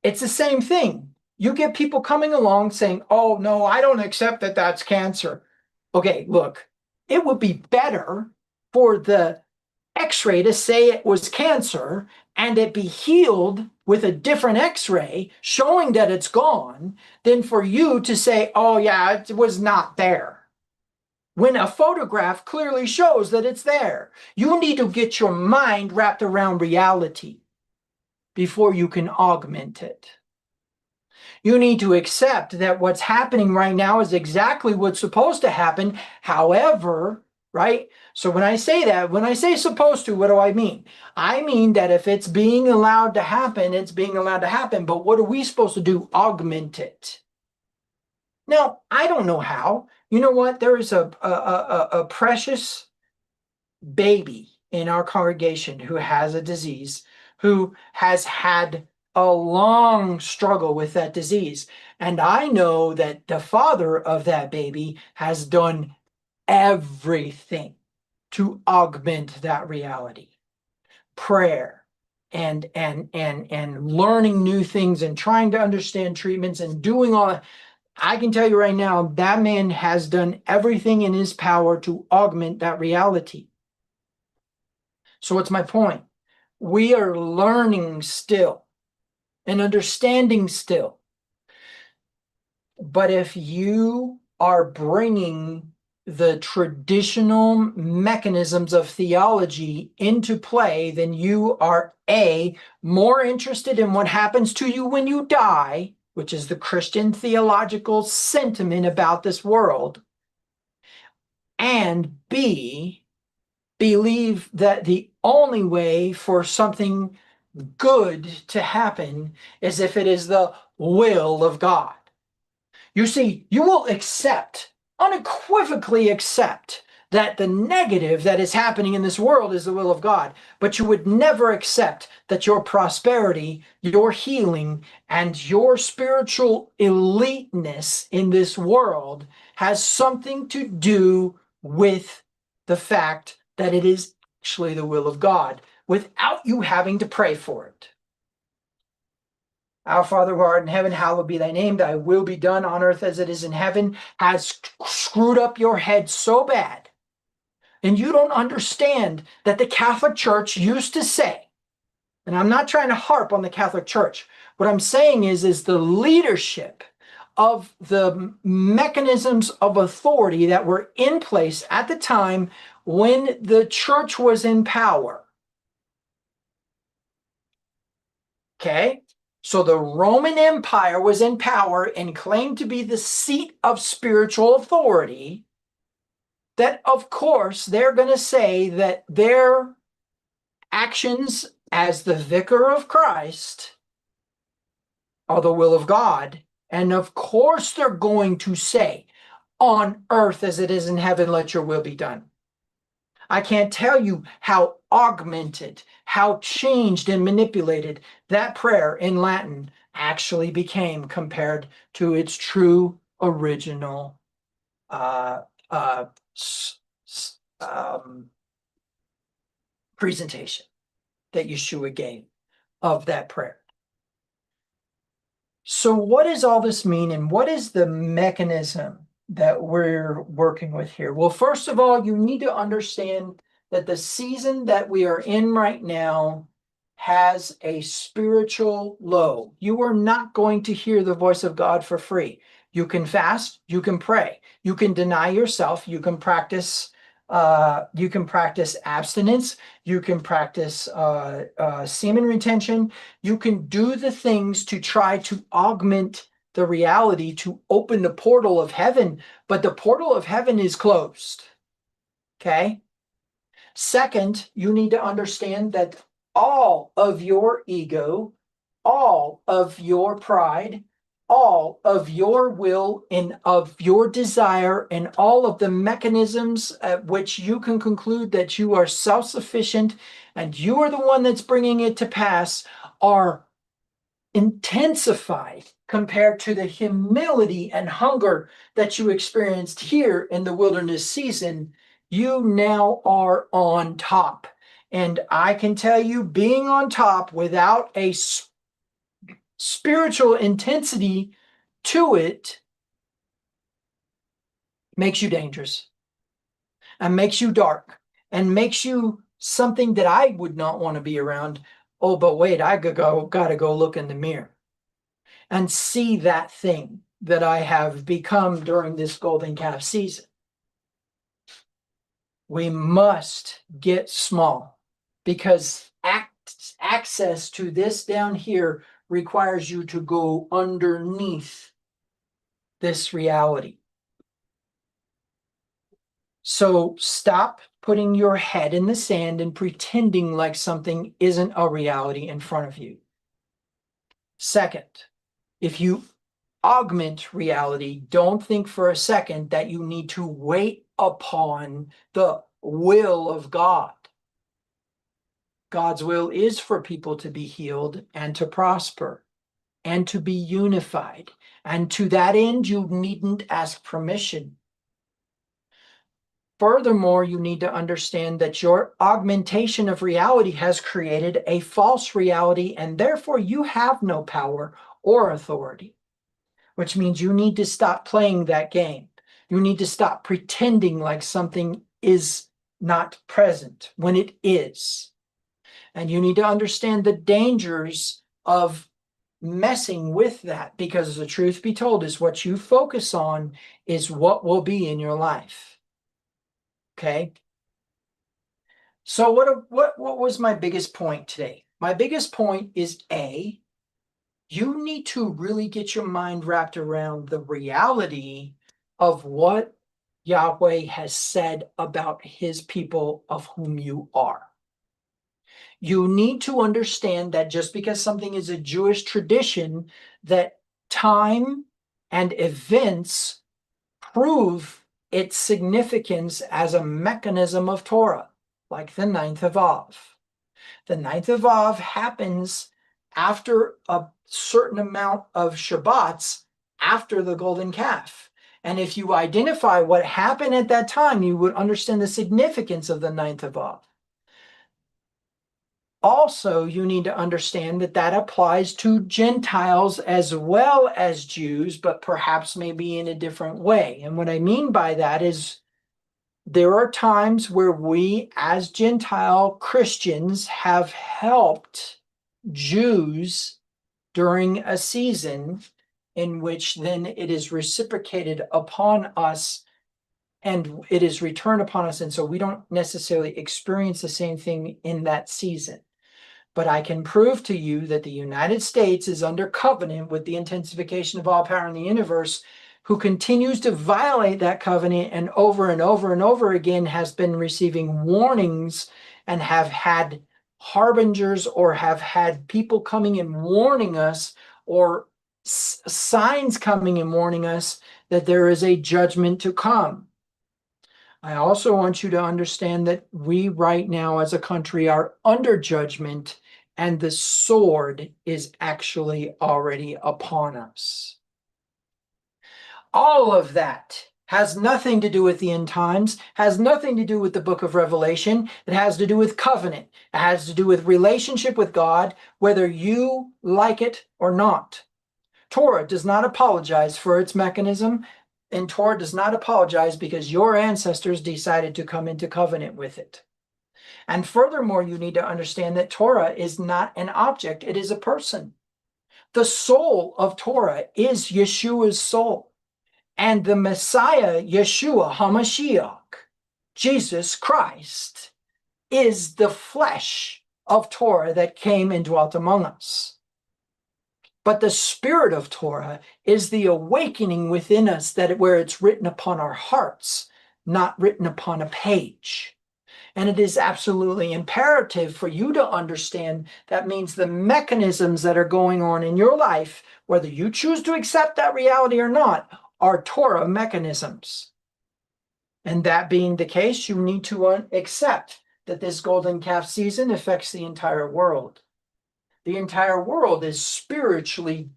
Speaker 1: It's the same thing. You get people coming along saying, oh, no, I don't accept that that's cancer. Okay, look, it would be better for the X-ray to say it was cancer and it be healed with a different X-ray showing that it's gone than for you to say, oh yeah, it was not there. When a photograph clearly shows that it's there, you need to get your mind wrapped around reality before you can augment it. You need to accept that what's happening right now is exactly what's supposed to happen. However, right? So when I say that, when I say supposed to, what do I mean? I mean that if it's being allowed to happen, it's being allowed to happen. But what are we supposed to do? Augment it. Now, I don't know how. You know what? There is a precious baby in our congregation who has a disease, who has had a long struggle with that disease. And I know that the father of that baby has done everything to augment that reality. Prayer and learning new things and trying to understand treatments and doing all that. I can tell you right now, that man has done everything in his power to augment that reality. So what's my point? We are learning still and understanding still. But if you are bringing the traditional mechanisms of theology into play, then you are A, more interested in what happens to you when you die, which is the Christian theological sentiment about this world, and B, believe that the only way for something good to happen is if it is the will of God. You see, you will accept, unequivocally accept, that the negative that is happening in this world is the will of God, but you would never accept that your prosperity, your healing, and your spiritual eliteness in this world has something to do with the fact that it is actually the will of God, without you having to pray for it. Our Father who art in heaven, hallowed be thy name. Thy will be done on earth as it is in heaven. Has screwed up your head so bad. And you don't understand that the Catholic Church used to say, and I'm not trying to harp on the Catholic Church. What I'm saying is the leadership of the mechanisms of authority that were in place at the time when the church was in power. Okay? So the Roman Empire was in power and claimed to be the seat of spiritual authority. That, of course, they're going to say that their actions as the vicar of Christ are the will of God. And of course, they're going to say, on earth as it is in heaven, let your will be done. I can't tell you how augmented, how changed and manipulated that prayer in Latin actually became compared to its true original uh, uh, presentation that Yeshua gave of that prayer. So what does all this mean, and what is the mechanism that we're working with here? Well, first of all, you need to understand that the season that we are in right now has a spiritual low. You are not going to hear the voice of God for free. You can fast, you can pray, you can deny yourself, you can practice abstinence, you can practice semen retention, you can do the things to try to augment the reality to open the portal of heaven, but the portal of heaven is closed. Okay? Second, you need to understand that all of your ego, all of your pride, all of your will and of your desire, and all of the mechanisms at which you can conclude that you are self-sufficient and you are the one that's bringing it to pass are intensified compared to the humility and hunger that you experienced here in the wilderness season. You now are on top. And I can tell you, being on top without a spiritual intensity to it makes you dangerous and makes you dark and makes you something that I would not want to be around. Oh, but wait, I gotta go look in the mirror and see that thing that I have become during this golden calf season. We must get small because access to this down here requires you to go underneath this reality. So stop putting your head in the sand and pretending like something isn't a reality in front of you. Second, if you augment reality, don't think for a second that you need to wait upon the will of God. God's will is for people to be healed and to prosper and to be unified. And to that end, you needn't ask permission. Furthermore, you need to understand that your augmentation of reality has created a false reality, and therefore you have no power or authority, which means you need to stop playing that game. You need to stop pretending like something is not present when it is. And you need to understand the dangers of messing with that, because the truth be told is what you focus on is what will be in your life. Okay. So what was my biggest point today? My biggest point is you need to really get your mind wrapped around the reality of what Yahweh has said about his people of whom you are. You need to understand that just because something is a Jewish tradition, that time and events prove its significance as a mechanism of Torah, like the 9th of Av. The 9th of Av happens after a certain amount of Shabbats after the golden calf. And if you identify what happened at that time, you would understand the significance of the 9th of Av. Also, you need to understand that that applies to Gentiles as well as Jews, but perhaps maybe in a different way. And what I mean by that is there are times where we as Gentile Christians have helped Jews during a season in which then it is reciprocated upon us and it is returned upon us. And so we don't necessarily experience the same thing in that season. But I can prove to you that the United States is under covenant with the intensification of all power in the universe, who continues to violate that covenant and over and over again has been receiving warnings and have had harbingers or have had people coming and warning us, or signs coming and warning us that there is a judgment to come. I also want you to understand that we right now as a country are under judgment, and the sword is actually already upon us. All of that has nothing to do with the end times, has nothing to do with the book of Revelation. It has to do with covenant. It has to do with relationship with God, whether you like it or not. Torah does not apologize for its mechanism, and Torah does not apologize because your ancestors decided to come into covenant with it. And furthermore, you need to understand that Torah is not an object, it is a person. The soul of Torah is Yeshua's soul. And the Messiah, Yeshua HaMashiach, Jesus Christ, is the flesh of Torah that came and dwelt among us. But the spirit of Torah is the awakening within us, that where it's written upon our hearts, not written upon a page. And it is absolutely imperative for you to understand that means the mechanisms that are going on in your life, whether you choose to accept that reality or not, are Torah mechanisms. And that being the case, you need to accept that this golden calf season affects the entire world. The entire world is spiritually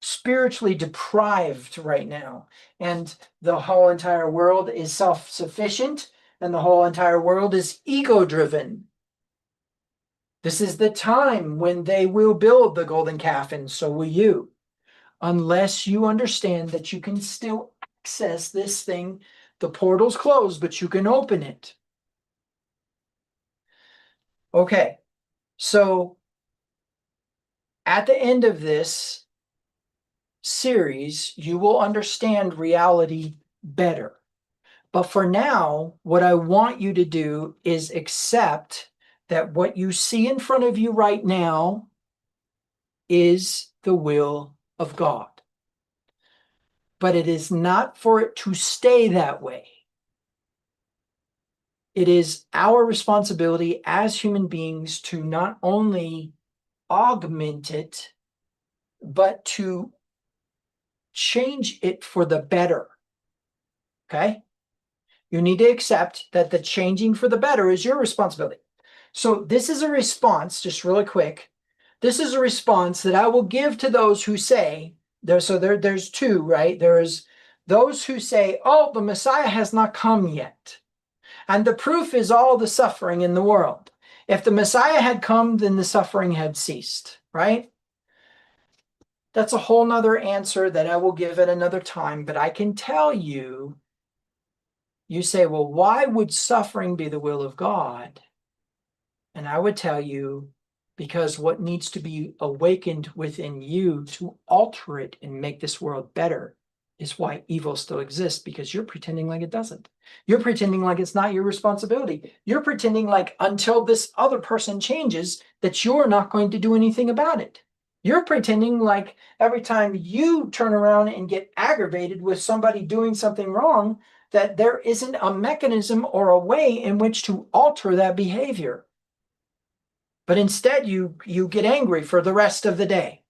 Speaker 1: spiritually deprived right now, and the whole entire world is self-sufficient, and the whole entire world is ego-driven. This is the time when they will build the golden calf, and so will you, unless you understand that you can still access this thing. The portal's closed, but you can open it. Okay, so at the end of this series, you will understand reality better. But for now, what I want you to do is accept that what you see in front of you right now is the will of God. But it is not for it to stay that way. It is our responsibility as human beings to not only augment it, but to change it for the better. Okay? You need to accept that the changing for the better is your responsibility. So this is a response, just really quick. This is a response that I will give to those who say, there's two, right? There's those who say, oh, the Messiah has not come yet. And the proof is all the suffering in the world. If the Messiah had come, then the suffering had ceased, right? That's a whole nother answer that I will give at another time. But I can tell you, you say, well, why would suffering be the will of God? And I would tell you, because what needs to be awakened within you to alter it and make this world better is why evil still exists, because you're pretending like it doesn't. You're pretending like it's not your responsibility. You're pretending like until this other person changes, that you're not going to do anything about it. You're pretending like every time you turn around and get aggravated with somebody doing something wrong, that there isn't a mechanism or a way in which to alter that behavior. But instead, you get angry for the rest of the day.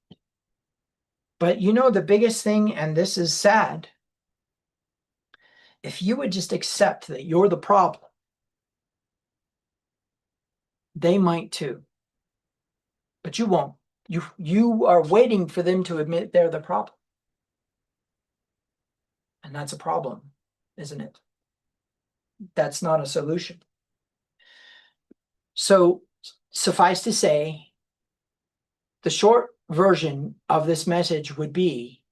Speaker 1: But you know the biggest thing, and this is sad, if you would just accept that you're the problem, they might too. But you won't. You are waiting for them to admit they're the problem. And that's a problem, isn't it? That's not a solution. So suffice to say, the short version of this message would be,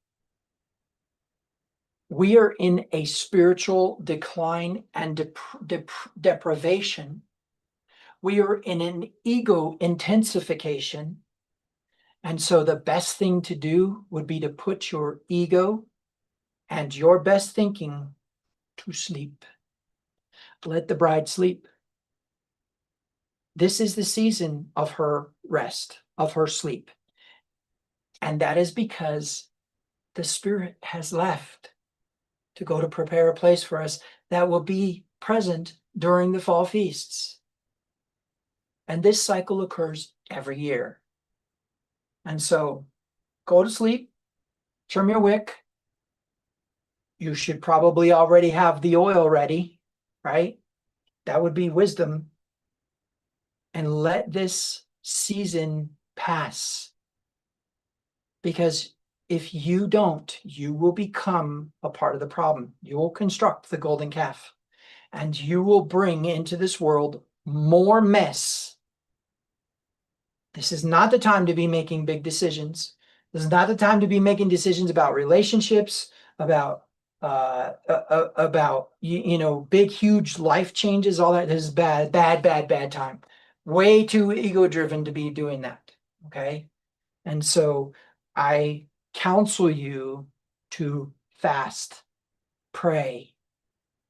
Speaker 1: we are in a spiritual decline and deprivation. We are in an ego intensification. And so the best thing to do would be to put your ego and your best thinking to sleep. Let the bride sleep. This is the season of her rest, of her sleep. And that is because the Spirit has left to go to prepare a place for us that will be present during the fall feasts. And this cycle occurs every year. And so go to sleep, trim your wick. You should probably already have the oil ready, right? That would be wisdom. And let this season pass. Because if you don't, you will become a part of the problem. You will construct the golden calf, and you will bring into this world more mess. This is not the time to be making big decisions. This is not the time to be making decisions about relationships, about big, huge life changes, all that. This is bad time. Way too ego-driven to be doing that. Okay. And so I counsel you to fast, pray,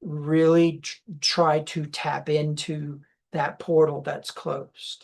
Speaker 1: really try to tap into that portal that's closed.